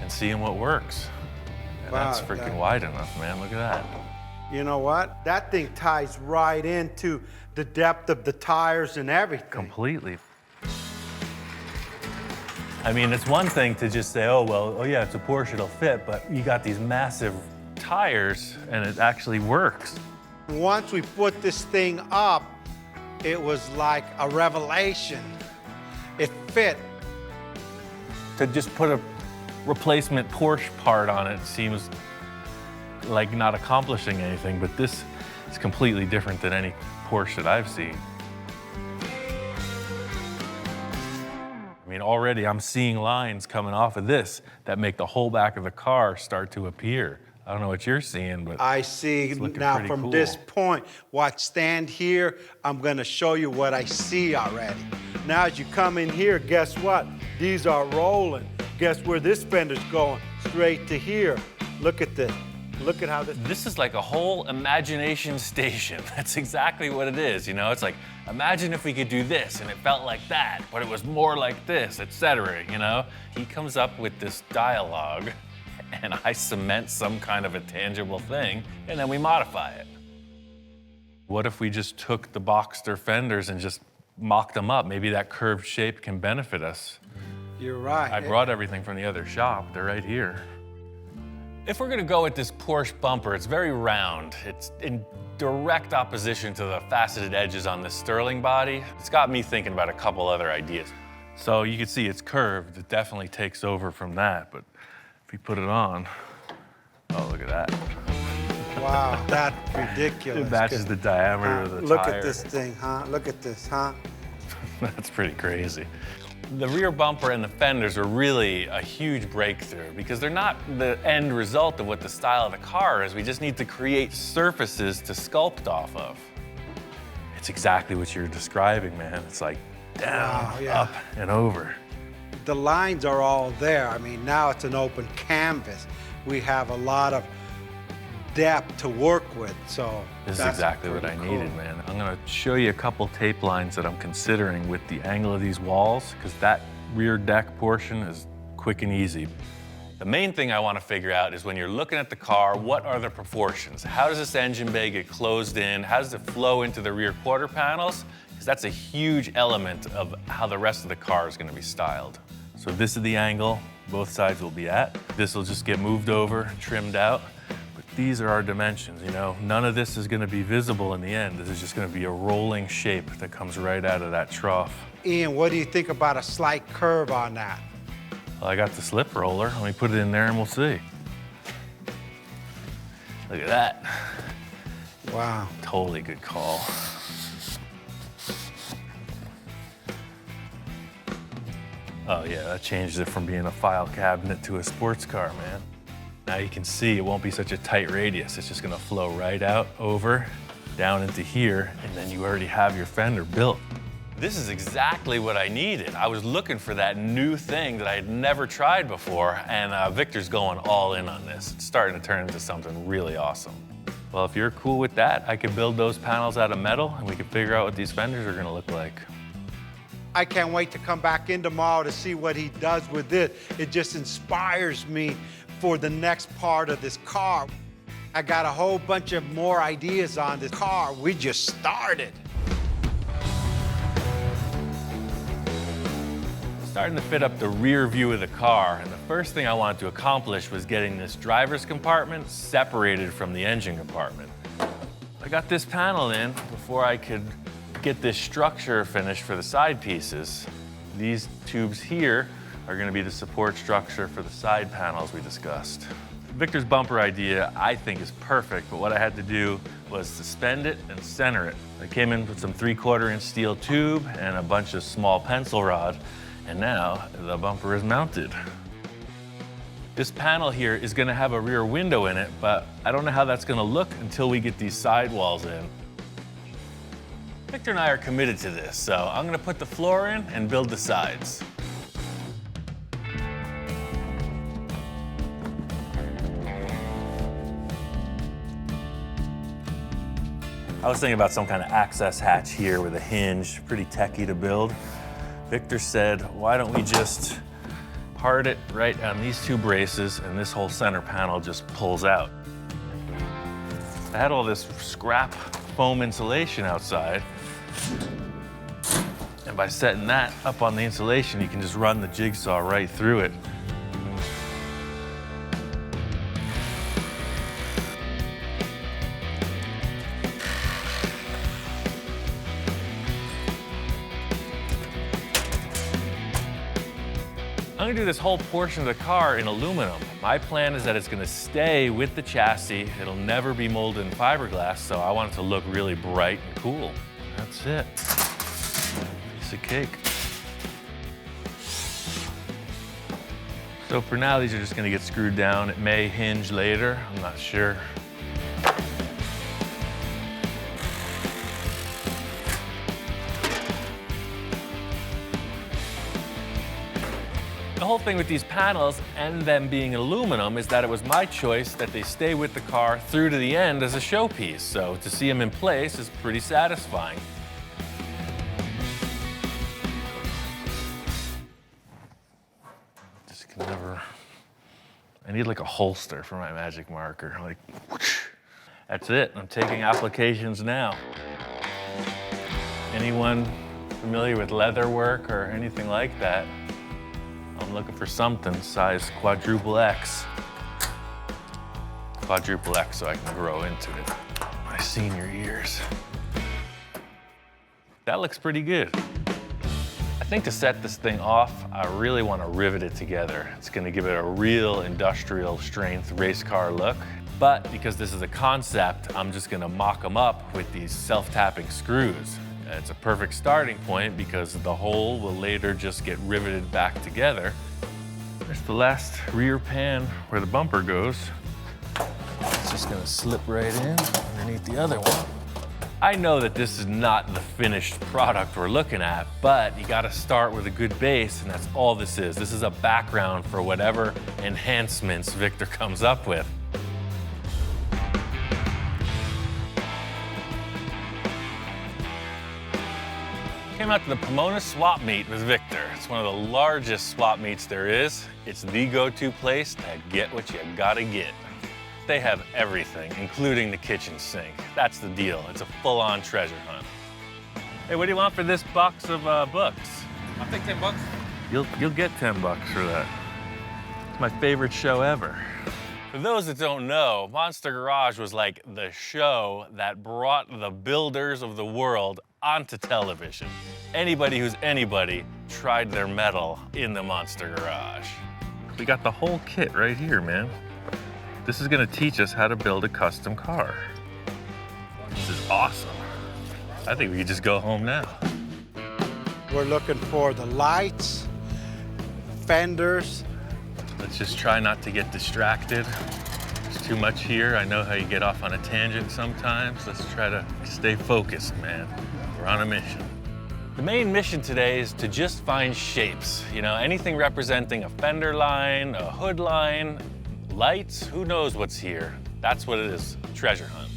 and seeing what works. And Wow, that's freaking wide enough, man. Look at that. You know what? That thing ties right into the depth of the tires and everything. Completely. I mean, it's one thing to just say, oh, well, oh yeah, it's a Porsche, it'll fit, but you got these massive tires and it actually works. Once we put this thing up, it was like a revelation. It fit. To just put a replacement Porsche part on it seems like not accomplishing anything, but this is completely different than any Porsche that I've seen. I mean, already I'm seeing lines coming off of this that make the whole back of the car start to appear. I don't know what you're seeing, but I see now from cool. this point, watch, stand here, I'm gonna show you what I see already. Now as you come in here, guess what? These are rolling. Guess where this fender's going? Straight to here. Look at this. Look at how this... This is like a whole imagination station. That's exactly what it is, you know? It's like, imagine if we could do this and it felt like that, but it was more like this, etc., you know? He comes up with this dialogue and I cement some kind of a tangible thing, and then we modify it. What if we just took the Boxster fenders and just mocked them up? Maybe that curved shape can benefit us. You're right. I brought everything from the other shop. They're right here. If we're gonna go with this Porsche bumper, it's very round. It's in direct opposition to the faceted edges on this Sterling body. It's got me thinking about a couple other ideas. So you can see it's curved. It definitely takes over from that, but if you put it on, oh, look at that. Wow, that's ridiculous. It matches the diameter of the Look tire. at this thing, huh? Look at this, huh? That's pretty crazy. The rear bumper and the fenders are really a huge breakthrough because they're not the end result of what the style of the car is. We just need to create surfaces to sculpt off of. It's exactly what you're describing, man. It's like down, up, and over. The lines are all there. I mean, now it's an open canvas. We have a lot of depth to work with, so This is exactly what I needed, man. I'm gonna show you a couple tape lines that I'm considering with the angle of these walls, because that rear deck portion is quick and easy. The main thing I want to figure out is when you're looking at the car, what are the proportions? How does this engine bay get closed in? How does it flow into the rear quarter panels? Because that's a huge element of how the rest of the car is going to be styled. So this is the angle both sides will be at. This will just get moved over, trimmed out. These are our dimensions, you know? None of this is gonna be visible in the end. This is just gonna be a rolling shape that comes right out of that trough. Ian, what do you think about a slight curve on that? Well, I got the slip roller. Let me put it in there and we'll see. Look at that. Wow. Totally good call. Oh yeah, that changes it from being a file cabinet to a sports car, man. Now you can see it won't be such a tight radius. It's just gonna flow right out over, down into here, and then you already have your fender built. This is exactly what I needed. I was looking for that new thing that I had never tried before, and Victor's going all in on this. It's starting to turn into something really awesome. Well, if you're cool with that, I could build those panels out of metal, and we can figure out what these fenders are gonna look like. I can't wait to come back in tomorrow to see what he does with this. It just inspires me for the next part of this car. I got a whole bunch of more ideas on this car. We just started. Starting to fit up the rear view of the car, and the first thing I wanted to accomplish was getting this driver's compartment separated from the engine compartment. I got this panel in before I could get this structure finished for the side pieces. These tubes here are gonna be the support structure for the side panels we discussed. Victor's bumper idea, I think, is perfect, but what I had to do was suspend it and center it. I came in with some 3/4-inch steel tube and a bunch of small pencil rod, and now the bumper is mounted. This panel here is gonna have a rear window in it, but I don't know how that's gonna look until we get these sidewalls in. Victor and I are committed to this, so I'm gonna put the floor in and build the sides. I was thinking about some kind of access hatch here with a hinge, pretty techy to build. Victor said, why don't we just part it right on these two braces and this whole center panel just pulls out. I had all this scrap foam insulation outside, and by setting that up on the insulation, you can just run the jigsaw right through it. I'm gonna do this whole portion of the car in aluminum. My plan is that it's gonna stay with the chassis. It'll never be molded in fiberglass, so I want it to look really bright and cool. That's it. Piece of cake. So for now, these are just gonna get screwed down. It may hinge later, I'm not sure. The whole thing with these panels and them being aluminum is that it was my choice that they stay with the car through to the end as a showpiece. So to see them in place is pretty satisfying. Just can never, I need like a holster for my magic marker. Like, whoosh. That's it, I'm taking applications now. Anyone familiar with leather work or anything like that? I'm looking for something size quadruple X. Quadruple X so I can grow into it. My senior years. That looks pretty good. I think to set this thing off, I really want to rivet it together. It's going to give it a real industrial strength race car look. But because this is a concept, I'm just going to mock them up with these self-tapping screws. It's a perfect starting point because the hole will later just get riveted back together. There's the last rear pan where the bumper goes. It's just going to slip right in underneath the other one. I know that this is not the finished product we're looking at, but you gotta start with a good base, and that's all this is. This is a background for whatever enhancements Victor comes up with. Came out to the Pomona swap meet with Victor. It's one of the largest swap meets there is. It's the go-to place to get what you gotta get. They have everything, including the kitchen sink. That's the deal. It's a full-on treasure hunt. Hey, what do you want for this box of books? I'll take 10 bucks. You'll get 10 bucks for that. It's my favorite show ever. For those that don't know, Monster Garage was like the show that brought the builders of the world onto television. Anybody who's anybody tried their mettle in the Monster Garage. We got the whole kit right here, man. This is gonna teach us how to build a custom car. This is awesome. I think we could just go home now. We're looking for the lights, fenders. Let's just try not to get distracted. There's too much here. I know how you get off on a tangent sometimes. Let's try to stay focused, man. We're on a mission. The main mission today is to just find shapes. You know, anything representing a fender line, a hood line, lights, who knows what's here. That's what it is, treasure hunt.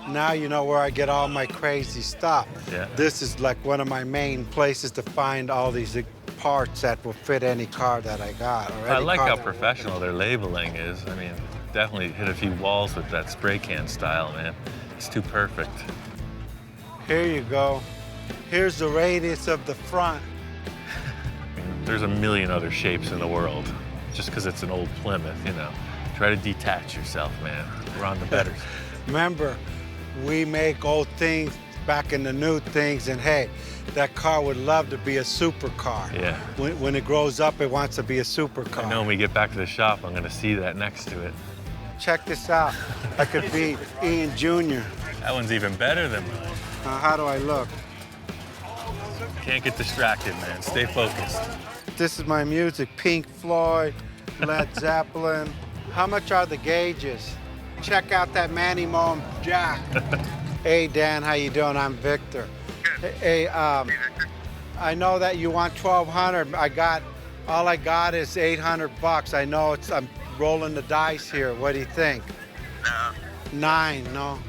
Now you know where I get all my crazy stuff. Yeah. This is like one of my main places to find all these parts that will fit any car that I got. Or I any like car how that professional their labeling is. I mean, definitely hit a few walls with that spray can style, man. It's too perfect. Here you go. Here's the radius of the front. I mean, there's a million other shapes in the world. Just because it's an old Plymouth, you know. Try to detach yourself, man. We're on the better side. Remember, we make old things back in the new things, and hey, that car would love to be a supercar. Yeah. When it grows up, it wants to be a supercar. I know when we get back to the shop, I'm gonna see that next to it. Check this out. I could be Ian Jr. That one's even better than mine. How do I look? Can't get distracted, man. Stay focused. This is my music, Pink Floyd, Led Zeppelin. How much are the gauges? Check out that Manny Mo jack. Hey, Dan, how you doing? I'm Victor. Hey, I know that you want 1,200. All I got is 800 bucks. I know I'm rolling the dice here. What do you think? No. 9, no? All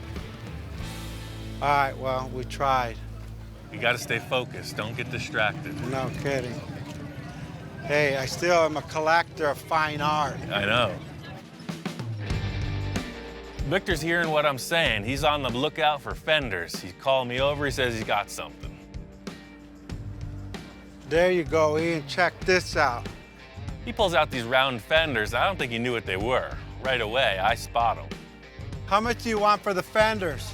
right, well, we tried. You gotta stay focused. Don't get distracted. No kidding. Hey, I still am a collector of fine art. I know. Victor's hearing what I'm saying. He's on the lookout for fenders. He called me over, he says he's got something. There you go, Ian, check this out. He pulls out these round fenders. I don't think he knew what they were. Right away, I spot them. How much do you want for the fenders?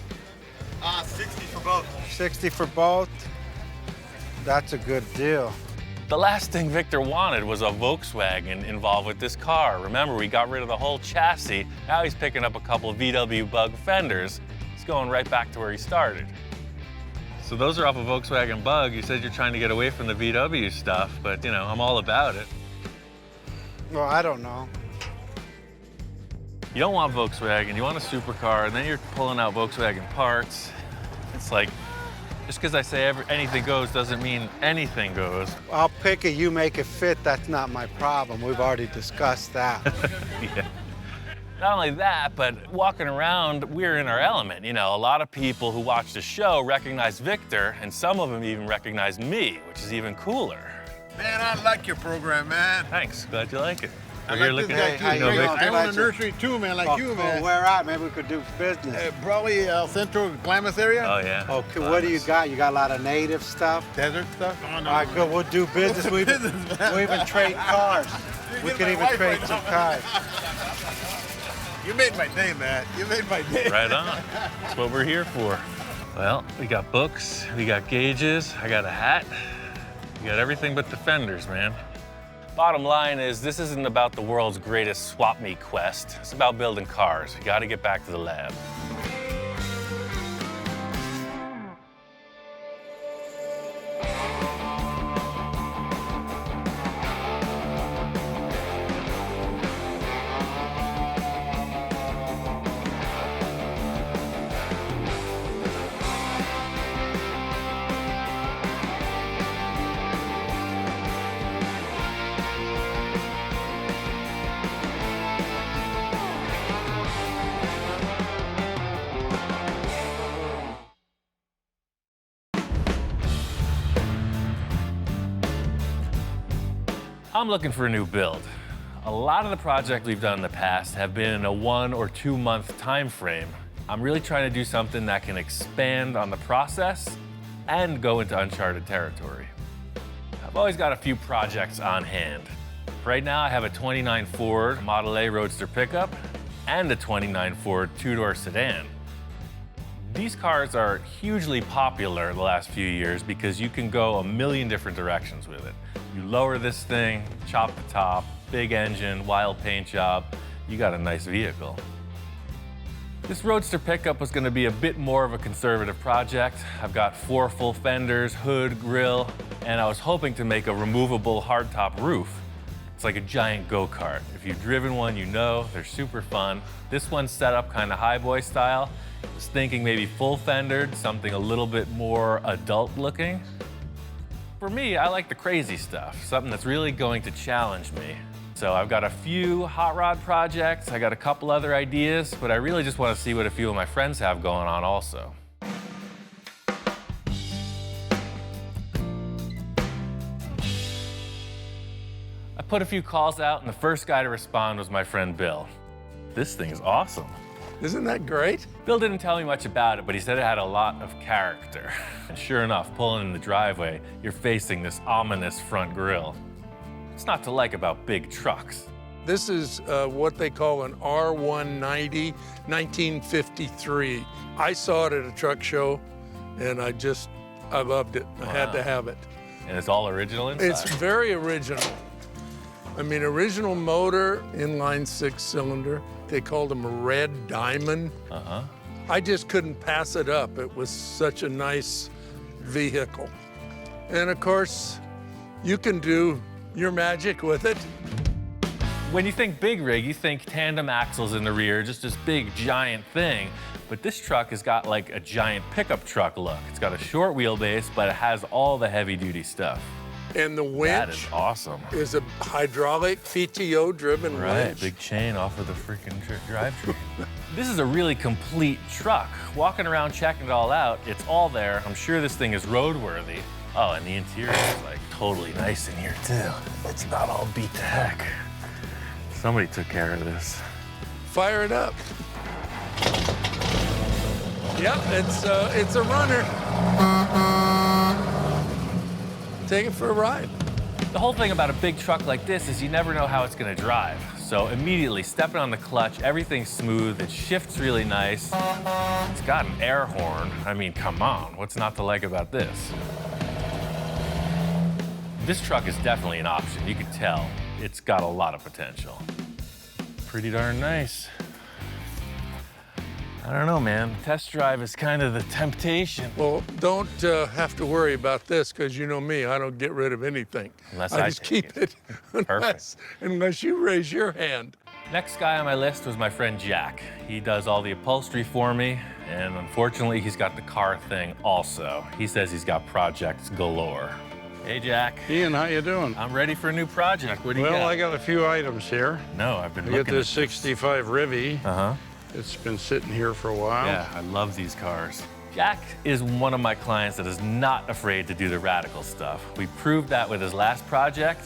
60 for both. 60 for both? That's a good deal. The last thing Victor wanted was a Volkswagen involved with this car. Remember, we got rid of the whole chassis. Now he's picking up a couple of VW Bug fenders. He's going right back to where he started. So those are off a Volkswagen Bug. You said you're trying to get away from the VW stuff, but you know, I'm all about it. Well, I don't know. You don't want Volkswagen, you want a supercar, and then you're pulling out Volkswagen parts. It's like, just because I say anything goes doesn't mean anything goes. I'll pick it, you make it fit, that's not my problem. We've already discussed that. Yeah. Not only that, but walking around, we're in our element. You know, a lot of people who watch the show recognize Victor, and some of them even recognize me, which is even cooler. Man, I like your program, man. Thanks, glad you like it. We're here looking at Hey, you. I own a nursery too, man, like you, man. Where at? Maybe we could do business. Probably Central Klamath area. Oh, yeah. Okay, what do you got? You got a lot of native stuff? Desert stuff. Oh, no, All right, good. We'll do business. We even trade cars. We can even trade some cars. You made my day, man. You made my day. Right on. That's what we're here for. Well, we got books, we got gauges, I got a hat. We got everything but the fenders, man. Bottom line is, this isn't about the world's greatest swap meet quest. It's about building cars. You gotta get back to the lab. I'm looking for a new build. A lot of the projects we've done in the past have been in a 1 or 2 month time frame. I'm really trying to do something that can expand on the process and go into uncharted territory. I've always got a few projects on hand. Right now I have a 29 Ford Model A Roadster pickup and a 29 Ford two-door sedan. These cars are hugely popular the last few years because you can go a million different directions with it. You lower this thing, chop the top, big engine, wild paint job, you got a nice vehicle. This Roadster pickup was gonna be a bit more of a conservative project. I've got 4 full fenders, hood, grille, and I was hoping to make a removable hardtop roof. It's like a giant go-kart. If you've driven one, you know, they're super fun. This one's set up kind of highboy style. I was thinking maybe full fendered, something a little bit more adult looking. For me, I like the crazy stuff, something that's really going to challenge me. So I've got a few hot rod projects, I got a couple other ideas, but I really just want to see what a few of my friends have going on also. I put a few calls out, and the first guy to respond was my friend Bill. This thing is awesome. Isn't that great? Bill didn't tell me much about it, but he said it had a lot of character. And sure enough, pulling in the driveway, you're facing this ominous front grille. What's not to like about big trucks? This is what they call an R190 1953. I saw it at a truck show, and I loved it. I had to have it. And it's all original inside? It's very original. I mean, original motor, inline 6-cylinder. They called them a red diamond. I just couldn't pass it up. It was such a nice vehicle. And of course, you can do your magic with it. When you think big rig, you think tandem axles in the rear, just this big giant thing. But this truck has got like a giant pickup truck look. It's got a short wheelbase, but it has all the heavy duty stuff. And the winch that is awesome. Is a hydraulic PTO-driven winch. Big chain off of the freaking drivetrain. This is a really complete truck. Walking around checking it all out, it's all there. I'm sure this thing is roadworthy. Oh, and the interior is like totally nice in here too. It's not all beat to heck. Somebody took care of this. Fire it up. Yep, it's a runner. Take it for a ride. The whole thing about a big truck like this is you never know how it's gonna drive. So immediately stepping on the clutch, everything's smooth, it shifts really nice. It's got an air horn. I mean, come on, what's not to like about this? This truck is definitely an option, you can tell. It's got a lot of potential. Pretty darn nice. I don't know, man. Test drive is kind of the temptation. Well, don't have to worry about this, because you know me, I don't get rid of anything. Unless I just keep it unless you raise your hand. Next guy on my list was my friend Jack. He does all the upholstery for me, and unfortunately, he's got the car thing also. He says he's got projects galore. Hey, Jack. Ian, how you doing? I'm ready for a new project. What do you got? Well, I got a few items here. No, I've been looking looking at this 65 Rivy. Uh-huh. It's been sitting here for a while. Yeah, I love these cars. Jack is one of my clients that is not afraid to do the radical stuff. We proved that with his last project.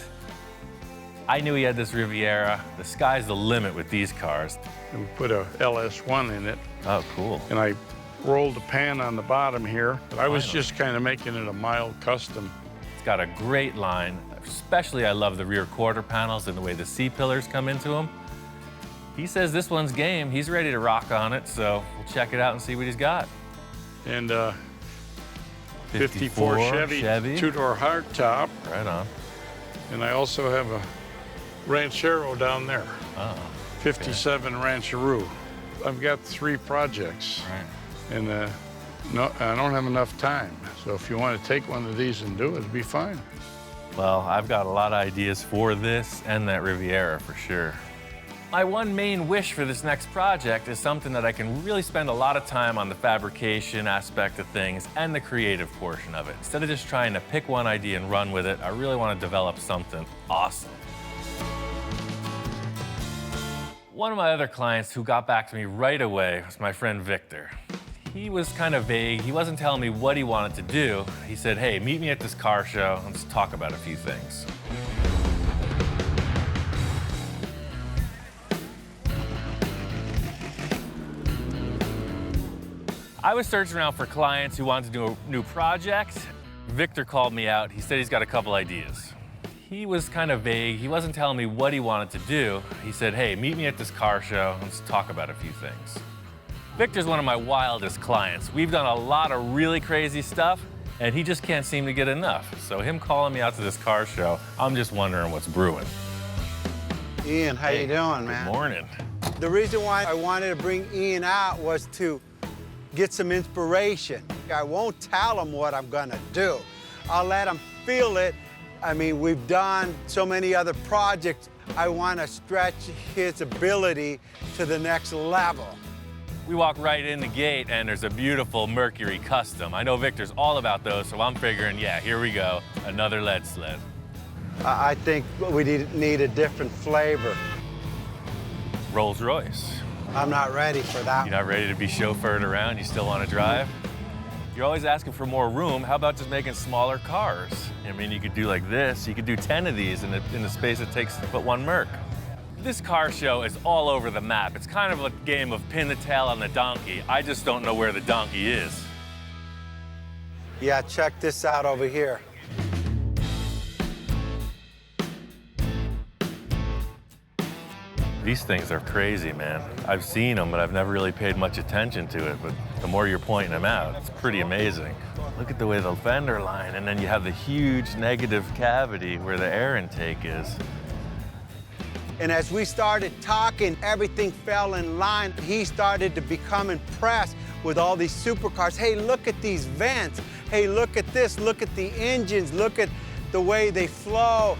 I knew he had this Riviera. The sky's the limit with these cars. And we put a LS1 in it. Oh, cool. And I rolled a pan on the bottom here. I was just kind of making it a mild custom. It's got a great line. Especially, I love the rear quarter panels and the way the C-pillars come into them. He says this one's game. He's ready to rock on it, so we'll check it out and see what he's got. And 54 Chevy. Two-door hardtop. Right on. And I also have a Ranchero down there. Oh, 57 Rancheroo. I've got 3 projects. Right. And no, I don't have enough time. So if you want to take one of these and do it, it'd be fine. Well, I've got a lot of ideas for this and that Riviera for sure. My one main wish for this next project is something that I can really spend a lot of time on the fabrication aspect of things and the creative portion of it. Instead of just trying to pick one idea and run with it, I really want to develop something awesome. One of my other clients who got back to me right away was my friend Victor. He was kind of vague. He wasn't telling me what he wanted to do. He said, hey, meet me at this car show. Let's talk about a few things. I was searching around for clients who wanted to do a new project. Victor called me out. He said he's got a couple ideas. He was kind of vague. He wasn't telling me what he wanted to do. He said, hey, meet me at this car show. Let's talk about a few things. Victor's one of my wildest clients. We've done a lot of really crazy stuff, and he just can't seem to get enough. So him calling me out to this car show, I'm just wondering what's brewing. Ian, how you doing, man? Good morning. The reason why I wanted to bring Ian out was to get some inspiration. I won't tell him what I'm gonna do. I'll let him feel it. I mean, we've done so many other projects. I want to stretch his ability to the next level. We walk right in the gate, and there's a beautiful Mercury Custom. I know Victor's all about those, so I'm figuring, yeah, here we go, another lead sled. I think we need a different flavor. Rolls Royce. I'm not ready for that. You're not ready to be chauffeured around? You still want to drive? You're always asking for more room. How about just making smaller cars? I mean, you could do like this. You could do 10 of these in the space it takes to put one Merc. This car show is all over the map. It's kind of a game of pin the tail on the donkey. I just don't know where the donkey is. Yeah, check this out over here. These things are crazy, man. I've seen them, but I've never really paid much attention to it. But the more you're pointing them out, it's pretty amazing. Look at the way the fender line, and then you have the huge negative cavity where the air intake is. And as we started talking, everything fell in line. He started to become impressed with all these supercars. Hey, look at these vents. Hey, look at this. Look at the engines. Look at the way they flow.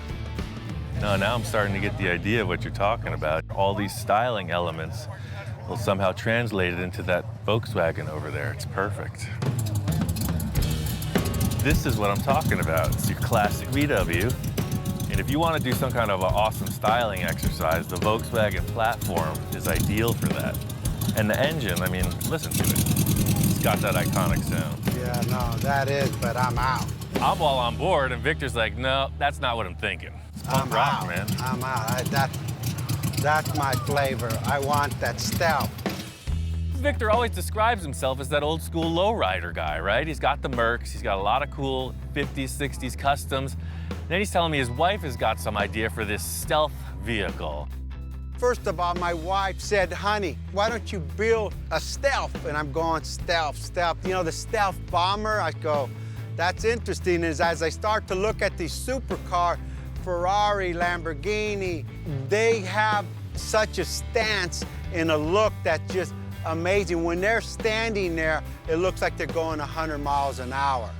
No, now I'm starting to get the idea of what you're talking about. All these styling elements will somehow translate it into that Volkswagen over there. It's perfect. This is what I'm talking about. It's your classic VW. And if you want to do some kind of an awesome styling exercise, the Volkswagen platform is ideal for that. And the engine, I mean, listen to it. It's got that iconic sound. Yeah, no, that is, but I'm out. I'm all on board, and Victor's like, no, that's not what I'm thinking. It's punk rock, man. I'm out. That's my flavor. I want that stealth. Victor always describes himself as that old school lowrider guy, right? He's got the Mercs, he's got a lot of cool 50s, 60s customs. Then he's telling me his wife has got some idea for this stealth vehicle. First of all, my wife said, honey, why don't you build a stealth? And I'm going, stealth, stealth. You know, the stealth bomber? I go, that's interesting. As I start to look at these supercar, Ferrari, Lamborghini, they have such a stance and a look that's just amazing. When they're standing there, it looks like they're going 100 miles an hour.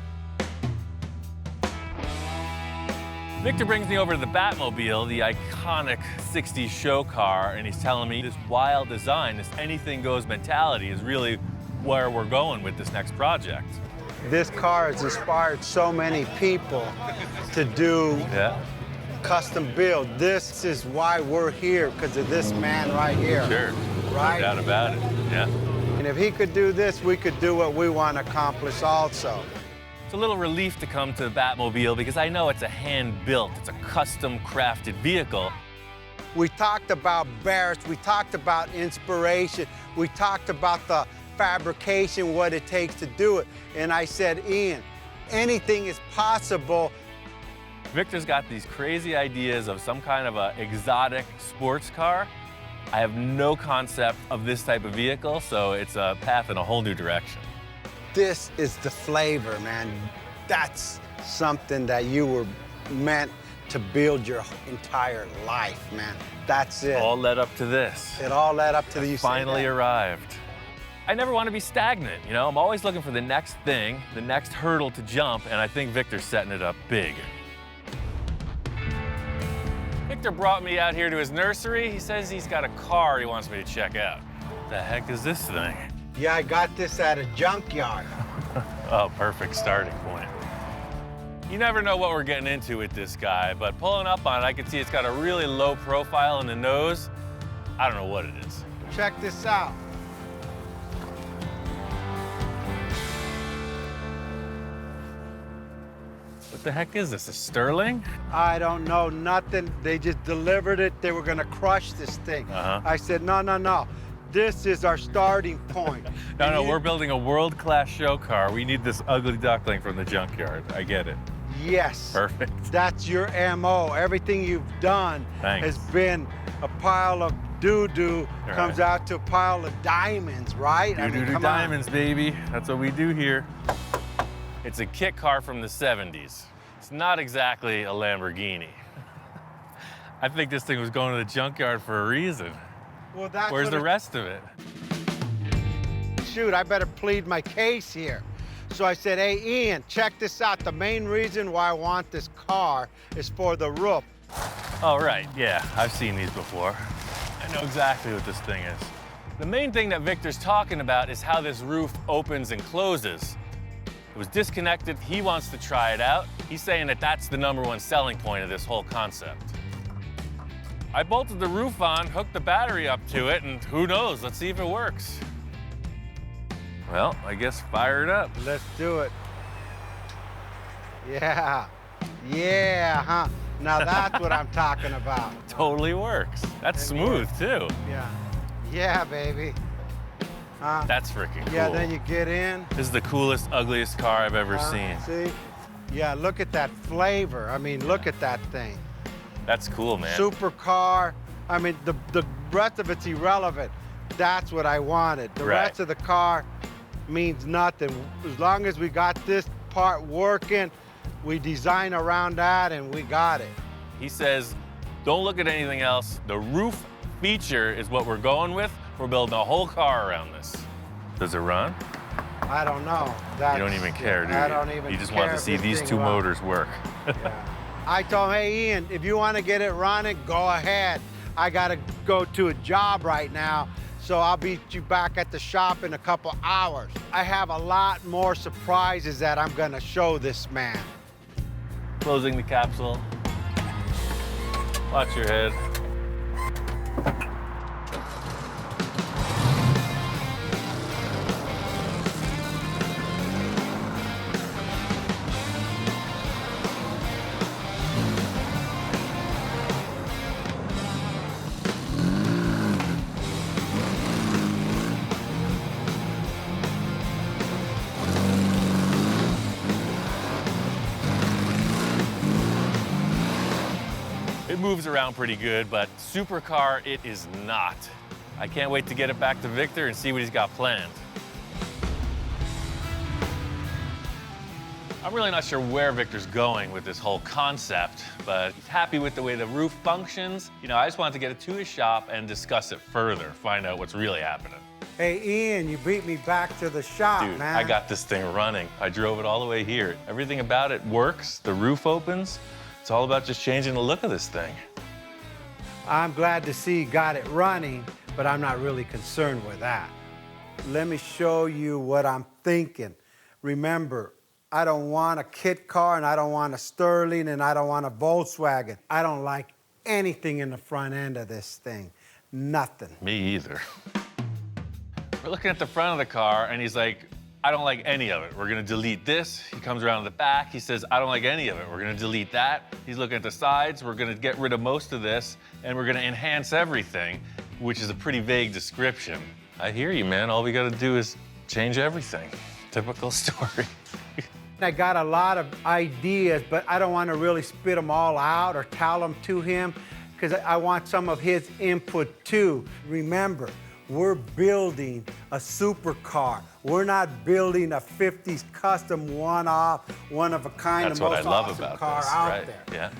Victor brings me over to the Batmobile, the iconic 60s show car, and he's telling me this wild design, this anything-goes mentality is really where we're going with this next project. This car has inspired so many people to do custom build. This is why we're here, because of this man right here. Sure, right? No doubt about it, yeah. And if he could do this, we could do what we want to accomplish also. It's a little relief to come to the Batmobile because I know it's a hand-built, it's a custom-crafted vehicle. We talked about Barrett's, we talked about inspiration, we talked about the fabrication, what it takes to do it. And I said, Ian, anything is possible. Victor's got these crazy ideas of some kind of a exotic sports car. I have no concept of this type of vehicle, so it's a path in a whole new direction. This is the flavor, man. That's something that you were meant to build your entire life, man. That's it. All led up to this. It all led up to the finally arrived. I never want to be stagnant, you know? I'm always looking for the next thing, the next hurdle to jump, and I think Victor's setting it up big. Victor brought me out here to his nursery. He says he's got a car he wants me to check out. The heck is this thing? Yeah, I got this at a junkyard. Oh, perfect starting point. You never know what we're getting into with this guy, but pulling up on it, I can see it's got a really low profile in the nose. I don't know what it is. Check this out. What the heck is this, a Sterling? I don't know, nothing. They just delivered it. They were gonna crush this thing. I said, no, no, no. This is our starting point. No, we're building a world-class show car. We need this ugly duckling from the junkyard. I get it. Yes. Perfect. That's your MO. Everything you've done has been a pile of doo-doo, comes out to a pile of diamonds, right? Doo-doo diamonds, baby. That's what we do here. It's a kit car from the 70s. It's not exactly a Lamborghini. I think this thing was going to the junkyard for a reason. Well, that's Where's the rest of it? Shoot, I better plead my case here. So I said, hey, Ian, check this out. The main reason why I want this car is for the roof. Oh, right, yeah, I've seen these before. I know exactly what this thing is. The main thing that Victor's talking about is how this roof opens and closes. It was disconnected, he wants to try it out. He's saying that that's the #1 selling point of this whole concept. I bolted the roof on, hooked the battery up to it, and who knows, let's see if it works. Well, I guess fire it up. Let's do it. Yeah, yeah, huh? Now that's what I'm talking about. Totally works. That's smooth, too. Yeah, yeah, baby. That's freaking cool. Yeah, then you get in. This is the coolest, ugliest car I've ever seen. See? Yeah, look at that flavor. I mean, look at that thing. That's cool, man. Supercar. I mean, the rest of it's irrelevant. That's what I wanted. The rest of the car means nothing. As long as we got this part working, we design around that and we got it. He says, don't look at anything else. The roof feature is what we're going with. We're building a whole car around this. Does it run? I don't know. You don't even care, do you? I don't even care. You just want to see these two motors work. I told him, hey, Ian, if you want to get it running, go ahead. I got to go to a job right now, so I'll beat you back at the shop in a couple hours. I have a lot more surprises that I'm going to show this man. Closing the capsule. Watch your head. It moves around pretty good, but supercar it is not. I can't wait to get it back to Victor and see what he's got planned. I'm really not sure where Victor's going with this whole concept, but he's happy with the way the roof functions. You know, I just wanted to get it to his shop and discuss it further, find out what's really happening. Hey, Ian, you beat me back to the shop, Dude, man. I got this thing running. I drove it all the way here. Everything about it works. The roof opens. It's all about just changing the look of this thing. I'm glad to see you got it running, but I'm not really concerned with that. Let me show you what I'm thinking. Remember, I don't want a kit car, and I don't want a Sterling, and I don't want a Volkswagen. I don't like anything in the front end of this thing. Nothing. Me either. We're looking at the front of the car, and he's like, I don't like any of it. We're gonna delete this. He comes around to the back. He says, I don't like any of it. We're gonna delete that. He's looking at the sides. We're gonna get rid of most of this, and we're gonna enhance everything, which is a pretty vague description. I hear you, man. All we gotta do is change everything. Typical story. I got a lot of ideas, but I don't want to really spit them all out or tell them to him, because I want some of his input too. Remember, we're building a supercar. We're not building a 50s custom one-off, one-of-a-kind, That's the what most I love awesome about car this, out right? there. Yeah.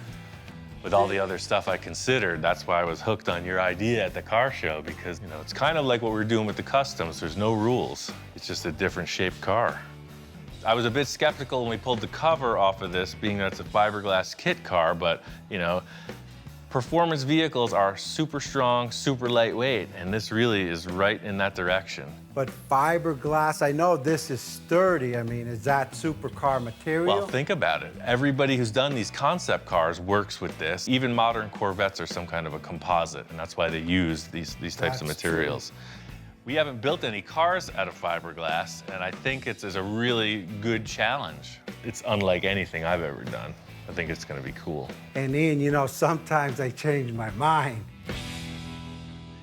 With all the other stuff I considered, that's why I was hooked on your idea at the car show, because, you know, it's kind of like what we're doing with the customs. There's no rules. It's just a different shaped car. I was a bit skeptical when we pulled the cover off of this, being that it's a fiberglass kit car, but, you know, performance vehicles are super strong, super lightweight, and this really is right in that direction. But fiberglass, I know this is sturdy. I mean, is that supercar material? Well, think about it. Everybody who's done these concept cars works with this. Even modern Corvettes are some kind of a composite, and that's why they use these types of materials. True. We haven't built any cars out of fiberglass, and I think it's a really good challenge. It's unlike anything I've ever done. I think it's gonna be cool. And Ian, you know, sometimes I change my mind.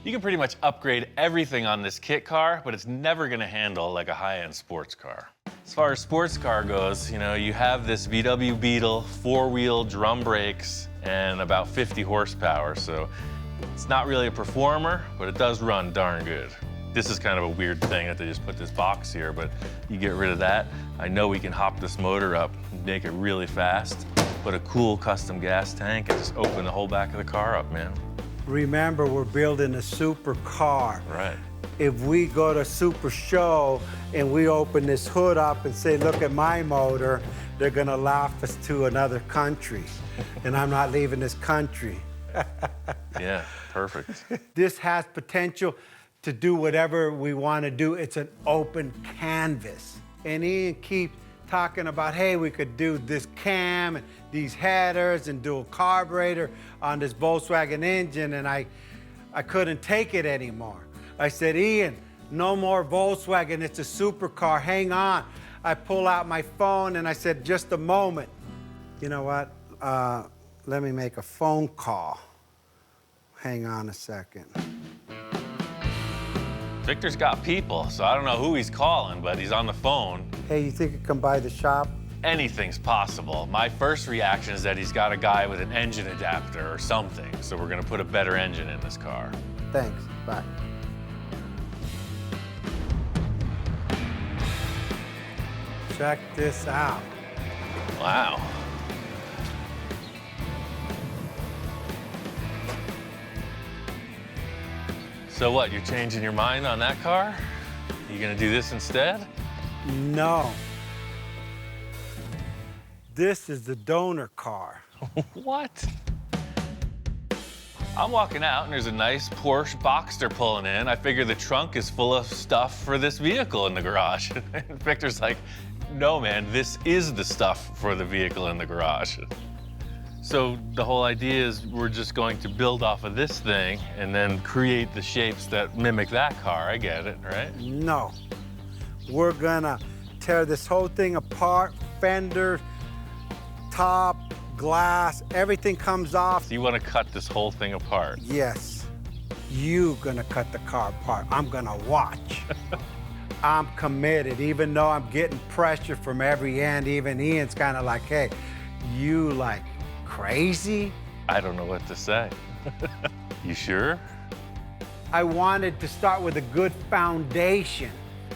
You can pretty much upgrade everything on this kit car, but it's never gonna handle like a high-end sports car. As far as sports car goes, you know, you have this VW Beetle, 4-wheel drum brakes, and about 50 horsepower, so it's not really a performer, but it does run darn good. This is kind of a weird thing that they just put this box here, but you get rid of that. I know we can hop this motor up and make it really fast, put a cool custom gas tank, and just open the whole back of the car up, man. Remember, we're building a supercar. Right. If we go to Super Show and we open this hood up and say, look at my motor, they're gonna laugh us to another country. And I'm not leaving this country. Yeah, perfect. This has potential to do whatever we want to do. It's an open canvas. And Ian keeps talking about, hey, we could do this cam and these headers and do a carburetor on this Volkswagen engine, and I couldn't take it anymore. I said, Ian, no more Volkswagen, it's a supercar, hang on. I pull out my phone and I said, just a moment. You know what, let me make a phone call. Hang on a second. Victor's got people, so I don't know who he's calling, but he's on the phone. Hey, you think you come by the shop? Anything's possible. My first reaction is that he's got a guy with an engine adapter or something, so we're gonna put a better engine in this car. Thanks, bye. Check this out. Wow. So what, you're changing your mind on that car? You gonna do this instead? No. This is the donor car. What? I'm walking out and there's a nice Porsche Boxster pulling in. I figure the trunk is full of stuff for this vehicle in the garage. And Victor's like, no man, this is the stuff for the vehicle in the garage. So the whole idea is we're just going to build off of this thing and then create the shapes that mimic that car. I get it, right? No. We're gonna tear this whole thing apart, fender, top, glass, everything comes off. So you want to cut this whole thing apart? Yes. You gonna cut the car apart. I'm gonna watch. I'm committed, even though I'm getting pressure from every end. Even Ian's kind of like, hey, you like crazy? I don't know what to say. You sure? I wanted to start with a good foundation.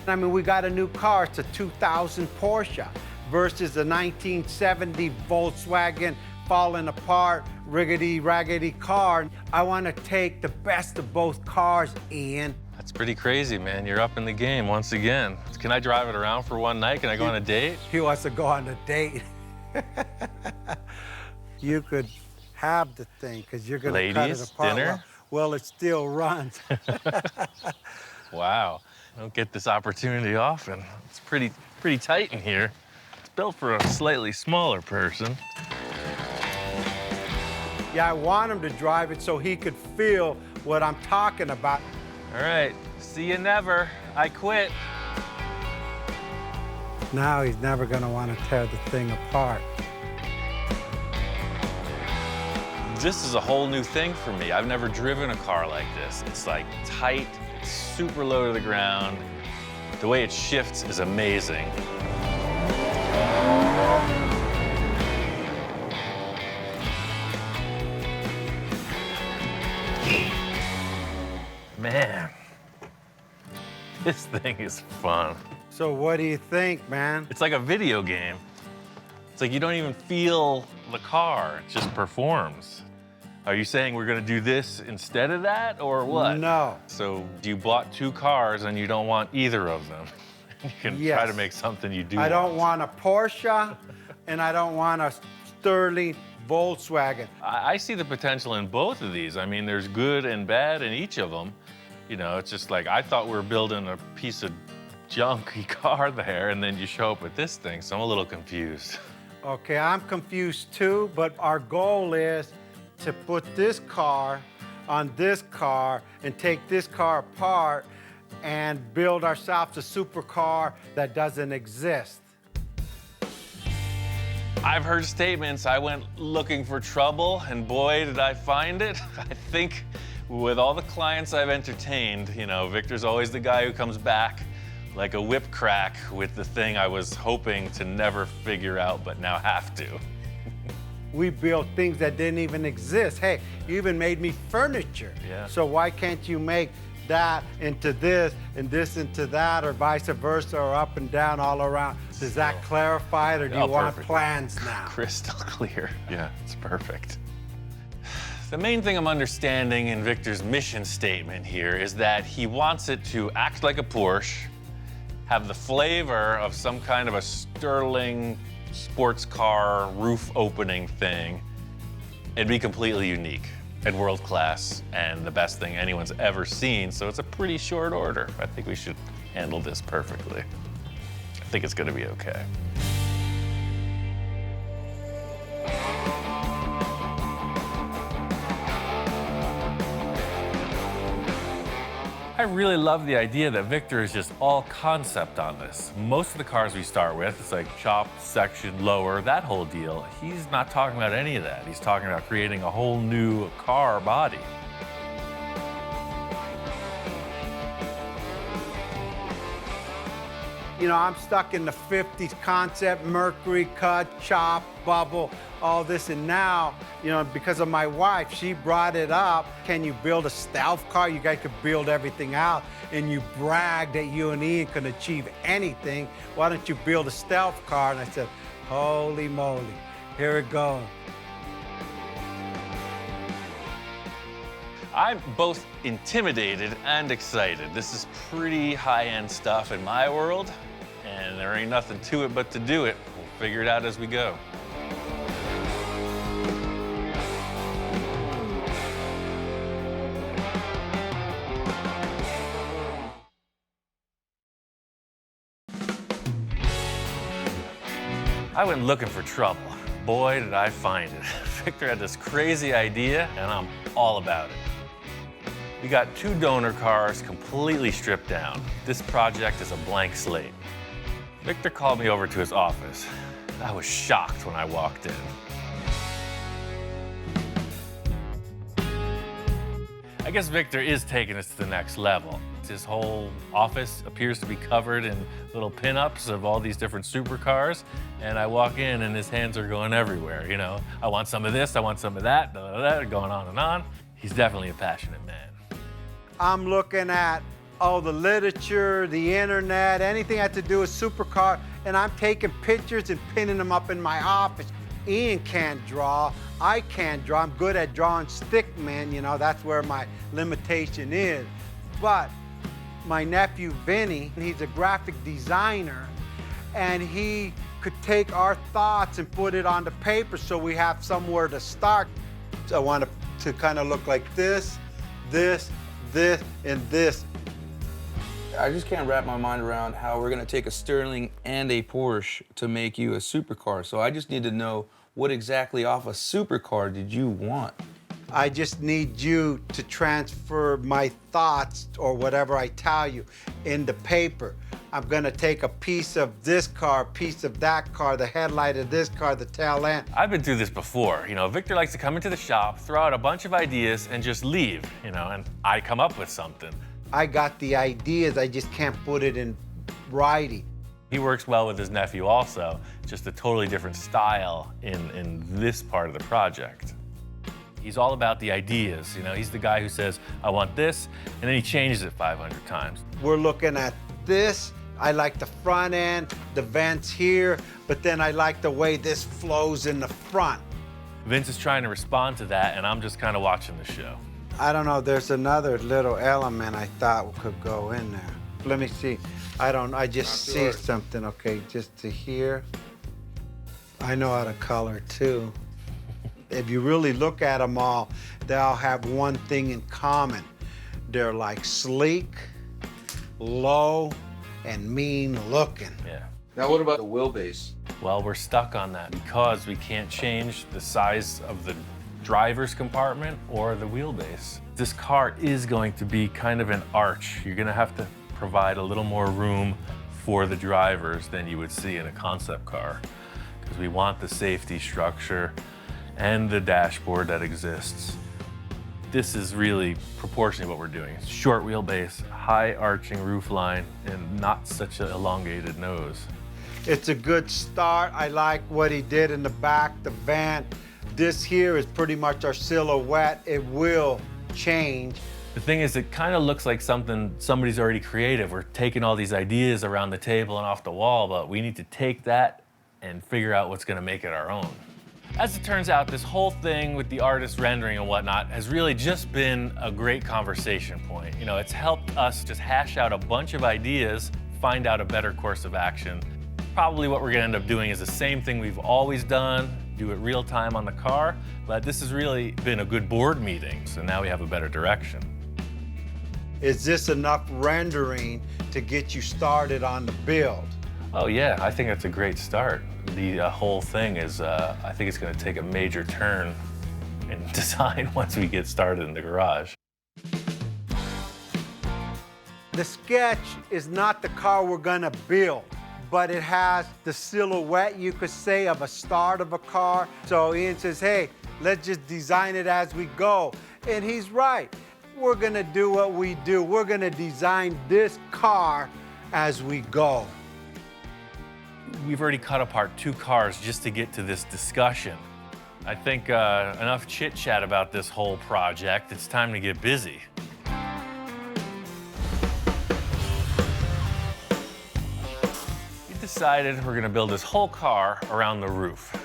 I mean, we got a new car. It's a 2000 Porsche versus a 1970 Volkswagen falling apart, riggedy-raggedy car. I want to take the best of both cars, Ian. That's pretty crazy, man. You're up in the game once again. Can I drive it around for one night? Can I go on a date? He wants to go on a date. You could have the thing, because you're going to cut it apart. Dinner? Well, it still runs. Wow. I don't get this opportunity often. It's pretty tight in here. It's built for a slightly smaller person. Yeah, I want him to drive it so he could feel what I'm talking about. All right, see you never. I quit. Now he's never gonna wanna tear the thing apart. This is a whole new thing for me. I've never driven a car like this. It's like tight, super low to the ground. The way it shifts is amazing. Man, this thing is fun. So what do you think, man? It's like a video game. It's like you don't even feel the car, it just performs. Are you saying we're gonna do this instead of that, or what? No. So you bought two cars and you don't want either of them. You can try to make something you do I don't want a Porsche, and I don't want a Sterling Volkswagen. I see the potential in both of these. I mean, there's good and bad in each of them. You know, it's just like, I thought we were building a piece of junky car there, and then you show up with this thing, so I'm a little confused. Okay, I'm confused too, but our goal is to put this car on this car and take this car apart and build ourselves a supercar that doesn't exist. I've heard statements, I went looking for trouble, and boy, did I find it. I think with all the clients I've entertained, you know, Victor's always the guy who comes back like a whip crack with the thing I was hoping to never figure out, but now have to. We built things that didn't even exist. Hey, you even made me furniture. Yeah. So why can't you make that into this and this into that, or vice versa, or up and down all around? Does that clarify it, or do you want plans now? Crystal clear. Yeah, it's perfect. The main thing I'm understanding in Victor's mission statement here is that he wants it to act like a Porsche, have the flavor of some kind of a Sterling sports car roof opening thing, and be completely unique and world class and the best thing anyone's ever seen. So it's a pretty short order. I think we should handle this perfectly. I think it's gonna be okay. I really love the idea that Victor is just all concept on this. Most of the cars we start with, it's like chop, section, lower, that whole deal. He's not talking about any of that. He's talking about creating a whole new car body. You know, I'm stuck in the 50s concept, mercury cut, chop, bubble, all this, and now, you know, because of my wife, she brought it up. Can you build a stealth car? You guys could build everything out, and you brag that you and Ian can achieve anything. Why don't you build a stealth car? And I said, holy moly, here it goes. I'm both intimidated and excited. This is pretty high-end stuff in my world, and there ain't nothing to it but to do it. We'll figure it out as we go. I went looking for trouble. Boy, did I find it. Victor had this crazy idea, and I'm all about it. We got 2 donor cars completely stripped down. This project is a blank slate. Victor called me over to his office. I was shocked when I walked in. I guess Victor is taking us to the next level. His whole office appears to be covered in little pinups of all these different supercars, and I walk in and his hands are going everywhere, you know. I want some of this, I want some of that, going on and on. He's definitely a passionate man. I'm looking at all the literature, the internet, anything that had to do with supercar, and I'm taking pictures and pinning them up in my office. Ian can't draw, I can't draw. I'm good at drawing stick men, you know, that's where my limitation is. But my nephew Vinny, he's a graphic designer, and he could take our thoughts and put it on the paper so we have somewhere to start. So I want it to kind of look like this, this, and this. I just can't wrap my mind around how we're gonna take a Sterling and a Porsche to make you a supercar. So I just need to know, what exactly off a supercar did you want? I just need you to transfer my thoughts or whatever I tell you into paper. I'm gonna take a piece of this car, a piece of that car, the headlight of this car, the tail end. I've been through this before. You know, Victor likes to come into the shop, throw out a bunch of ideas, and just leave, you know, and I come up with something. I got the ideas, I just can't put it in writing. He works well with his nephew also, just a totally different style in this part of the project. He's all about the ideas, you know, he's the guy who says, I want this, and then he changes it 500 times. We're looking at this. I like the front end, the vents here, but then I like the way this flows in the front. Vince is trying to respond to that, and I'm just kind of watching the show. I don't know, there's another little element I thought could go in there. Let me see. I just see something, okay, just to here. I know how to color too. If you really look at them all, they all have one thing in common. They're like sleek, low, and mean looking. Yeah. Now what about the wheelbase? Well, we're stuck on that because we can't change the size of the driver's compartment or the wheelbase. This car is going to be kind of an arch. You're gonna have to provide a little more room for the drivers than you would see in a concept car, because we want the safety structure and the dashboard that exists. This is really proportionally what we're doing. Short wheelbase, high arching roofline, and not such an elongated nose. It's a good start. I like what he did in the back, the van. This here is pretty much our silhouette. It will change. The thing is, it kind of looks like something somebody's already created. We're taking all these ideas around the table and off the wall, but we need to take that and figure out what's gonna make it our own. As it turns out, this whole thing with the artist rendering and whatnot has really just been a great conversation point. You know, it's helped us just hash out a bunch of ideas, find out a better course of action. Probably what we're gonna end up doing is the same thing we've always done, do it real time on the car, but this has really been a good board meeting, so now we have a better direction. Is this enough rendering to get you started on the build? Oh yeah, I think that's a great start. The whole thing is, I think it's gonna take a major turn in design once we get started in the garage. The sketch is not the car we're gonna build, but it has the silhouette, you could say, of a start of a car. So Ian says, hey, let's just design it as we go. And he's right. We're gonna do what we do. We're gonna design this car as we go. We've already cut apart 2 cars just to get to this discussion. I think enough chit chat about this whole project. It's time to get busy. We decided we're gonna build this whole car around the roof.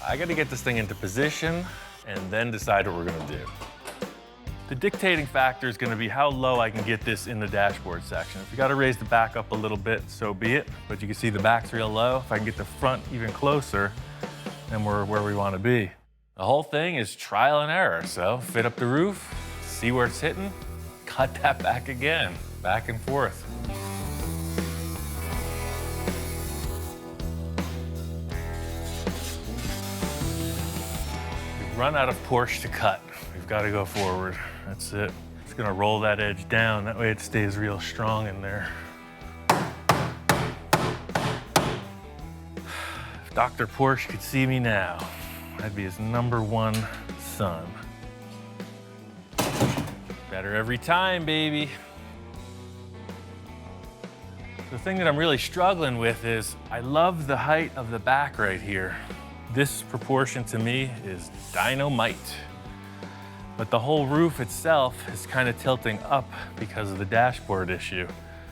I gotta get this thing into position and then decide what we're gonna do. The dictating factor is going to be how low I can get this in the dashboard section. If you got to raise the back up a little bit, so be it. But you can see the back's real low. If I can get the front even closer, then we're where we want to be. The whole thing is trial and error. So fit up the roof, see where it's hitting, cut that back again, back and forth. We've run out of Porsche to cut. We've got to go forward. That's it. Just gonna roll that edge down. That way it stays real strong in there. If Dr. Porsche could see me now, I'd be his #1 son. Better every time, baby. The thing that I'm really struggling with is I love the height of the back right here. This proportion to me is dynamite. But the whole roof itself is kind of tilting up because of the dashboard issue.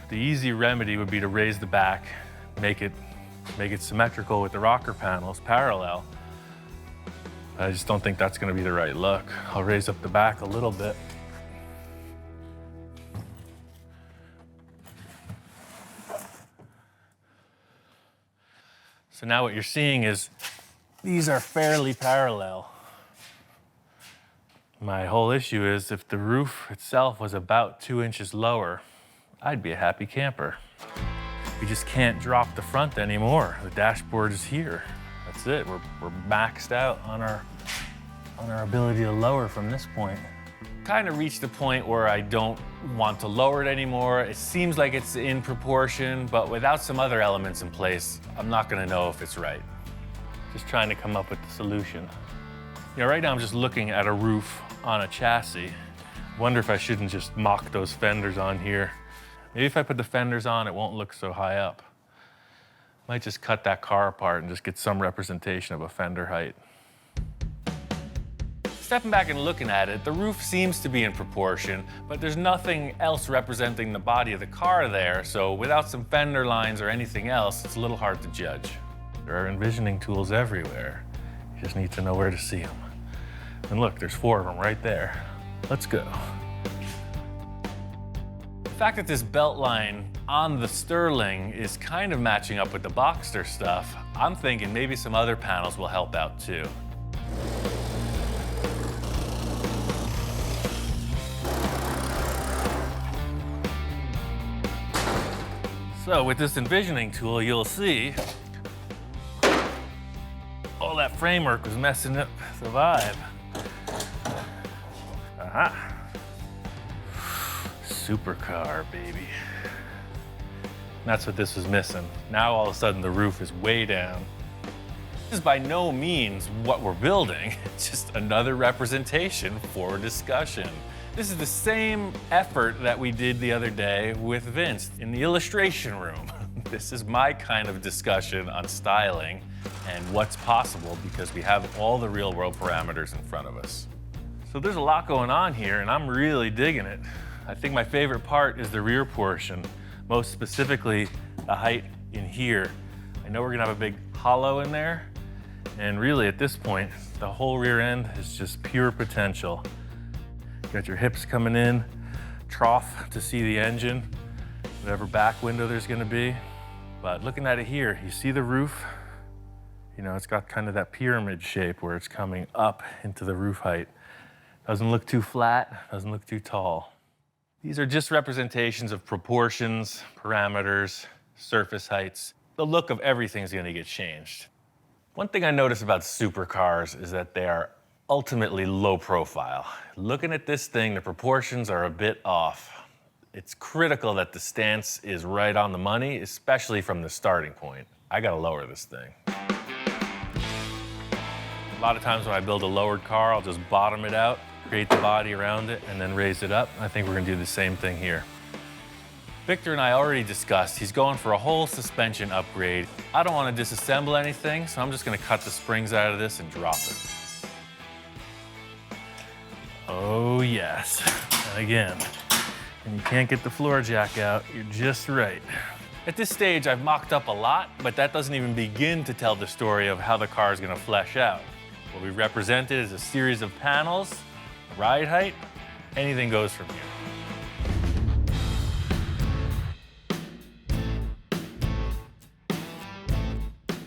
The easy remedy would be to raise the back, make it symmetrical with the rocker panels, parallel. I just don't think that's gonna be the right look. I'll raise up the back a little bit. So now what you're seeing is these are fairly parallel. My whole issue is if the roof itself was about 2 inches lower, I'd be a happy camper. We just can't drop the front anymore. The dashboard is here. That's it. We're maxed out on our ability to lower from this point. kind of reached a point where I don't want to lower it anymore. It seems like it's in proportion, but without some other elements in place, I'm not gonna know if it's right. Just trying to come up with the solution. You know, right now I'm just looking at a roof on a chassis. Wonder if I shouldn't just mock those fenders on here. Maybe if I put the fenders on, it won't look so high up. Might just cut that car apart and just get some representation of a fender height. Stepping back and looking at it, the roof seems to be in proportion, but there's nothing else representing the body of the car there, so without some fender lines or anything else, it's a little hard to judge. There are envisioning tools everywhere. You just need to know where to see them. And look, there's 4 of them right there. Let's go. The fact that this belt line on the Sterling is kind of matching up with the Boxster stuff, I'm thinking maybe some other panels will help out too. So with this envisioning tool, you'll see all that framework was messing up the vibe. Aha. Supercar, baby. That's what this was missing. Now all of a sudden the roof is way down. This is by no means what we're building. It's just another representation for discussion. This is the same effort that we did the other day with Vince in the illustration room. This is my kind of discussion on styling and what's possible because we have all the real world parameters in front of us. So there's a lot going on here and I'm really digging it. I think my favorite part is the rear portion, most specifically the height in here. I know we're gonna have a big hollow in there, and really at this point, the whole rear end is just pure potential. Got your hips coming in, trough to see the engine, whatever back window there's gonna be. But looking at it here, you see the roof? You know, it's got kind of that pyramid shape where it's coming up into the roof height. Doesn't look too flat, doesn't look too tall. These are just representations of proportions, parameters, surface heights. The look of everything is gonna get changed. One thing I notice about supercars is that they are ultimately low profile. Looking at this thing, the proportions are a bit off. It's critical that the stance is right on the money, especially from the starting point. I gotta lower this thing. A lot of times when I build a lowered car, I'll just bottom it out, create the body around it, and then raise it up. I think we're gonna do the same thing here. Victor and I already discussed, he's going for a whole suspension upgrade. I don't wanna disassemble anything, so I'm just gonna cut the springs out of this and drop it. Oh yes, and again, when you can't get the floor jack out, you're just right. At this stage, I've mocked up a lot, but that doesn't even begin to tell the story of how the car is gonna flesh out. What we've represented is a series of panels, ride height, anything goes from here.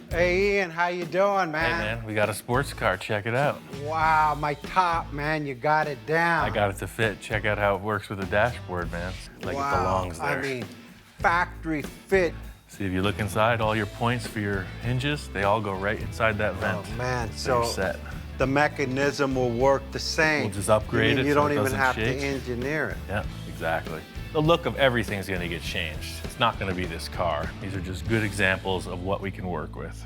Hey Ian, how you doing, man? Hey man, we got a sports car, check it out. Wow, my top, man, you got it down. I got it to fit. Check out how it works with the dashboard, man. Like wow, it belongs there. I mean, factory fit. See, if you look inside, all your points for your hinges, they all go right inside that vent. Oh man, so so set. The mechanism will work the same. We'll just upgrade it. You so don't it even have shake. to engineer it. Yeah, exactly. The look of everything's gonna get changed. It's not gonna be this car. These are just good examples of what we can work with.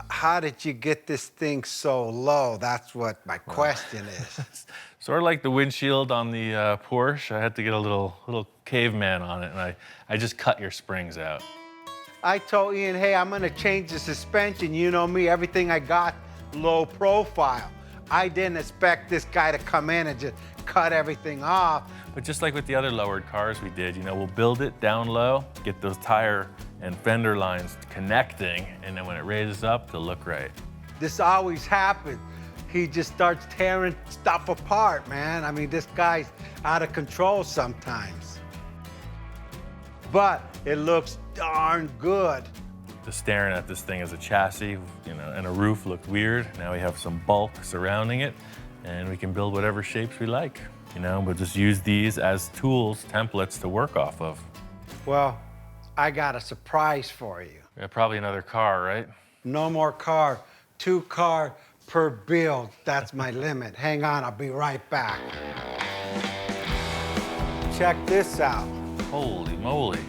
How did you get this thing so low? That's what my question is. Sort of like the windshield on the Porsche. I had to get a little caveman on it, and I just cut your springs out. I told Ian, hey, I'm gonna change the suspension. You know me, everything I got, low profile. I didn't expect this guy to come in and just cut everything off. But just like with the other lowered cars we did, you know, we'll build it down low, get those tire and fender lines connecting, and then when it raises up, it'll look right. This always happens. He just starts tearing stuff apart, man. I mean, this guy's out of control sometimes. But it looks darn good. Just staring at this thing as a chassis, you know, and a roof looked weird. Now we have some bulk surrounding it, and we can build whatever shapes we like, you know, but just use these as tools, templates to work off of. Well, I got a surprise for you. Yeah, probably another car, right? No more car, 2 car per build. That's my limit. Hang on, I'll be right back. check this out. Holy moly.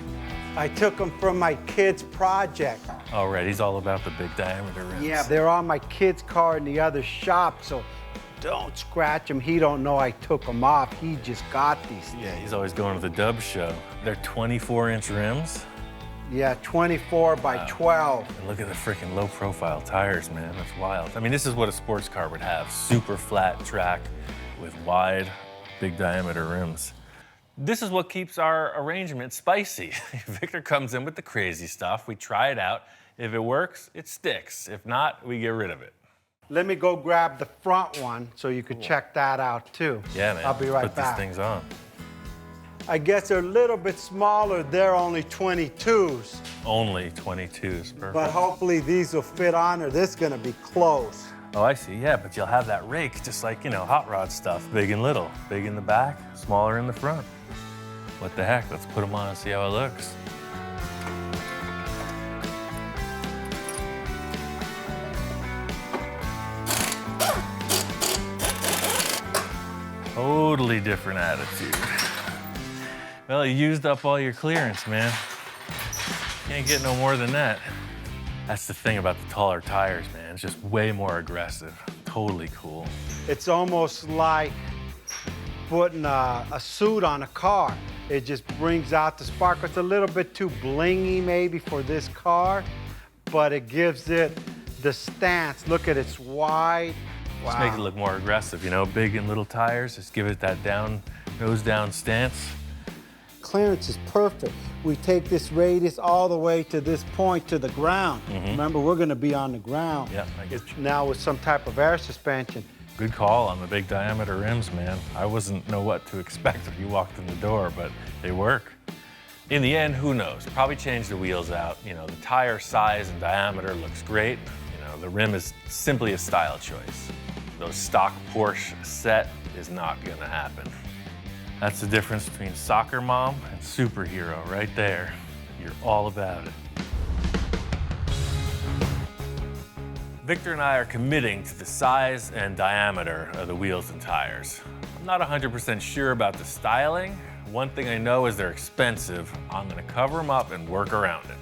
I took them from my kid's project. All right, he's all about the big diameter rims. Yeah, they're on my kid's car in the other shop, so don't scratch them. He don't know I took them off. He just got these things. Yeah, he's always going to the Dub show. They're 24-inch rims. Yeah, 24 by 12. And look at the freaking low-profile tires, man. That's wild. I mean, this is what a sports car would have. Super flat track with wide, big diameter rims. This is what keeps our arrangement spicy. Victor comes in with the crazy stuff. We try it out. If it works, it sticks. If not, we get rid of it. Let me go grab the front one so you could check that out too. Yeah, man. I'll be right Put back. these things on. I guess they're a little bit smaller. They're only 22s. Only 22s, perfect. But hopefully these will fit on, or this is gonna be close. Oh, I see. Yeah, but you'll have that rake, just like, you know, hot rod stuff. Big and little. Big in the back, smaller in the front. What the heck? Let's put them on and see how it looks. Totally different attitude. Well, you used up all your clearance, man. Can't get no more than that. That's the thing about the taller tires, man. It's just way more aggressive. Totally cool. It's almost like putting a suit on a car. It just brings out the sparkle. It's a little bit too blingy maybe for this car, but it gives it the stance. Look at it's wide. Wow. Just make it look more aggressive, you know, big and little tires. Just give it that down, nose down stance. Clearance is perfect. We take this radius all the way to this point to the ground. Remember, we're gonna be on the ground. Yeah, I get you. Now with some type of air suspension. Good call on the big diameter rims, man. I wasn't know what to expect when you walked in the door, but they work. In the end, who knows? Probably change the wheels out. You know, the tire size and diameter looks great. You know, the rim is simply a style choice. Those stock Porsche set is not gonna happen. That's the difference between soccer mom and superhero right there. You're all about it. Victor and I are committing to the size and diameter of the wheels and tires. I'm not 100% sure about the styling. One thing I know is they're expensive. I'm gonna cover them up and work around it.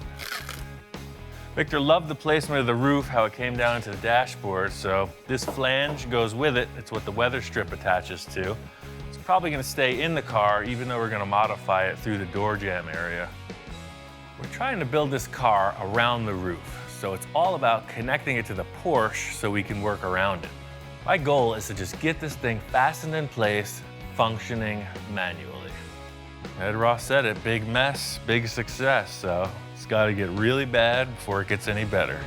Victor loved the placement of the roof, how it came down to the dashboard, so this flange goes with it. It's what the weather strip attaches to. It's probably gonna stay in the car, even though we're gonna modify it through the door jamb area. We're trying to build this car around the roof. So it's all about connecting it to the Porsche so we can work around it. My goal is to just get this thing fastened in place, functioning manually. Ed Ross said it, big mess, big success, so it's gotta get really bad before it gets any better.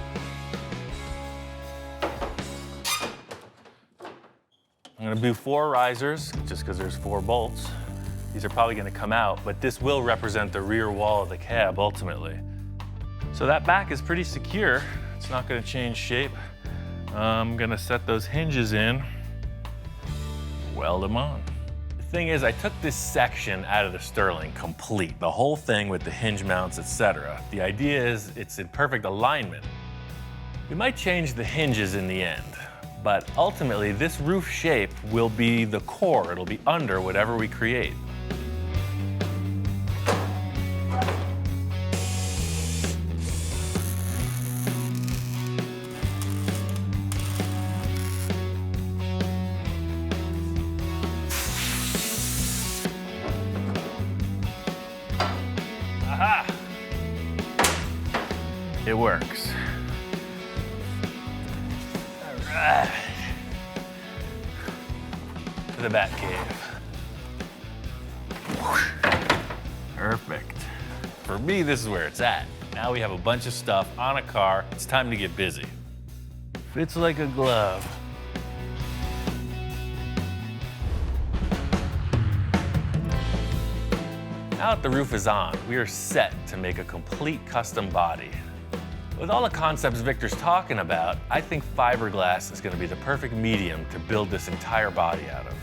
I'm gonna do 4 risers, just because there's 4 bolts. These are probably gonna come out, but this will represent the rear wall of the cab ultimately. So that back is pretty secure. It's not gonna change shape. I'm gonna set those hinges in, weld them on. The thing is, I took this section out of the Sterling complete, the whole thing with the hinge mounts, etc. The idea is it's in perfect alignment. We might change the hinges in the end, but ultimately this roof shape will be the core. It'll be under whatever we create. It works. All right. To the bat cave. Perfect. For me, this is where it's at. Now we have a bunch of stuff on a car. It's time to get busy. Fits like a glove. Now that the roof is on, we are set to make a complete custom body. With all the concepts Victor's talking about, I think fiberglass is gonna be the perfect medium to build this entire body out of.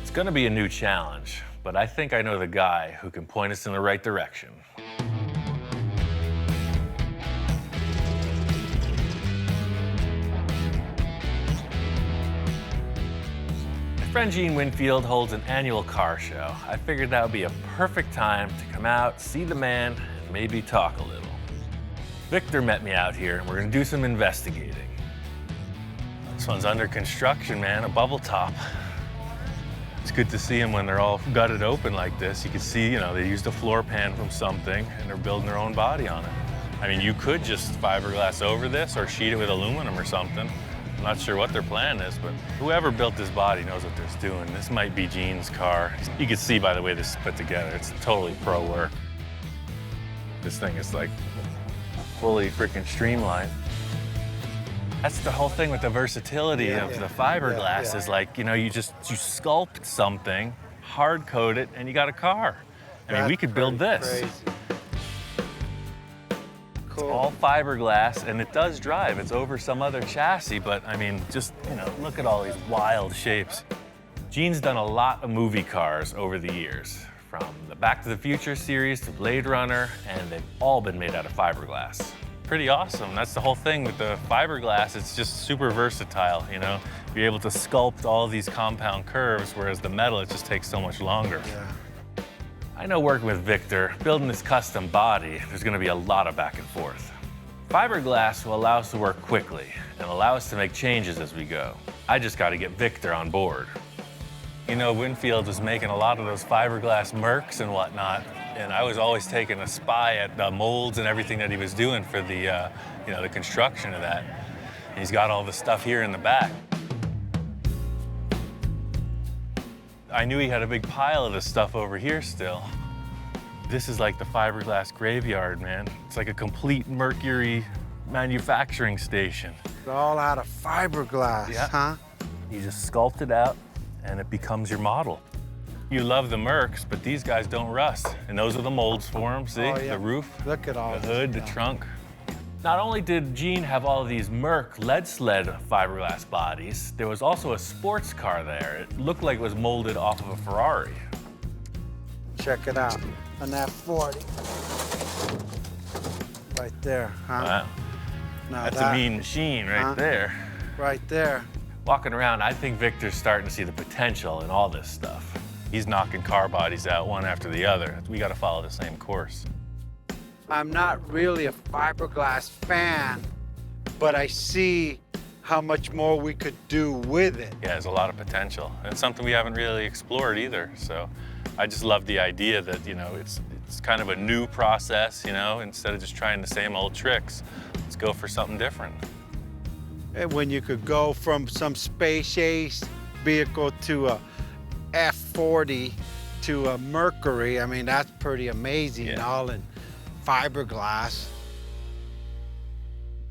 It's gonna be a new challenge, but I think I know the guy who can point us in the right direction. I friend Gene Winfield holds an annual car show. I figured that would be a perfect time to come out, see the man, and maybe talk a little. Victor met me out here, and we're gonna do some investigating. This one's under construction, man, a bubble top. It's good to see them when they're all gutted open like this. You can see, you know, they used a floor pan from something, and they're building their own body on it. I mean, you could just fiberglass over this or sheet it with aluminum or something. I'm not sure what their plan is, but whoever built this body knows what they're doing. This might be Gene's car. You can see by the way this is put together, it's totally pro work. This thing is like fully freaking streamlined. That's the whole thing with the versatility of the fiberglass is like, you know, you sculpt something, hard coat it, and you got a car. I mean, we could build this. It's all fiberglass, and it does drive. It's over some other chassis, but I mean, just, you know, look at all these wild shapes. Gene's done a lot of movie cars over the years, from the Back to the Future series to Blade Runner, and they've all been made out of fiberglass. Pretty awesome. That's the whole thing with the fiberglass. It's just super versatile, you know? You're able to sculpt all these compound curves, whereas the metal, it just takes so much longer. I know working with Victor, building this custom body, there's gonna be a lot of back and forth. Fiberglass will allow us to work quickly and allow us to make changes as we go. I just gotta get Victor on board. You know, Winfield was making a lot of those fiberglass Mercs and whatnot, and I was always taking a spy at the molds and everything that he was doing for the, you know, the construction of that. And he's got all the stuff here in the back. I knew he had a big pile of this stuff over here still. This is like the fiberglass graveyard, man. It's like a complete Mercury manufacturing station. It's all out of fiberglass, huh? You just sculpt it out, and it becomes your model. You love the Mercs, but these guys don't rust. And those are the molds for them, see? The roof, look at all the hood, the trunk. Not only did Gene have all of these Merc lead sled fiberglass bodies, there was also a sports car there. It looked like it was molded off of a Ferrari. Check it out, an F40. Right there, huh? Wow. Now That's a mean machine right there. Right there. Walking around, I think Victor's starting to see the potential in all this stuff. He's knocking car bodies out one after the other. We gotta follow the same course. I'm not really a fiberglass fan, but I see how much more we could do with it. Yeah, there's a lot of potential. And it's something we haven't really explored either. So I just love the idea that, you know, it's kind of a new process, you know, instead of just trying the same old tricks, let's go for something different. And when you could go from some space-age vehicle to a F40 to a Mercury, I mean, that's pretty amazing, all in fiberglass.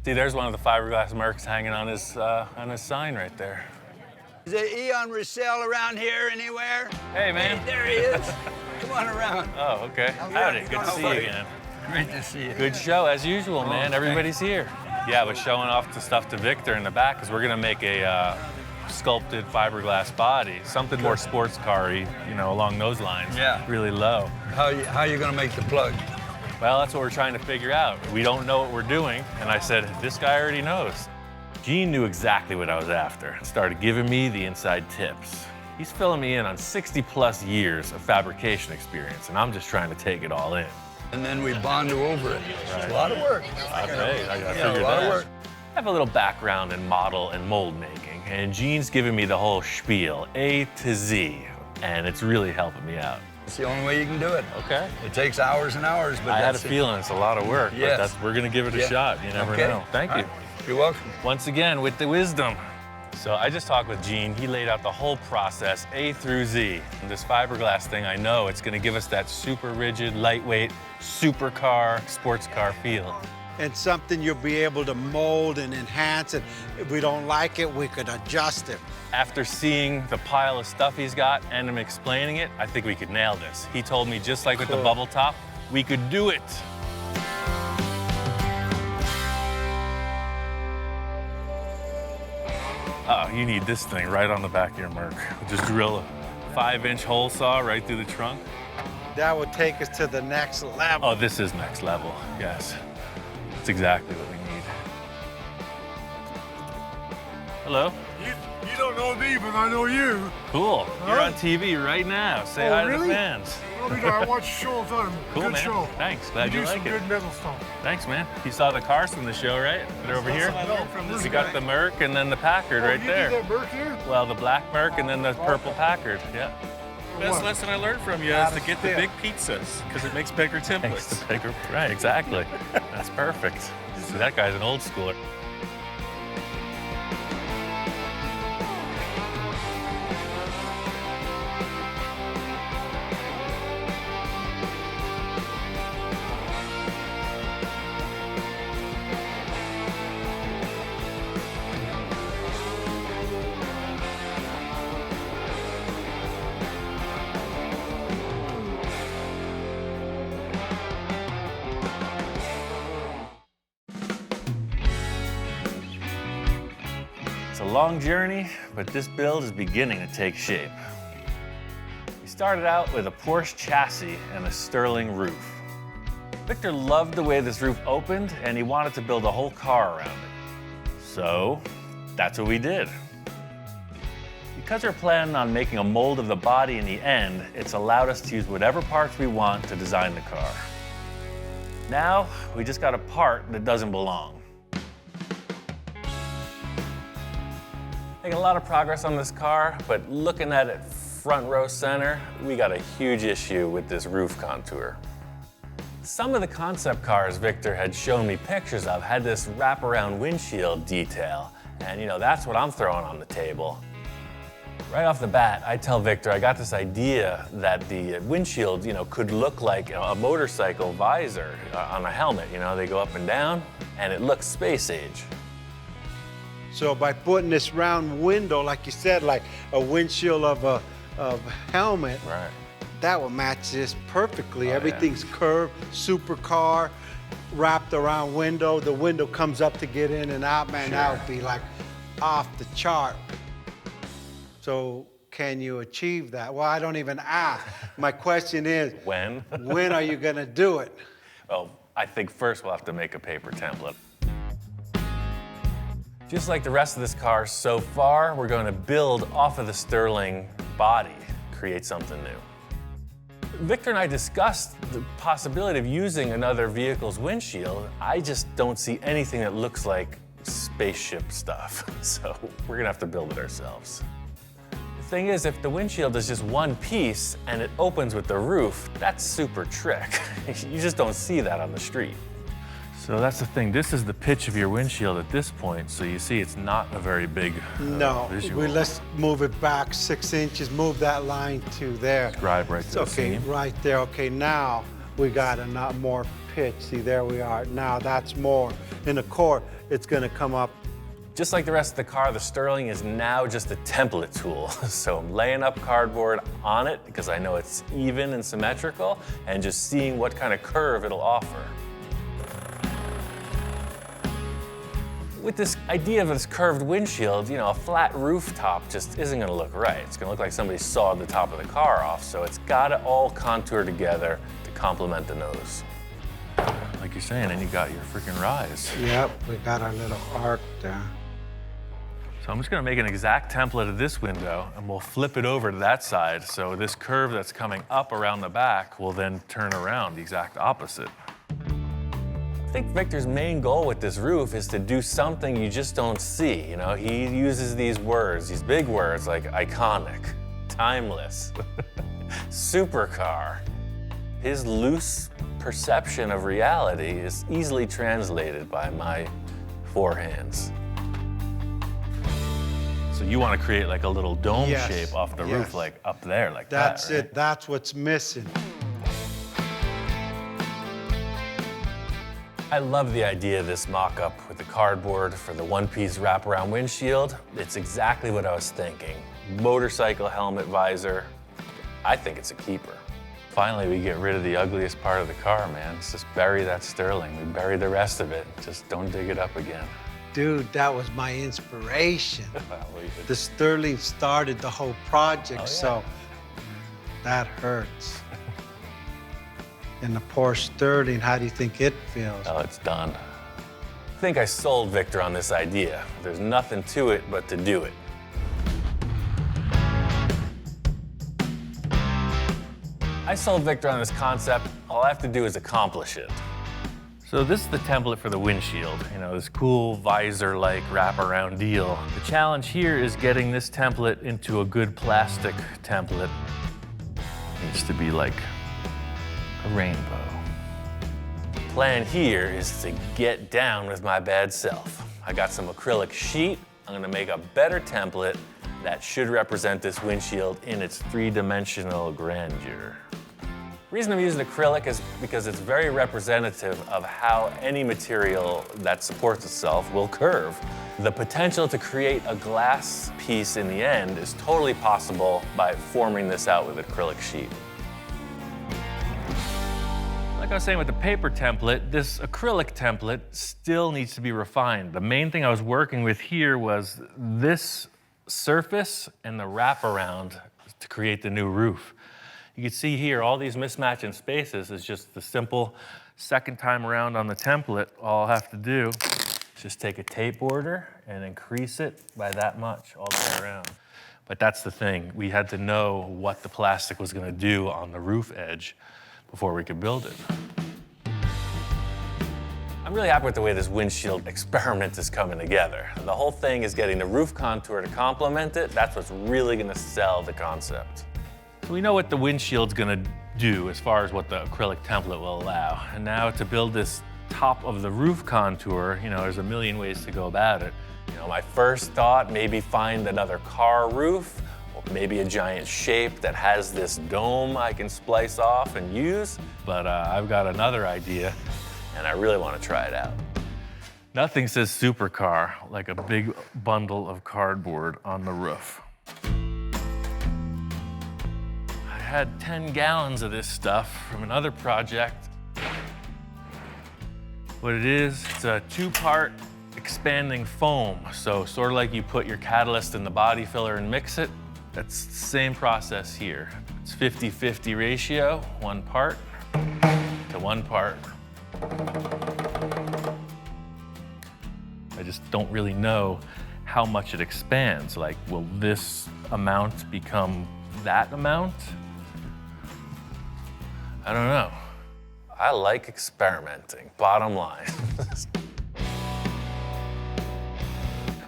See, there's one of the fiberglass Mercs hanging on his sign right there. Is there Ian Roussel around here anywhere? Hey, man. Hey, there he is. Come on around. Oh, okay. Howdy, good to see you again. Great to see you. Good show, as usual, man. Everybody's here. Yeah, I was showing off the stuff to Victor in the back because we're gonna make a sculpted fiberglass body, something more sports car-y, you know, along those lines. Yeah. Really low. How you gonna make the plug? Well, that's what we're trying to figure out. We don't know what we're doing, and I said, this guy already knows. Gene knew exactly what I was after and started giving me the inside tips. He's filling me in on 60+ years of fabrication experience, and I'm just trying to take it all in. And then we bond over it. It's a lot of work. I figured that. I have a little background in model and mold making, and Gene's giving me the whole spiel, A to Z, and it's really helping me out. It's the only way you can do it. Okay. It takes hours and hours, but I had a feeling it's a lot of work, but we're gonna give it a shot. You never know. Thank you. You're welcome. Once again, with the wisdom. So I just talked with Gene. He laid out the whole process, A through Z. And this fiberglass thing, I know it's gonna give us that super rigid, lightweight, supercar, sports car feel. And something you'll be able to mold and enhance it. If we don't like it, we could adjust it. After seeing the pile of stuff he's got and him explaining it, I think we could nail this. He told me, just like with the bubble top, we could do it. Oh, you need this thing right on the back of your Merc. Just drill a 5-inch hole saw right through the trunk. That would take us to the next level. Oh, this is next level, yes. It's exactly what we need. Hello. You don't know me, but I know you. Cool. You're Huh? on TV right now. Say Oh, hi to really? the fans. Oh, I watch the show all the time. Cool, Good man. show. Thanks. Glad you do like some it. good metal stuff. Thanks, man. You saw the cars from the show, right? They're over here. We got the Merc and then the Packard right you there. did that Merc here? Well, the black Merc and then the purple Packard. Yeah. Best lesson I learned from you is to get the big pizzas because it makes bigger templates. Right, exactly. That's perfect. See, that guy's an old schooler. It's a long journey, but this build is beginning to take shape. We started out with a Porsche chassis and a Sterling roof. Victor loved the way this roof opened, and he wanted to build a whole car around it. So that's what we did. Because we're planning on making a mold of the body in the end, it's allowed us to use whatever parts we want to design the car. Now, we just got a part that doesn't belong. Making a lot of progress on this car, but looking at it front row center, we got a huge issue with this roof contour. Some of the concept cars Victor had shown me pictures of had this wraparound windshield detail, and that's what I'm throwing on the table. Right off the bat, I tell Victor I got this idea that the windshield, could look like a motorcycle visor on a helmet. They go up and down, and it looks space age. So by putting this round window, like you said, like a windshield of a helmet, right, that will match this perfectly. Oh, Everything's curved, supercar, wrapped around window. The window comes up to get in and out, man. That would be like off the chart. So can you achieve that? Well, I don't even ask. My question is, when? When are you gonna do it? Well, I think first we'll have to make a paper template. Just like the rest of this car so far, we're going to build off of the Sterling body, create something new. Victor and I discussed the possibility of using another vehicle's windshield. I just don't see anything that looks like spaceship stuff, so we're gonna have to build it ourselves. The thing is, if the windshield is just one piece and it opens with the roof, that's super trick. You just don't see that on the street. So that's the thing. This is the pitch of your windshield at this point, so you see it's not a very big visual. Let's move it back 6 inches, move that line to there. Scribe right to the Okay, seam. right there. Okay, now we got a lot more pitch. See, there we are. Now that's more. In the core, it's gonna come up. Just like the rest of the car, the Sterling is now just a template tool. So I'm laying up cardboard on it because I know it's even and symmetrical, and just seeing what kind of curve it'll offer. With this idea of this curved windshield, a flat rooftop just isn't gonna look right. It's gonna look like somebody sawed the top of the car off, so it's gotta all contour together to complement the nose. Like you're saying, and you got your freaking rise. Yep, we got our little arc there. So I'm just gonna make an exact template of this window, and we'll flip it over to that side, so this curve that's coming up around the back will then turn around the exact opposite. I think Victor's main goal with this roof is to do something you just don't see. He uses these words, these big words like iconic, timeless, supercar. His loose perception of reality is easily translated by my forehands. So you want to create like a little dome shape off the roof, like up there, like That's that, right? it. That's what's missing. I love the idea of this mock-up with the cardboard for the one-piece wraparound windshield. It's exactly what I was thinking. Motorcycle helmet visor. I think it's a keeper. Finally, we get rid of the ugliest part of the car, man. Let's just bury that Sterling. We bury the rest of it. Just don't dig it up again. Dude, that was my inspiration. The Sterling started the whole project, so that hurts. And the Porsche Sterling, how do you think it feels? Oh, it's done. I think I sold Victor on this idea. There's nothing to it but to do it. I sold Victor on this concept. All I have to do is accomplish it. So this is the template for the windshield. You know, this cool visor-like wraparound deal. The challenge here is getting this template into a good plastic template. It needs to be like a rainbow. The plan here is to get down with my bad self. I got some acrylic sheet. I'm gonna make a better template that should represent this windshield in its three-dimensional grandeur. The reason I'm using acrylic is because it's very representative of how any material that supports itself will curve. The potential to create a glass piece in the end is totally possible by forming this out with acrylic sheet. Like I was saying with the paper template, this acrylic template still needs to be refined. The main thing I was working with here was this surface and the wraparound to create the new roof. You can see here, all these mismatch in spaces is just the simple second time around on the template. All I have to do is just take a tape order and increase it by that much all the way around. But that's the thing. We had to know what the plastic was gonna do on the roof edge before we could build it. I'm really happy with the way this windshield experiment is coming together. The whole thing is getting the roof contour to complement it. That's what's really gonna sell the concept. We know what the windshield's gonna do as far as what the acrylic template will allow. And now to build this top of the roof contour, you know, there's a million ways to go about it. You know, my first thought, maybe find another car roof, or maybe a giant shape that has this dome I can splice off and use. But I've got another idea, and I really wanna try it out. Nothing says supercar like a big bundle of cardboard on the roof. I had 10 gallons of this stuff from another project. What it is, it's a two-part expanding foam. So sort of like you put your catalyst in the body filler and mix it, that's the same process here. It's 50-50 ratio, one part to one part. I just don't really know how much it expands. Like, will this amount become that amount? I don't know. I like experimenting, bottom line.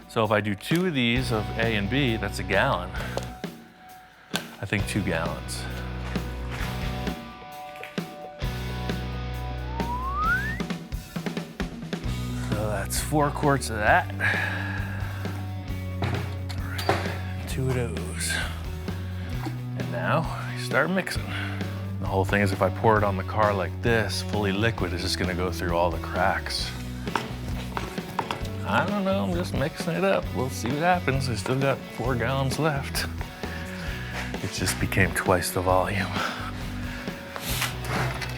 So if I do 2 of these of A and B, that's a gallon. I think 2 gallons. So that's 4 quarts of that. All right, 2 of those. And now I start mixing. The whole thing is if I pour it on the car like this, fully liquid, it's just gonna go through all the cracks. I don't know, I'm just mixing it up. We'll see what happens. I still got 4 gallons left. It just became twice the volume.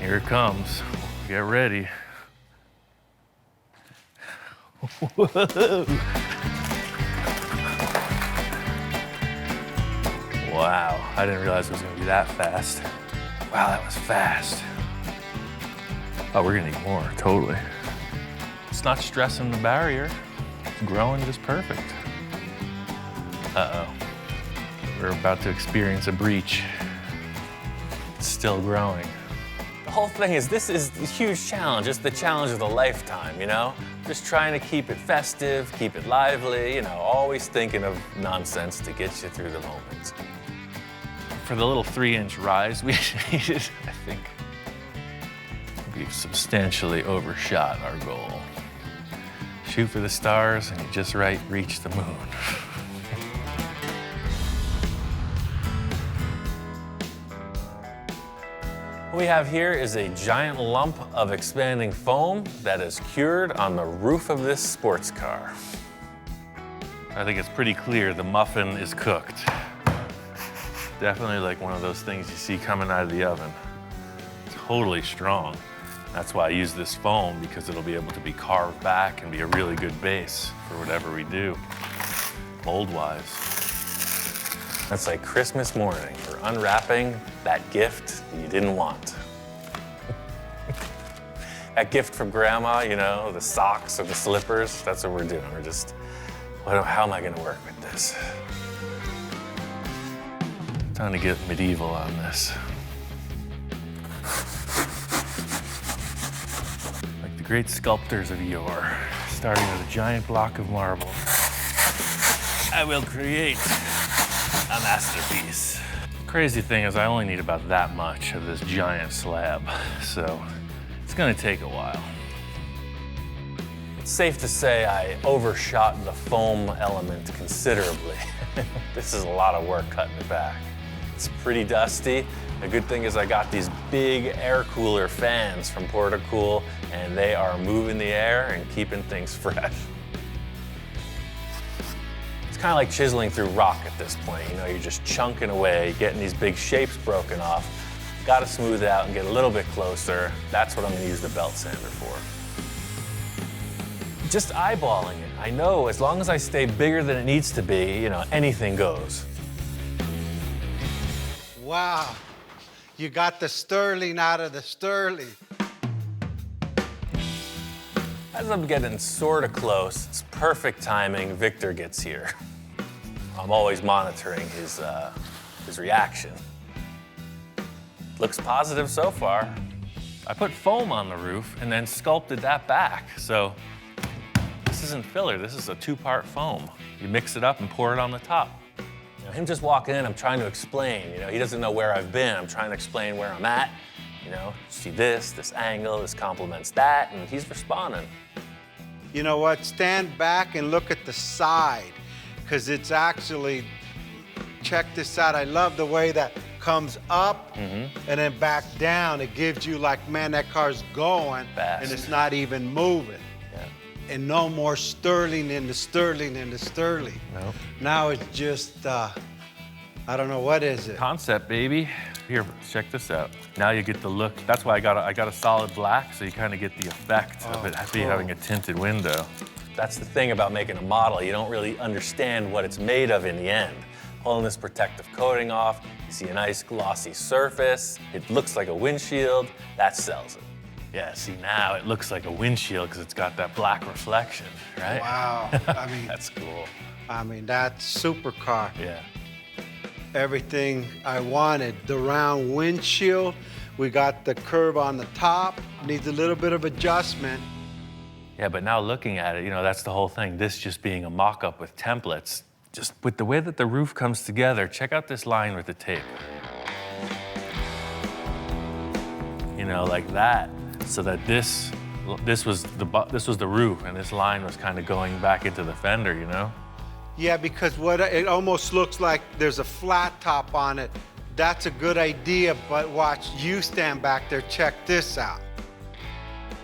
Here it comes. Get ready. Whoa. Wow, I didn't realize it was gonna be that fast. Wow, that was fast. Oh, we're gonna need more, totally. It's not stressing the barrier. It's growing just perfect. Uh-oh. We're about to experience a breach. It's still growing. The whole thing is, this is a huge challenge. It's the challenge of the lifetime, you know? Just trying to keep it festive, keep it lively, you know, always thinking of nonsense to get you through the moment. For the little 3-inch rise we needed, I think we've substantially overshot our goal. Shoot for the stars and you just right reach the moon. What we have here is a giant lump of expanding foam that is cured on the roof of this sports car. I think it's pretty clear the muffin is cooked. Definitely like one of those things you see coming out of the oven. Totally strong. That's why I use this foam, because it'll be able to be carved back and be a really good base for whatever we do, mold-wise. That's like Christmas morning. We're unwrapping that gift you didn't want. That gift from Grandma, you know, the socks or the slippers, that's what we're doing. We're just, how am I gonna work with this? Time to get medieval on this. the great sculptors of yore, starting with a giant block of marble, I will create a masterpiece. Crazy thing is I only need about that much of this giant slab, so it's gonna take a while. It's safe to say I overshot the foam element considerably. This is a lot of work cutting it back. It's pretty dusty. The good thing is I got these big air cooler fans from Portacool, and they are moving the air and keeping things fresh. It's kind of like chiseling through rock at this point. You know, you're just chunking away, getting these big shapes broken off. Got to smooth it out and get a little bit closer. That's what I'm going to use the belt sander for. Just eyeballing it. I know as long as I stay bigger than it needs to be, you know, anything goes. Wow, you got the sterling out of the sterling. As I'm getting sort of close, it's perfect timing, Victor gets here. I'm always monitoring his reaction. Looks positive so far. I put foam on the roof and then sculpted that back, so this isn't filler, this is a two-part foam. You mix it up and pour it on the top. You know, him just walking in, I'm trying to explain. You know, he doesn't know where I've been. I'm trying to explain where I'm at. You know, see this angle, this complements that, and he's responding. You know what? Stand back and look at the side, because it's actually, check this out. I love the way that comes up and then back down. It gives you like, man, that car's going fast, and it's not even moving. And no more sterling in the sterling in the sterling. Nope. Now it's just, I don't know, what is it? Concept, baby. Here, check this out. Now you get the look. That's why I got a solid black, so you kind of get the effect of it having a tinted window. That's the thing about making a model. You don't really understand what it's made of in the end. Pulling this protective coating off, you see a nice glossy surface. It looks like a windshield. That sells it. Yeah, see, now it looks like a windshield because it's got that black reflection, right? Wow, I mean. That's cool. I mean, that's supercar. Yeah. Everything I wanted. The round windshield, we got the curve on the top, needs a little bit of adjustment. Yeah, but now looking at it, you know, that's the whole thing. This just being a mock-up with templates. Just with the way that the roof comes together, check out this line with the tape. You know, like that. So that this was the roof, and this line was kind of going back into the fender, you know? Yeah, because it almost looks like there's a flat top on it. That's a good idea, but watch, you stand back there, check this out.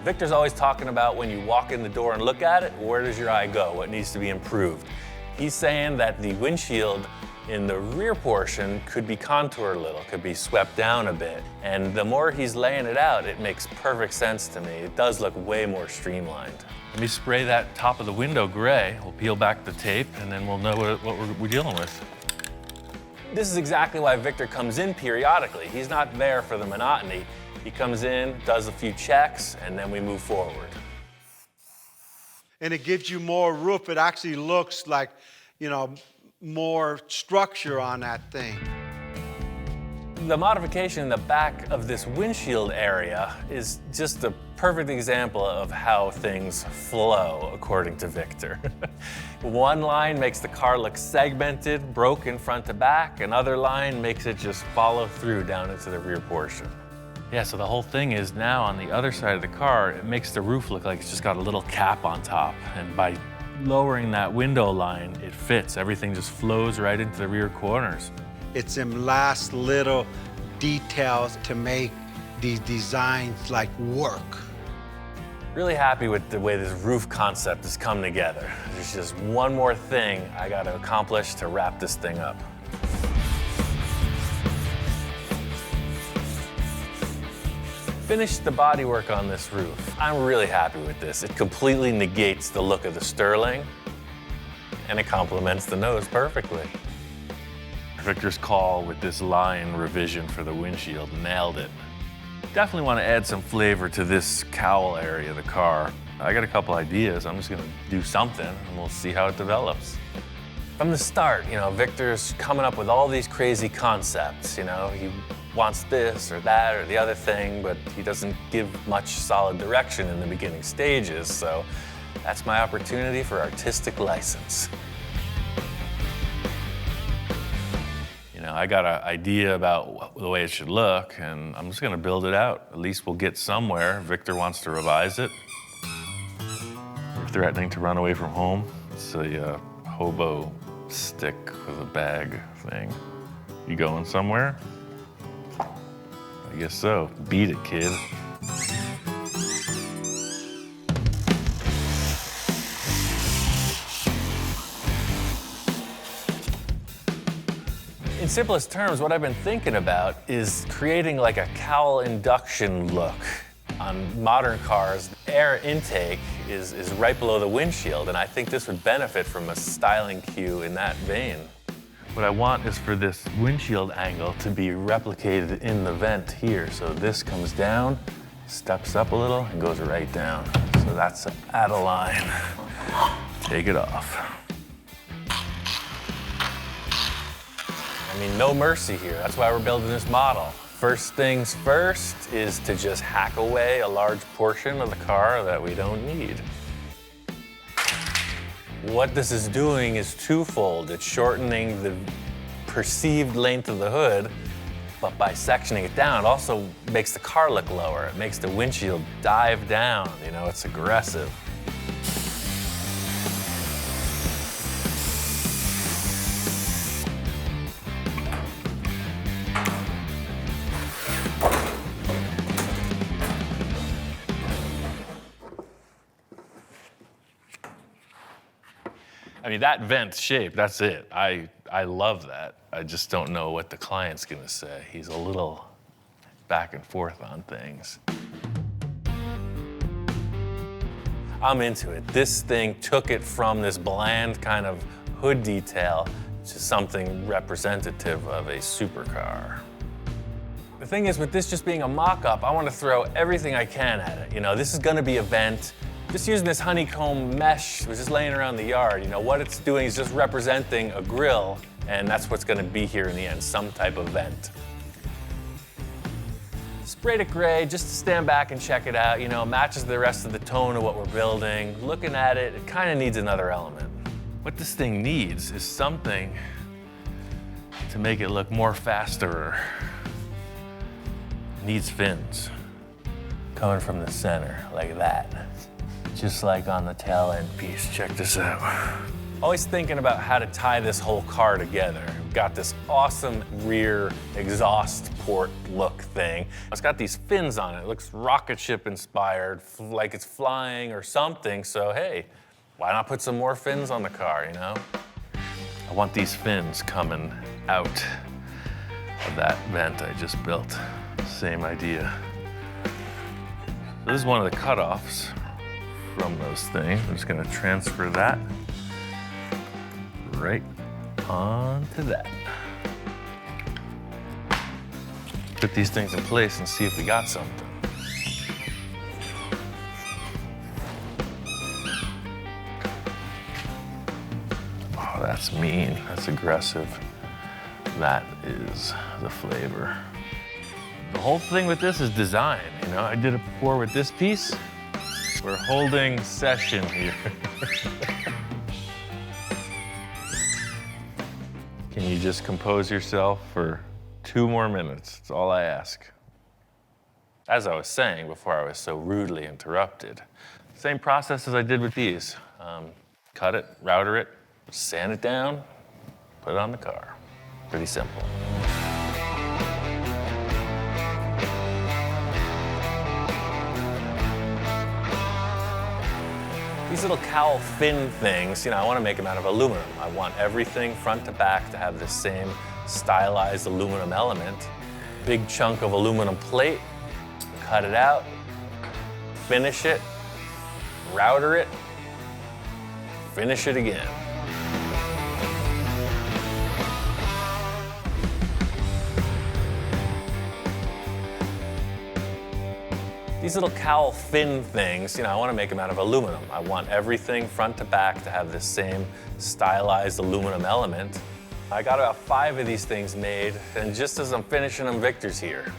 Victor's always talking about when you walk in the door and look at it, where does your eye go? What needs to be improved? He's saying that the windshield in the rear portion could be contoured a little, could be swept down a bit. And the more he's laying it out, it makes perfect sense to me. It does look way more streamlined. Let me spray that top of the window gray. We'll peel back the tape, and then we'll know what we're dealing with. This is exactly why Victor comes in periodically. He's not there for the monotony. He comes in, does a few checks, and then we move forward. And it gives you more roof. It actually looks like, you know, more structure on that thing. The modification in the back of this windshield area is just a perfect example of how things flow, according to Victor. One line makes the car look segmented, broken front to back. Another line makes it just follow through down into the rear portion. Yeah, so the whole thing is now on the other side of the car, it makes the roof look like it's just got a little cap on top. And by lowering that window line, it fits. Everything just flows right into the rear corners. It's them last little details to make these designs like work. Really happy with the way this roof concept has come together. There's just one more thing I got to accomplish to wrap this thing up. Finished the bodywork on this roof. I'm really happy with this. It completely negates the look of the sterling, and it complements the nose perfectly. Victor's call with this line revision for the windshield nailed it. Definitely want to add some flavor to this cowl area of the car. I got a couple ideas. I'm just going to do something, and we'll see how it develops. From the start, you know, Victor's coming up with all these crazy concepts, you know. He wants this or that or the other thing, but he doesn't give much solid direction in the beginning stages, so that's my opportunity for artistic license. You know, I got an idea about the way it should look, and I'm just gonna build it out. At least we'll get somewhere. Victor wants to revise it. We're threatening to run away from home. It's a hobo stick with a bag thing. You going somewhere? I guess so. Beat it, kid. In simplest terms, what I've been thinking about is creating like a cowl induction look. On modern cars, air intake is right below the windshield, and I think this would benefit from a styling cue in that vein. What I want is for this windshield angle to be replicated in the vent here. So this comes down, steps up a little, and goes right down. So that's at a line. Take it off. I mean, no mercy here. That's why we're building this model. First things first is to just hack away a large portion of the car that we don't need. What this is doing is twofold. It's shortening the perceived length of the hood, but by sectioning it down, it also makes the car look lower. It makes the windshield dive down. You know, it's aggressive. I mean, that vent shape, that's it. I love that. I just don't know what the client's gonna say. He's a little back and forth on things. I'm into it. This thing took it from this bland kind of hood detail to something representative of a supercar. The thing is, with this just being a mock-up, I want to throw everything I can at it. You know, this is gonna be a vent. Just using this honeycomb mesh, was just laying around the yard. You know, what it's doing is just representing a grill, and that's what's gonna be here in the end, some type of vent. Sprayed it gray just to stand back and check it out. You know, matches the rest of the tone of what we're building. Looking at it, it kind of needs another element. What this thing needs is something to make it look more faster. It needs fins coming from the center, like that. Just like on the tail end piece. Check this out. Always thinking about how to tie this whole car together. We've got this awesome rear exhaust port look thing. It's got these fins on it. It looks rocket ship inspired, like it's flying or something. So hey, why not put some more fins on the car, you know? I want these fins coming out of that vent I just built. Same idea. This is one of the cutoffs from those things. I'm just gonna transfer that right onto that. Put these things in place and see if we got something. Oh, that's mean, that's aggressive. That is the flavor. The whole thing with this is design, you know? I did it before with this piece. We're holding session here. Can you just compose yourself for 2 more minutes? That's all I ask. As I was saying before I was so rudely interrupted, same process as I did with these. Cut it, router it, sand it down, put it on the car. Pretty simple. These little cowl fin things, you know, I want to make them out of aluminum. I want everything front to back to have the same stylized aluminum element. Big chunk of aluminum plate, cut it out, finish it, router it, finish it again. These little cowl fin things, I want to make them out of aluminum. I want everything front to back to have this same stylized aluminum element. I got about 5 of these things made, and just as I'm finishing them, Victor's here.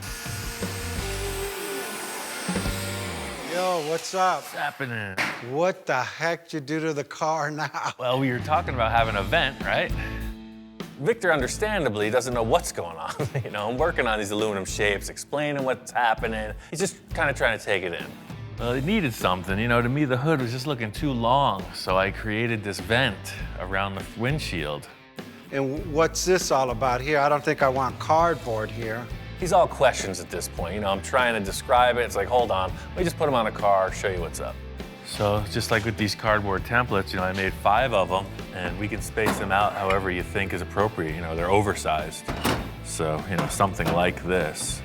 Yo, what's up? What's happening? What the heck did you do to the car now? Well, we were talking about having an event, right? Victor, understandably, doesn't know what's going on. I'm working on these aluminum shapes, explaining what's happening. He's just kind of trying to take it in. Well, it needed something. To me, the hood was just looking too long, so I created this vent around the windshield. And what's this all about here? I don't think I want cardboard here. He's all questions at this point. I'm trying to describe it. It's like, hold on, let me just put them on a car, show you what's up. So just like with these cardboard templates, I made 5 of them, and we can space them out however you think is appropriate. They're oversized. So, something like this.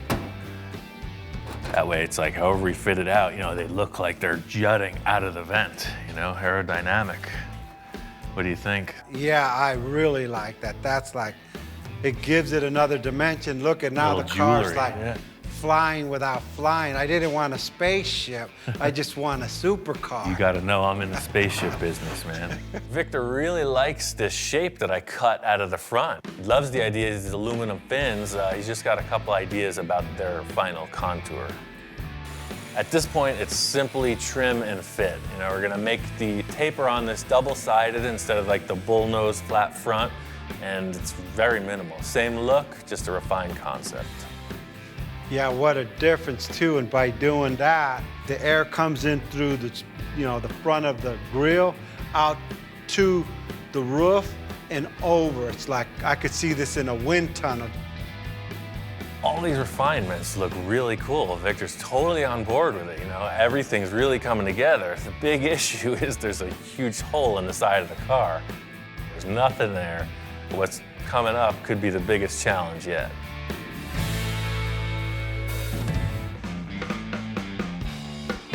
That way it's like, however we fit it out, they look like they're jutting out of the vent, aerodynamic. What do you think? Yeah, I really like that. That's like, it gives it another dimension. Look at now the car's jewelry, like flying without flying. I didn't want a spaceship. I just want a supercar. You gotta know I'm in the spaceship business, man. Victor really likes this shape that I cut out of the front. He loves the idea of these aluminum fins. He's just got a couple ideas about their final contour. At this point, it's simply trim and fit. We're gonna make the taper on this double-sided instead of like the bullnose flat front, and it's very minimal. Same look, just a refined concept. Yeah, what a difference too, and by doing that, the air comes in through the, the front of the grille, out to the roof and over. It's like, I could see this in a wind tunnel. All these refinements look really cool. Victor's totally on board with it, Everything's really coming together. The big issue is there's a huge hole in the side of the car. There's nothing there. What's coming up could be the biggest challenge yet.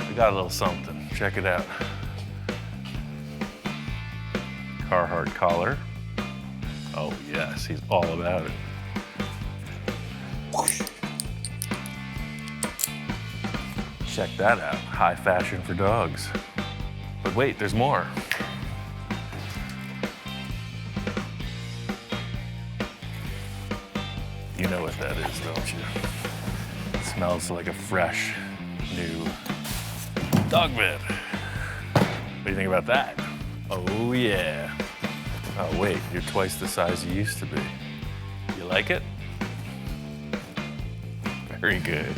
We got a little something. Check it out. Carhartt collar. Oh yes, he's all about it. Check that out. High fashion for dogs. But wait, there's more. You know what that is, don't you? It smells like a fresh, new dog bed. What do you think about that? Oh, yeah. Oh, wait, you're twice the size you used to be. You like it? Very good.